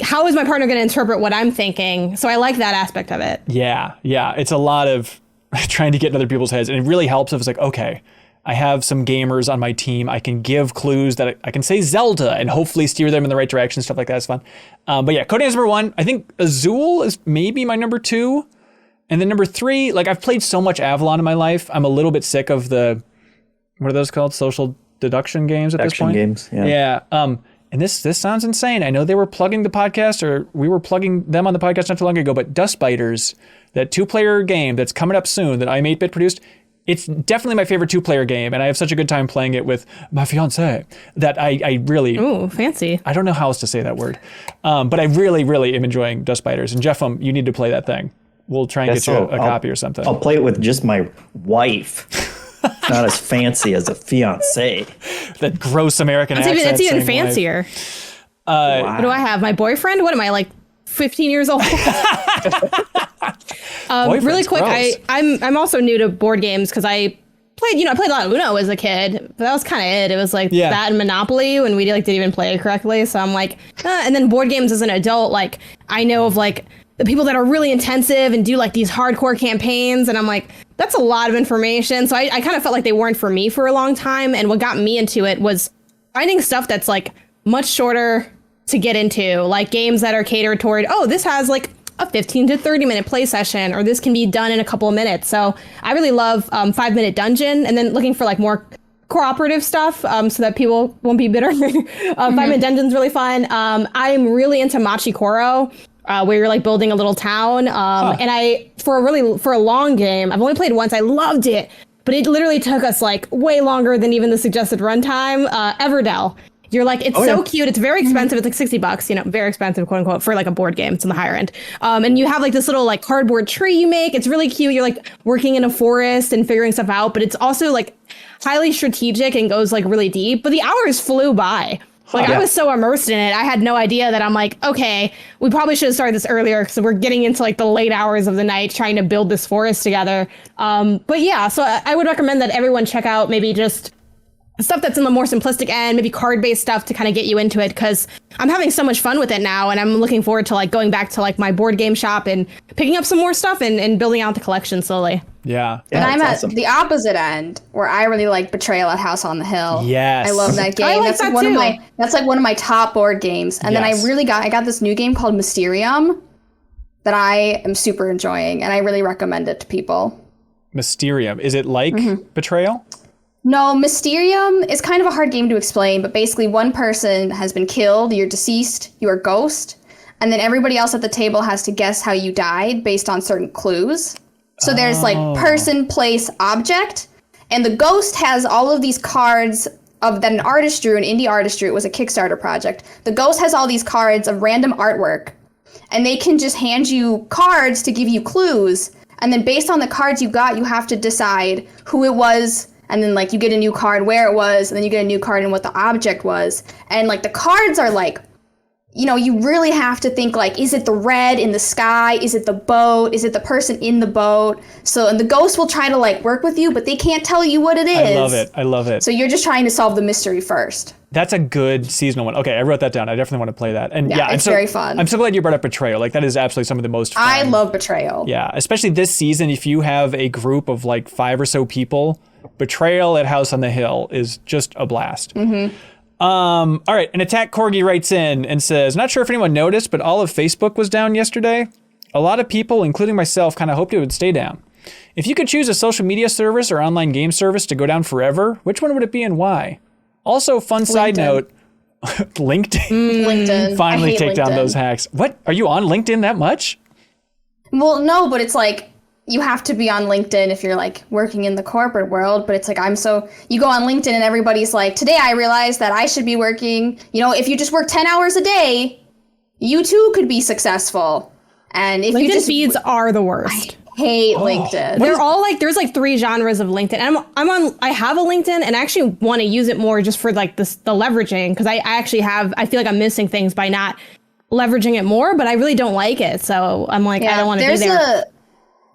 How is my partner going to interpret what I'm thinking? So I like that aspect of it. Yeah. It's a lot of trying to get in other people's heads. And it really helps if it's like, okay, I have some gamers on my team. I can give clues that I can say Zelda and hopefully steer them in the right direction. Stuff like that is fun. But yeah, Codenames number 1. I think Azul is maybe my number 2. And then number 3, like I've played so much Avalon in my life. I'm a little bit sick of the, what are those called? Social deduction games at this point? Games, yeah. Yeah. And this sounds insane. I know they were plugging the podcast, or we were plugging them on the podcast not too long ago, but Dust Biters, that 2-player game that's coming up soon that I'm 8-Bit produced, it's definitely my favorite 2-player game, and I have such a good time playing it with my fiance that I really... Ooh, fancy. I don't know how else to say that word. But I really, really am enjoying Dust Biters. And Jeff, you need to play that thing. We'll try and get you a copy or something. I'll play it with just my wife. Not as fancy as a fiance. That gross American accent. It's even fancier. What do I have? My boyfriend? What am I, like 15 years old? Really quick, I'm also new to board games because I played a lot of Uno as a kid, but that was kind of it. It was like that and Monopoly when we didn't even play it correctly. So I'm like, and then board games as an adult, like I know of like the people that are really intensive and do like these hardcore campaigns. And I'm like, that's a lot of information. So I kind of felt like they weren't for me for a long time. And what got me into it was finding stuff that's like much shorter to get into, like games that are catered toward, this has like a 15 to 30 minute play session, or this can be done in a couple of minutes. So I really love 5-Minute Dungeon, and then looking for like more cooperative stuff so that people won't be bitter. 5-Minute Dungeon's really fun. I'm really into Machi Koro. Where you're like building a little town. And for a long game, I've only played once. I loved it, but it literally took us like way longer than even the suggested runtime. Everdell. You're like, it's cute. It's very expensive. It's like $60, very expensive, quote unquote, for like a board game. It's on the higher end. And you have like this little like cardboard tree you make. It's really cute. You're like working in a forest and figuring stuff out, but it's also like highly strategic and goes like really deep. But the hours flew by. Like I was so immersed in it, I had no idea that I'm like, okay, we probably should have started this earlier because we're getting into like the late hours of the night trying to build this forest together. But yeah, so I would recommend that everyone check out maybe just stuff that's in the more simplistic end, maybe card-based stuff to kind of get you into it, because I'm having so much fun with it now, and I'm looking forward to like going back to like my board game shop and picking up some more stuff and building out the collection slowly. Yeah. And I'm at the opposite end where I really like Betrayal at House on the Hill. Yes. I love that game. I like that too. That's like one of my top board games. And then I got this new game called Mysterium that I am super enjoying, and I really recommend it to people. Mysterium. Is it like Betrayal? No, Mysterium is kind of a hard game to explain, but basically one person has been killed, you're deceased, you're a ghost, and then everybody else at the table has to guess how you died based on certain clues. So there's like person, place, object, and the ghost has all of these cards that an artist drew, an indie artist drew. It was a Kickstarter project. The ghost has all these cards of random artwork, and they can just hand you cards to give you clues, and then based on the cards you got, you have to decide who it was. And then, like, you get a new card where it was, and then you get a new card and what the object was. And, like, the cards are, like, you really have to think, like, is it the red in the sky? Is it the boat? Is it the person in the boat? So, and the ghost will try to, like, work with you, but they can't tell you what it is. I love it. So you're just trying to solve the mystery first. That's a good seasonal one. Okay, I wrote that down. I definitely want to play that. And it's very fun. I'm so glad you brought up Betrayal. Like, that is absolutely some of the most fun. I love Betrayal. Yeah, especially this season, if you have a group of, like, 5 or so people, Betrayal at House on the Hill is just a blast. All right, an Attack Corgi writes in and says, not sure if anyone noticed, but all of Facebook was down yesterday. A lot of people, including myself, kind of hoped it would stay down. If you could choose a social media service or online game service to go down forever, which one would it be and why? Also, fun side note, LinkedIn. Finally take down those hacks. What? Are you on LinkedIn that much? Well, no, but it's like, you have to be on LinkedIn if you're like working in the corporate world, but it's like you go on LinkedIn and everybody's like, today I realized that I should be working, if you just work 10 hours a day, you too could be successful. And if LinkedIn you just feeds are the worst. I hate LinkedIn. They're all like, there's like 3 genres of LinkedIn. And I have a LinkedIn and I actually want to use it more just for like the leveraging, because I feel like I'm missing things by not leveraging it more, but I really don't like it. So I'm like, I don't want to be there.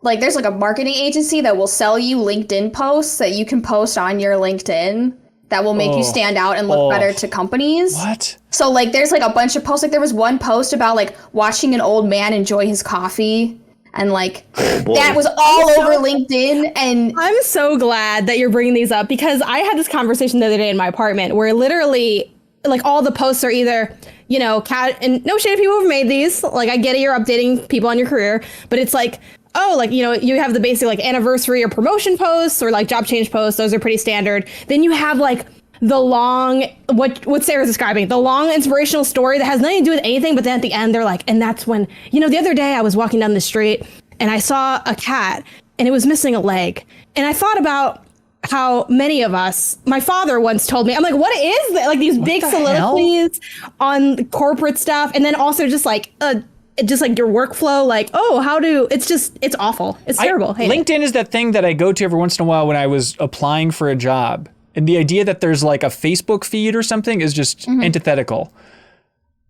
There's like a marketing agency that will sell you LinkedIn posts that you can post on your LinkedIn that will make you stand out and look better to companies. What? So like there's like a bunch of posts. Like there was one post about like watching an old man enjoy his coffee. And like that was all over LinkedIn. And I'm so glad that you're bringing these up, because I had this conversation the other day in my apartment where literally like all the posts are either, you know, and no shade, people who've made these. Like I get it, you're updating people on your career, but it's like, oh, like, you know, you have the basic like anniversary or promotion posts or like job change posts. Those are pretty standard. Then you have like the long, what Sarah's describing, the long inspirational story that has nothing to do with anything. But then at the end, they're like, and that's when, you know, the other day I was walking down the street and I saw a cat and it was missing a leg. And I thought about how many of us, my father once told me, I'm like, what is that? Like these big soliloquies on corporate stuff. And then also just like your workflow, like, it's awful. It's terrible. LinkedIn is that thing that I go to every once in a while when I was applying for a job. And the idea that there's like a Facebook feed or something is just antithetical.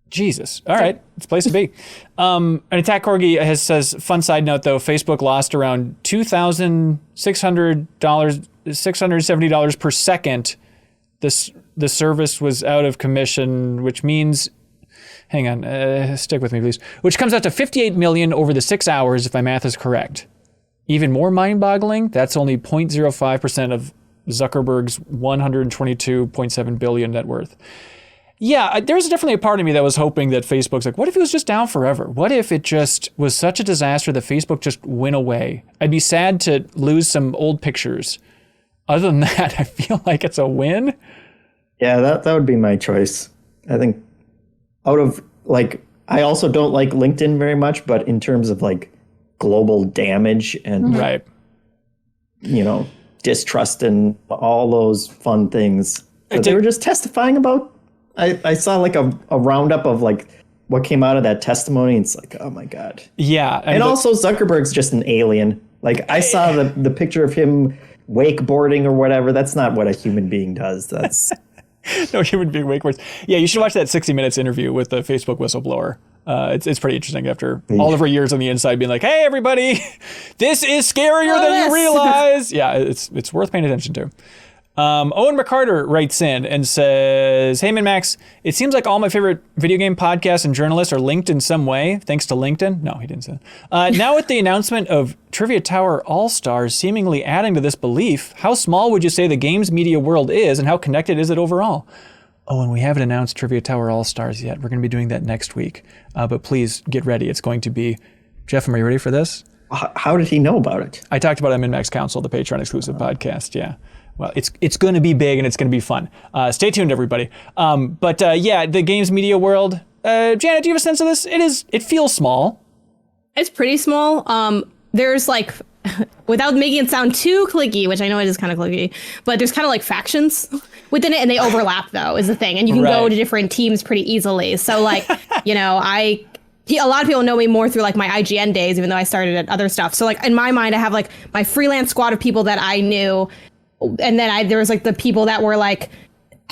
Jesus. All right. It's a place to be. An Attack Corgi says, fun side note though, Facebook lost around $2,670 per second. The service was out of commission, which means, hang on, stick with me please, which comes out to 58 million over the 6 hours if my math is correct. Even more mind-boggling, that's only 0.05% of Zuckerberg's 122.7 billion net worth. Yeah, there's definitely a part of me that was hoping that Facebook's like, what if it was just down forever? What if it just was such a disaster that Facebook just went away? I'd be sad to lose some old pictures. Other than that, I feel like it's a win. Yeah, that would be my choice. I think out of like, I also don't like LinkedIn very much, but in terms of like global damage and you know, distrust and all those fun things that they were just testifying about. I saw like a roundup of like what came out of that testimony. It's like, oh my God. Yeah. And also Zuckerberg's just an alien. Like I saw the picture of him wakeboarding or whatever. That's not what a human being does. That's no human being wakeboards. Yeah, you should watch that 60 Minutes interview with the Facebook whistleblower. It's pretty interesting after all of her years on the inside being like, hey, everybody, this is scarier than you realize. Yeah, it's worth paying attention to. Owen McCarter writes in and says, hey, MinnMax, it seems like all my favorite video game podcasts and journalists are linked in some way, thanks to LinkedIn. No, he didn't say that. Now with the announcement of Trivia Tower All-Stars seemingly adding to this belief, how small would you say the games media world is and how connected is it overall? Oh, and we haven't announced Trivia Tower All-Stars yet. We're going to be doing that next week. But please get ready. It's going to be... Jeff, are you ready for this? How did he know about it? I talked about it on MinnMax Council, the Patreon exclusive podcast. Yeah. Well, it's going to be big and it's going to be fun. Stay tuned, everybody. Yeah, the games media world. Janet, do you have a sense of this? It feels small. It's pretty small. There's like, without making it sound too cliquey, which I know it is kind of cliquey, but there's kind of like factions within it, and they overlap though, is the thing. And you can go to different teams pretty easily. So like, you know, a lot of people know me more through like my IGN days, even though I started at other stuff. So like in my mind, I have like my freelance squad of people that I knew. And then there was like the people that were like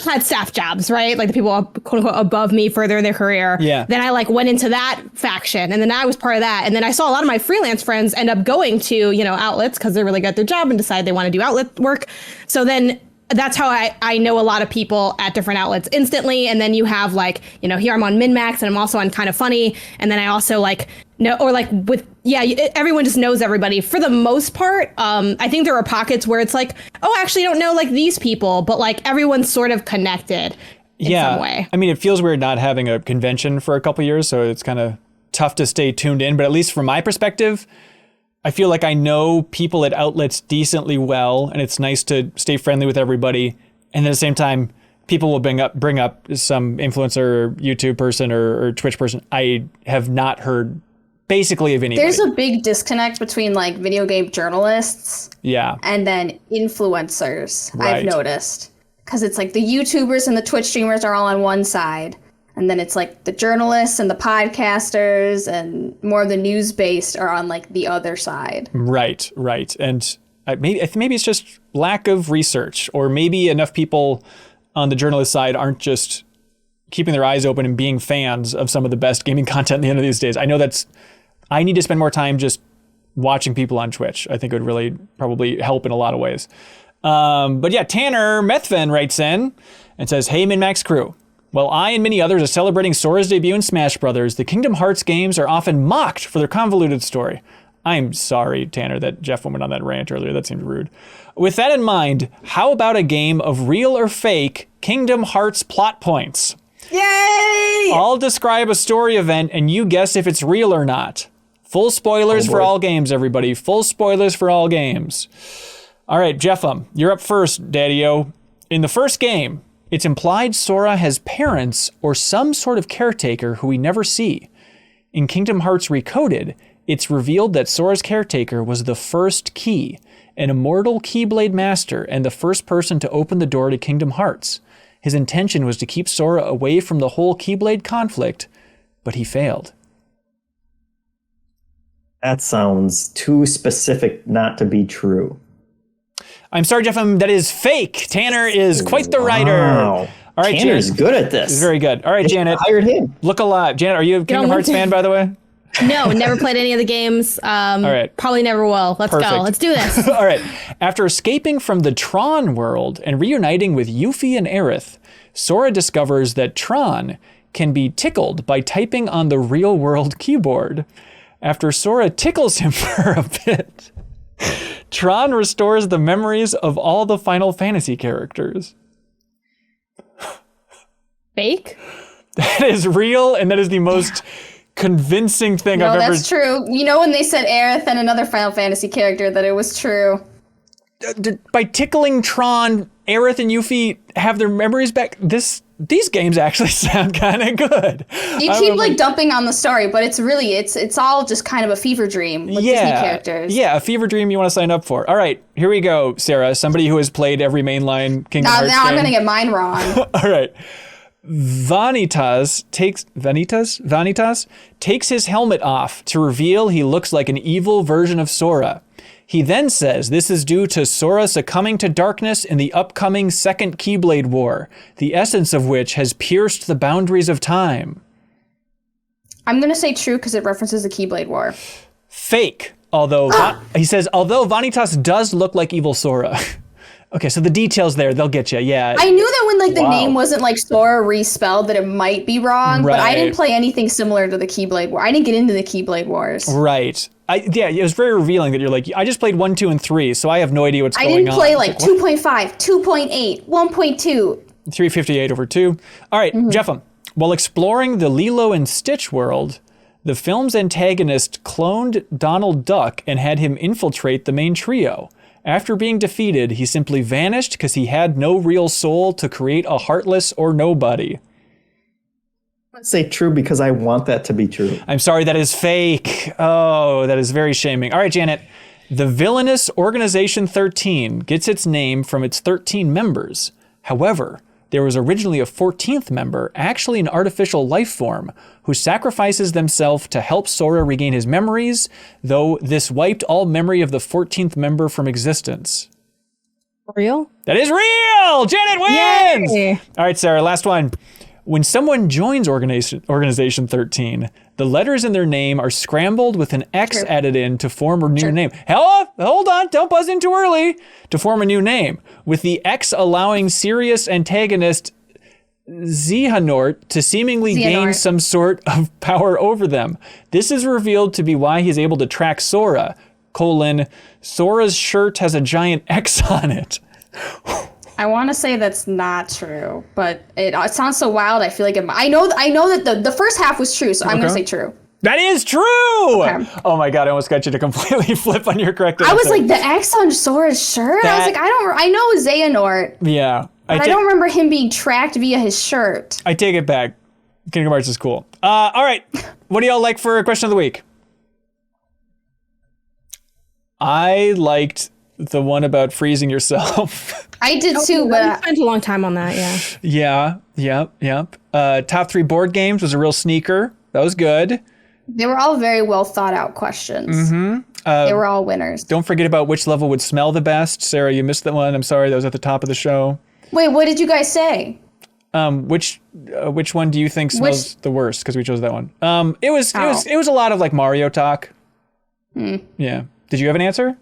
had staff jobs, right? Like the people quote unquote above me further in their career. Yeah. Then I like went into that faction, and then I was part of that. And then I saw a lot of my freelance friends end up going to, you know, outlets because they're really good at their job and decide they want to do outlet work. So then that's how I know a lot of people at different outlets instantly. And then you have like, you know, here I'm on MinnMax and I'm also on Kind of Funny. And then I also like know, or like with, everyone just knows everybody for the most part. I think there are pockets where it's like, oh, I actually don't know like these people, but like everyone's sort of connected in some way. I mean, it feels weird not having a convention for a couple years, so it's kind of tough to stay tuned in. But at least from my perspective, I feel like I know people at outlets decently well, and it's nice to stay friendly with everybody. And at the same time, people will bring up some influencer or YouTube person or Twitch person I have not heard basically of anybody. There's a big disconnect between like video game journalists and then influencers, I've noticed. Because it's like the YouTubers and the Twitch streamers are all on one side. And then it's like the journalists and the podcasters and more of the news based are on like the other side. Right. And maybe it's just lack of research, or maybe enough people on the journalist side aren't just keeping their eyes open and being fans of some of the best gaming content at the end of these days. I know I need to spend more time just watching people on Twitch. I think it would really probably help in a lot of ways. But yeah, Tanner Methvin writes in and says, "Hey, MinnMax crew. While I and many others are celebrating Sora's debut in Smash Brothers, the Kingdom Hearts games are often mocked for their convoluted story." I'm sorry, Tanner, that Jeff went on that rant earlier. That seemed rude. With that in mind, how about a game of real or fake Kingdom Hearts plot points? Yay! I'll describe a story event and you guess if it's real or not. Full spoilers for all games, everybody. Full spoilers for all games. All right, Jeffem, you're up first, Daddy-O. In the first game, it's implied Sora has parents or some sort of caretaker who we never see. In Kingdom Hearts Recoded, it's revealed that Sora's caretaker was the first Key, an immortal Keyblade master and the first person to open the door to Kingdom Hearts. His intention was to keep Sora away from the whole Keyblade conflict, but he failed. That sounds too specific not to be true. I'm sorry, Jeff, that is fake. Tanner is quite the writer. Wow. All right, Tanner's Janet. good at this. He's very good. All right, Janet. Hired him. Look alive. Janet, are you a Kingdom Hearts fan, by the way? No, never played any of the games. All right. Probably never will. Let's Perfect. go. Let's do this. All right. After escaping from the Tron world and reuniting with Yuffie and Aerith, Sora discovers that Tron can be tickled by typing on the real-world keyboard. After Sora tickles him for a bit, Tron restores the memories of all the Final Fantasy characters. Fake? That is real, and that is the most convincing thing I've ever... No, that's true. You know when they said Aerith and another Final Fantasy character that it was true. By tickling Tron, Aerith and Yuffie have their memories back. These games actually sound kind of good. You keep like dumping on the story, but it's really it's all just kind of a fever dream with Disney characters. Yeah, a fever dream you want to sign up for. All right, here we go, Sarah. Somebody who has played every mainline Kingdom Hearts now game. I'm gonna get mine wrong. All right. Vanitas takes his helmet off to reveal he looks like an evil version of Sora. He then says this is due to Sora succumbing to darkness in the upcoming Second Keyblade War, the essence of which has pierced the boundaries of time. I'm going to say true because it references the Keyblade War. Fake. He says, although Vanitas does look like evil Sora. Okay, so the details there, they'll get you. Yeah. I knew that when the name wasn't like Sora respelled that it might be wrong, but I didn't play anything similar to the Keyblade War. I didn't get into the Keyblade Wars. Right. It was very revealing that you're like, I just played 1, 2, and 3, so I have no idea what's going on. I didn't play 2.5, 2.8, 1.2. 358 over 2. All right, Jeffem. While exploring the Lilo and Stitch world, the film's antagonist cloned Donald Duck and had him infiltrate the main trio. After being defeated, he simply vanished because he had no real soul to create a heartless or nobody. Let's say true because I want that to be true. I'm sorry, that is fake. Oh, that is very shaming. All right, Janet. The villainous Organization 13 gets its name from its 13 members. However, there was originally a 14th member, actually an artificial life form, who sacrifices themselves to help Sora regain his memories, though this wiped all memory of the 14th member from existence. Real? That is real! Janet wins! Yay! All right, Sarah, last one. When someone joins Organization 13, the letters in their name are scrambled with an X added in to form a new name. Hold on, don't buzz in too early. To form a new name, with the X allowing serious antagonist Xehanort to seemingly gain some sort of power over them. This is revealed to be why he's able to track Sora, Sora's shirt has a giant X on it. I want to say that's not true, but it sounds so wild. I feel like I know that the first half was true, so I'm going to say true. That is true! Okay. Oh my god, I almost got you to completely flip on your correct answer. I was like, the X on Sora's shirt? I was like, I know Xehanort. Yeah. But I don't remember him being tracked via his shirt. I take it back. Kingdom Hearts is cool. All right. What do y'all like for question of the week? I liked the one about freezing yourself. I did too, but I spent a long time on that. Yeah. Yep. Top 3 board games was a real sneaker. That was good. they were all very well thought out questions. They were all winners. Don't forget about which level would smell the best. Sarah, you missed that one. I'm sorry, that was at the top of the show. Wait, what did you guys say? Which one do you think smells the worst? Because we chose that one. It was a lot of like Mario talk. Yeah. Did you have an answer?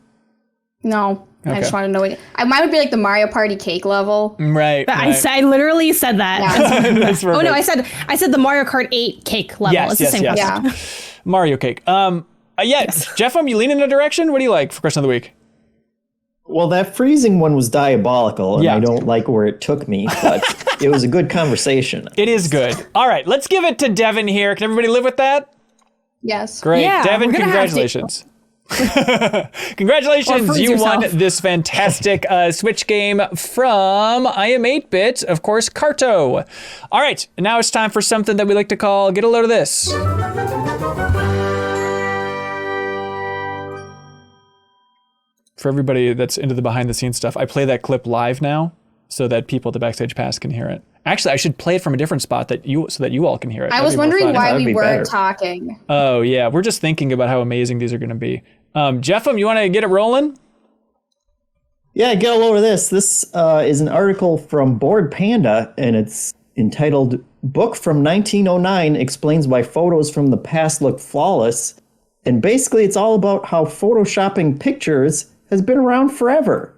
No. Okay. I just want to know what mine would be like the Mario Party cake level. Right. I literally said that. Yeah. That's Oh no, perfect. I said the Mario Kart 8 cake level. Yes, it's the same yes. question. Yeah. Mario cake. Jeff, you leaning in a direction? What do you like for question of the week? Well, that freezing one was diabolical, and Yeah. I don't like where it took me, but it was a good conversation. It is good. All right, let's give it to Devin here. Can everybody live with that? Yes. Great. Yeah, Devin, we're gonna have to- congratulations. Congratulations, freeze you yourself. won this fantastic Switch game from I Am 8-Bit, of course, Carto. All right, now it's time for something that we like to call Get a Load of This. For everybody that's into the behind the scenes stuff, I play that clip live now so that people at the Backstage Pass can hear it. Actually, I should play it from a different spot so that you all can hear it. I That'd was be more wondering fun. why That'd we be weren't better. talking. Oh, yeah. We're just thinking about how amazing these are going to be. Jeffem, you want to get it rolling? Yeah, get a load of this. This is an article from Board Panda, and it's entitled Book from 1909 Explains Why Photos from the Past Look Flawless. And basically, it's all about how photoshopping pictures has been around forever.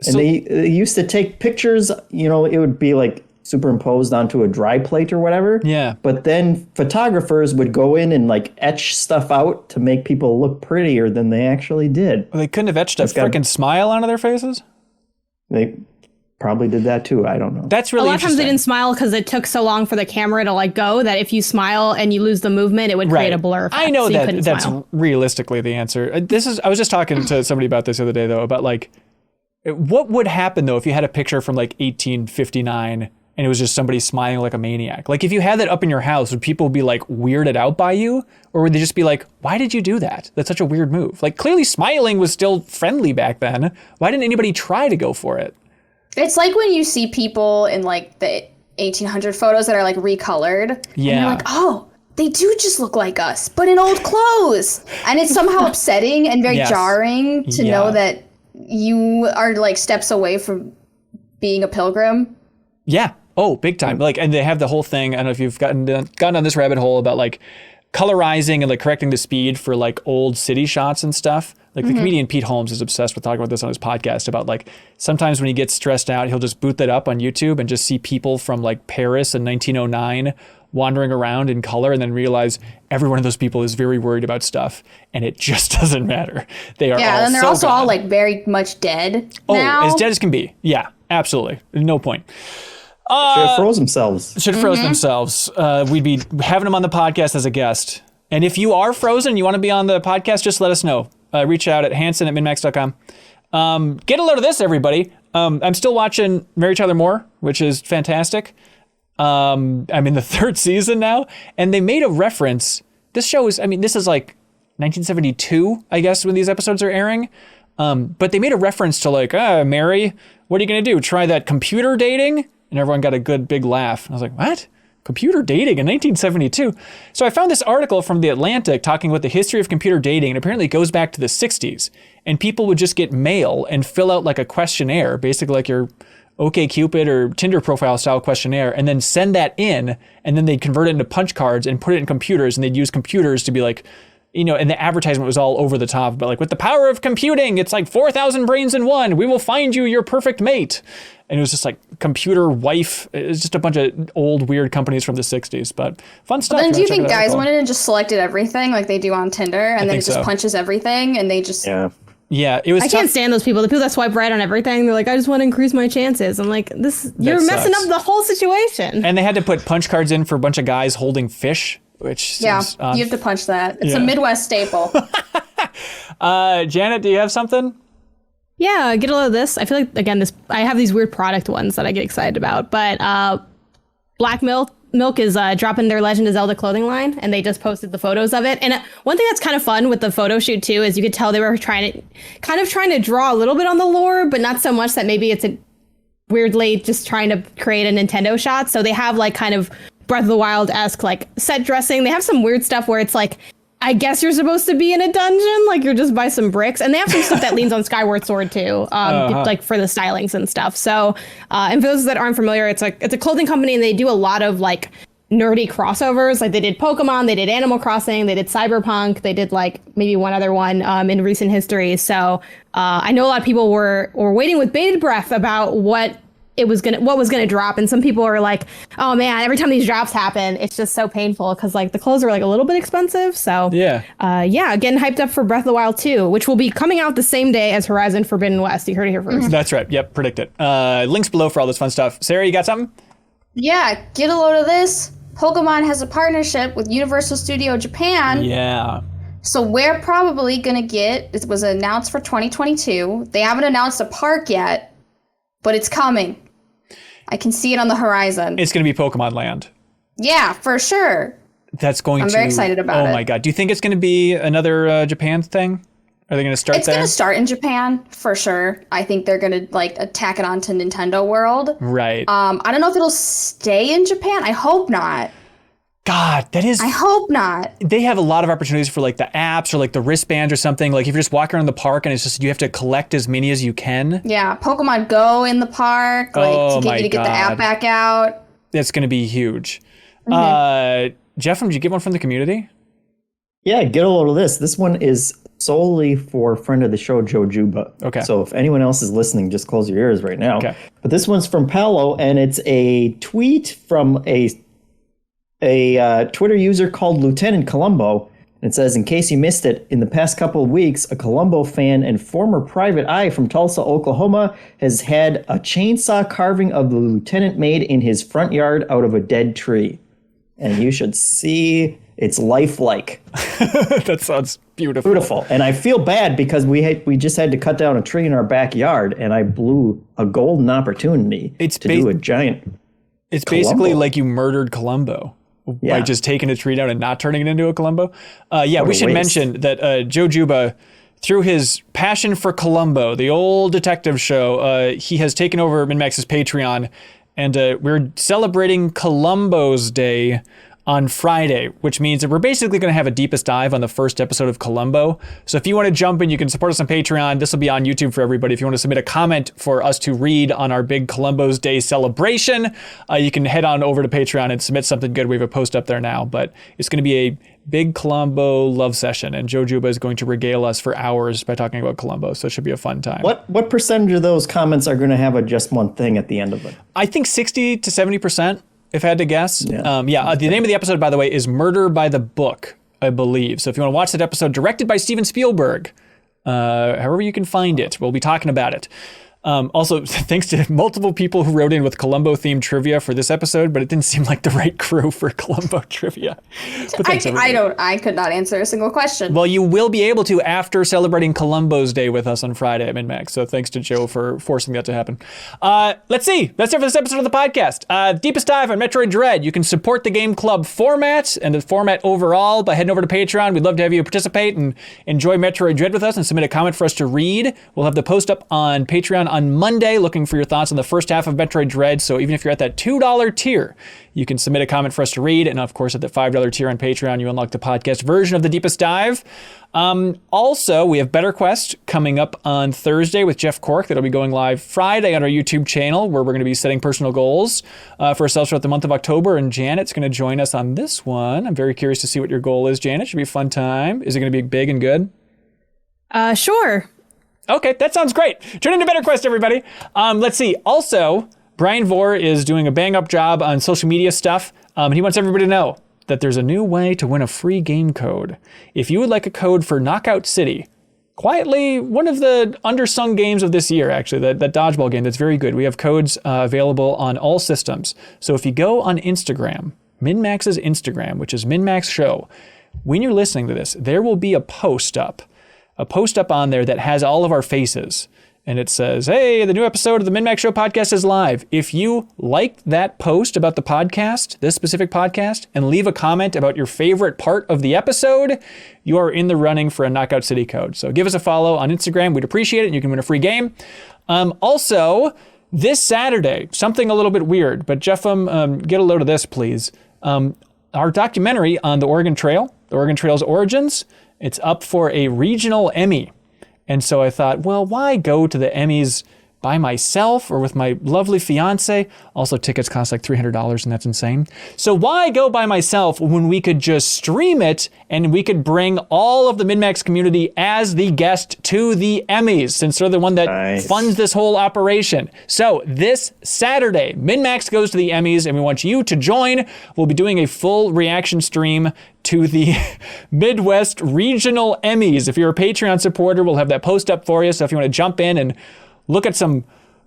And So- they used to take pictures, it would be like superimposed onto a dry plate or whatever. Yeah. But then photographers would go in and like etch stuff out to make people look prettier than they actually did. Well, they couldn't have etched a got- freaking smile onto their faces? They probably did that too. I don't know. That's A really lot of times they interesting. didn't smile because it took so long for the camera to like go that if you smile and you lose the movement, it would create a blur effect. I know so you that couldn't that's smile. realistically the answer. I was just talking to somebody about this the other day though, about like what would happen though if you had a picture from like 1859 and it was just somebody smiling like a maniac? Like if you had that up in your house, would people be like weirded out by you? Or would they just be like, why did you do that? That's such a weird move. Like clearly smiling was still friendly back then. Why didn't anybody try to go for it? It's like when you see people in like the 1800 photos that are like recolored. Yeah. And you're like, oh, they do just look like us, but in old clothes. And it's somehow upsetting and very Yes. jarring to Yeah. know that you are like steps away from being a pilgrim. Yeah. Oh, big time. Like, and they have the whole thing. I don't know if you've gotten down this rabbit hole about like colorizing and like correcting the speed for like old city shots and stuff. Like the comedian Pete Holmes is obsessed with talking about this on his podcast about like sometimes when he gets stressed out, he'll just boot that up on YouTube and just see people from like Paris in 1909 wandering around in color and then realize every one of those people is very worried about stuff and it just doesn't matter. They are Yeah, all and they're so also all gone. like very much dead oh, now. as dead as can be. Yeah, absolutely. No point. Should have froze themselves. Should have froze themselves. We'd be having them on the podcast as a guest. And if you are frozen and you want to be on the podcast, just let us know. Reach out at Hanson@MinnMax.com. Get a load of this, everybody. I'm still watching Mary Tyler Moore, which is fantastic. I'm in the 3rd season now. And they made a reference. This show is, this is like 1972, I guess, when these episodes are airing. But they made a reference to like, Mary, what are you going to do? Try that computer dating? And everyone got a good big laugh. And I was like, what? Computer dating in 1972? So I found this article from The Atlantic talking about the history of computer dating, and apparently it goes back to the 60s. And people would just get mail and fill out like a questionnaire, basically like your OkCupid or Tinder profile style questionnaire, and then send that in, and then they'd convert it into punch cards and put it in computers, and they'd use computers to be like, and the advertisement was all over the top, but like, with the power of computing, it's like 4,000 brains in one. We will find you your perfect mate. And it was just like computer wife. It was just a bunch of old weird companies from the 60s, but fun stuff. Then do you Check it think out. guys went in and just selected everything like they do on Tinder, and then think it just so. punches everything, and they just Yeah. Yeah, it was I tough. can't stand those people. The people that swipe right on everything. They're like, I just want to increase my chances. I'm like, you're messing sucks. up the whole situation. And they had to put punch cards in for a bunch of guys holding fish, which yeah, seems odd. you have to punch that. It's Yeah. a Midwest staple. Janet, do you have something? Yeah, get a load of this. I have these weird product ones that I get excited about. But blackmail Milk is dropping their Legend of Zelda clothing line, and they just posted the photos of it. And one thing that's kind of fun with the photo shoot too is you could tell they were trying to draw a little bit on the lore, but not so much that maybe it's a weirdly just trying to create a Nintendo shot. So they have like kind of Breath of the Wild-esque like set dressing. They have some weird stuff where it's like, I guess you're supposed to be in a dungeon, like you're just by some bricks. And they have some stuff that leans on Skyward Sword too, like for the stylings and stuff. So, and for those that aren't familiar, it's a clothing company, and they do a lot of like nerdy crossovers. Like they did Pokemon, they did Animal Crossing, they did Cyberpunk, they did like maybe one other one in recent history. So I know a lot of people were waiting with bated breath about what was gonna drop, and some people are like, oh man, every time these drops happen it's just so painful because like the clothes are like a little bit expensive. So yeah, getting hyped up for Breath of the Wild 2, which will be coming out the same day as Horizon Forbidden West. You heard it here first. That's right. Yep, predict it. Links below for all this fun stuff. Sarah, you got something? Yeah, get a load of this. Pokemon has a partnership with Universal Studio Japan. Yeah. So we're probably gonna get, it was announced for 2022. They haven't announced a park yet, but it's coming. I can see it on the horizon. It's going to be Pokemon Land. Yeah, for sure. I'm very excited about it. Oh my God. Do you think it's going to be another Japan thing? Are they going to start there? It's going to start in Japan, for sure. I think they're going to like attack it onto Nintendo World. Right. I don't know if it'll stay in Japan. I hope not. God, that is... I hope not. They have a lot of opportunities for like the apps or like the wristbands or something. Like if you're just walking around the park and it's just, you have to collect as many as you can. Yeah, Pokemon Go in the park, like to get you to get the app back out. That's going to be huge. Jeff, did you get one from the community? Yeah, get a load of this. This one is solely for friend of the show, Joe Juba. Okay. So if anyone else is listening, just close your ears right now. Okay. But this one's from Paolo, and it's a tweet from a Twitter user called Lieutenant Columbo. And it says, in case you missed it, in the past couple of weeks, a Columbo fan and former private eye from Tulsa, Oklahoma, has had a chainsaw carving of the lieutenant made in his front yard out of a dead tree. And you should see, it's lifelike. That sounds beautiful. Beautiful. And I feel bad because we just had to cut down a tree in our backyard, and I blew a golden opportunity to do a giant It's Columbo. Basically like you murdered Columbo. By just taking a tree down and not turning it into a Columbo. We should mention that Joe Juba, through his passion for Columbo, the old detective show, he has taken over MinnMax's Patreon, and we're celebrating Columbo's Day on Friday, which means that we're basically going to have a deepest dive on the first episode of Columbo. So if you want to jump in, you can support us on Patreon. This will be on YouTube for everybody. If you want to submit a comment for us to read on our big Columbo's Day celebration, you can head on over to Patreon and submit something good. We have a post up there now, but it's going to be a big Columbo love session, and Joe Juba is going to regale us for hours by talking about Columbo, so it should be a fun time. What percentage of those comments are going to have a just one thing at the end of it? I think 60 to 70%. If I had to guess. Yeah. The name of the episode, by the way, is Murder by the Book, I believe. So if you want to watch that episode, directed by Steven Spielberg, however you can find it, we'll be talking about it. Also, thanks to multiple people who wrote in with Columbo-themed trivia for this episode, but it didn't seem like the right crew for Columbo trivia. I could not answer a single question. Well, you will be able to after celebrating Columbo's Day with us on Friday at MinnMax. So thanks to Joe for forcing that to happen. Let's see. That's it for this episode of the podcast. Deepest dive on Metroid Dread. You can support the Game Club format and the format overall by heading over to Patreon. We'd love to have you participate and enjoy Metroid Dread with us and submit a comment for us to read. We'll have the post up on Patreon on Monday, looking for your thoughts on the first half of Metroid Dread. So even if you're at that $2 tier, you can submit a comment for us to read. And of course, at the $5 tier on Patreon, you unlock the podcast version of the Deepest Dive. Also, we have Better Quest coming up on Thursday with Jeff Cork. That'll be going live Friday on our YouTube channel, where we're going to be setting personal goals for ourselves throughout the month of October. And Janet's going to join us on this one. I'm very curious to see what your goal is, Janet. Should be a fun time. Is it going to be big and good? Sure. Okay, that sounds great. Tune into Better Quest, everybody. Let's see. Also, Bryan Vore is doing a bang-up job on social media stuff, and he wants everybody to know that there's a new way to win a free game code. If you would like a code for Knockout City, quietly one of the undersung games of this year, actually, that dodgeball game that's very good. We have codes available on all systems. So if you go on Instagram, MinnMax's Instagram, which is MinnMax Show, when you're listening to this, there will be a post up on there that has all of our faces. And it says, hey, the new episode of the MinnMax Show podcast is live. If you liked that post about the podcast, this specific podcast, and leave a comment about your favorite part of the episode, you are in the running for a Knockout City code. So give us a follow on Instagram. We'd appreciate it. And you can win a free game. Also, this Saturday, something a little bit weird, but Jeffem, get a load of this, please. Our documentary on the Oregon Trail, the Oregon Trail's origins, it's up for a regional Emmy. And so I thought, well, why go to the Emmys by myself or with my lovely fiance? Also, tickets cost like $300 and that's insane. So why go by myself when we could just stream it and we could bring all of the MinnMax community as the guest to the Emmys, since they're the one that funds this whole operation. So this Saturday, MinnMax goes to the Emmys and we want you to join. We'll be doing a full reaction stream to the Midwest Regional Emmys. If you're a Patreon supporter, we'll have that post up for you. So if you want to jump in and look at some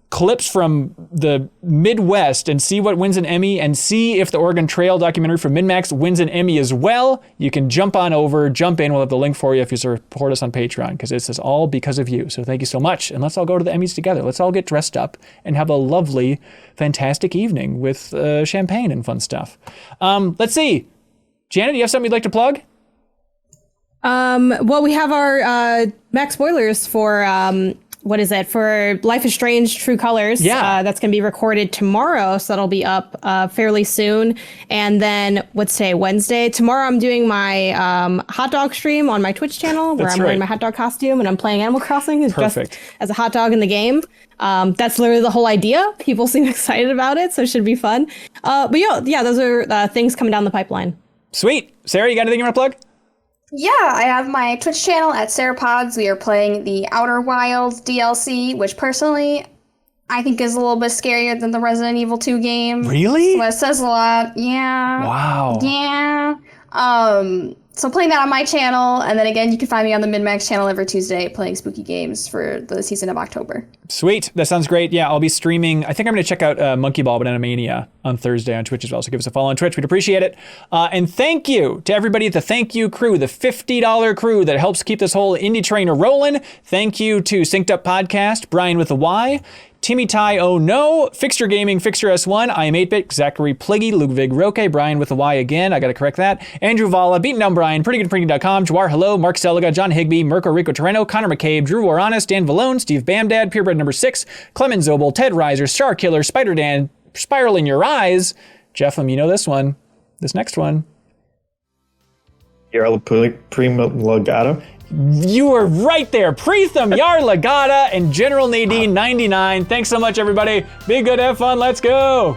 clips from the Midwest and see what wins an Emmy and see if the Oregon Trail documentary from MinnMax wins an Emmy as well, you can jump in. We'll have the link for you if you support us on Patreon, because this is all because of you. So thank you so much. And let's all go to the Emmys together. Let's all get dressed up and have a lovely, fantastic evening with champagne and fun stuff. Let's see. Janet, do you have something you'd like to plug? Well, we have our Max spoilers for for Life is Strange True Colors. Yeah. That's going to be recorded tomorrow, so that'll be up fairly soon. And then what's today? Wednesday. Tomorrow I'm doing my hot dog stream on my Twitch channel where I'm wearing my hot dog costume and I'm playing Animal Crossing just as a hot dog in the game. That's literally the whole idea. People seem excited about it, so it should be fun. But yeah, those are things coming down the pipeline. Sweet. Sarah, you got anything you want to plug? Yeah, I have my Twitch channel at SarahPods. We are playing the Outer Wilds DLC, which personally I think is a little bit scarier than the Resident Evil 2 game. Really? So that says a lot. Yeah. Wow. Yeah. So playing that on my channel, and then again, you can find me on the MinnMax channel every Tuesday playing spooky games for the season of October. Sweet. That sounds great. Yeah, I'll be streaming. I think I'm going to check out Monkey Ball Banana Mania on Thursday on Twitch as well. So give us a follow on Twitch. We'd appreciate it. And thank you to everybody at the Thank You crew, the $50 crew that helps keep this whole indie trainer rolling. Thank you to Synced Up Podcast, Bryan with a Y, Timmy Tie Oh No, Fixture Gaming, Fixture S1, I am 8-Bit, Zachary Pligge, Ludwig Roque, Bryan with a Y again, I gotta correct that, Andrew Vala, BeatenDownBrian, PrettyGoodPrinting.com, Jawarhello, Mark Seliga, John Higby, Mirko Arico-Torreno, Connor McCabe, Drew Waranis, Dan Villone, Steve Bamdad, Purebred number 6, Clemens Zobel, Ted Ryser, Starkiller, Spider-Dan, SpiralInYourEyes, Jeffem, you know this one, this next one. Yarlagadda. You were right there. Preetham Yarlagadda and General Nadine 99. Thanks so much, everybody. Be good, have fun. Let's go.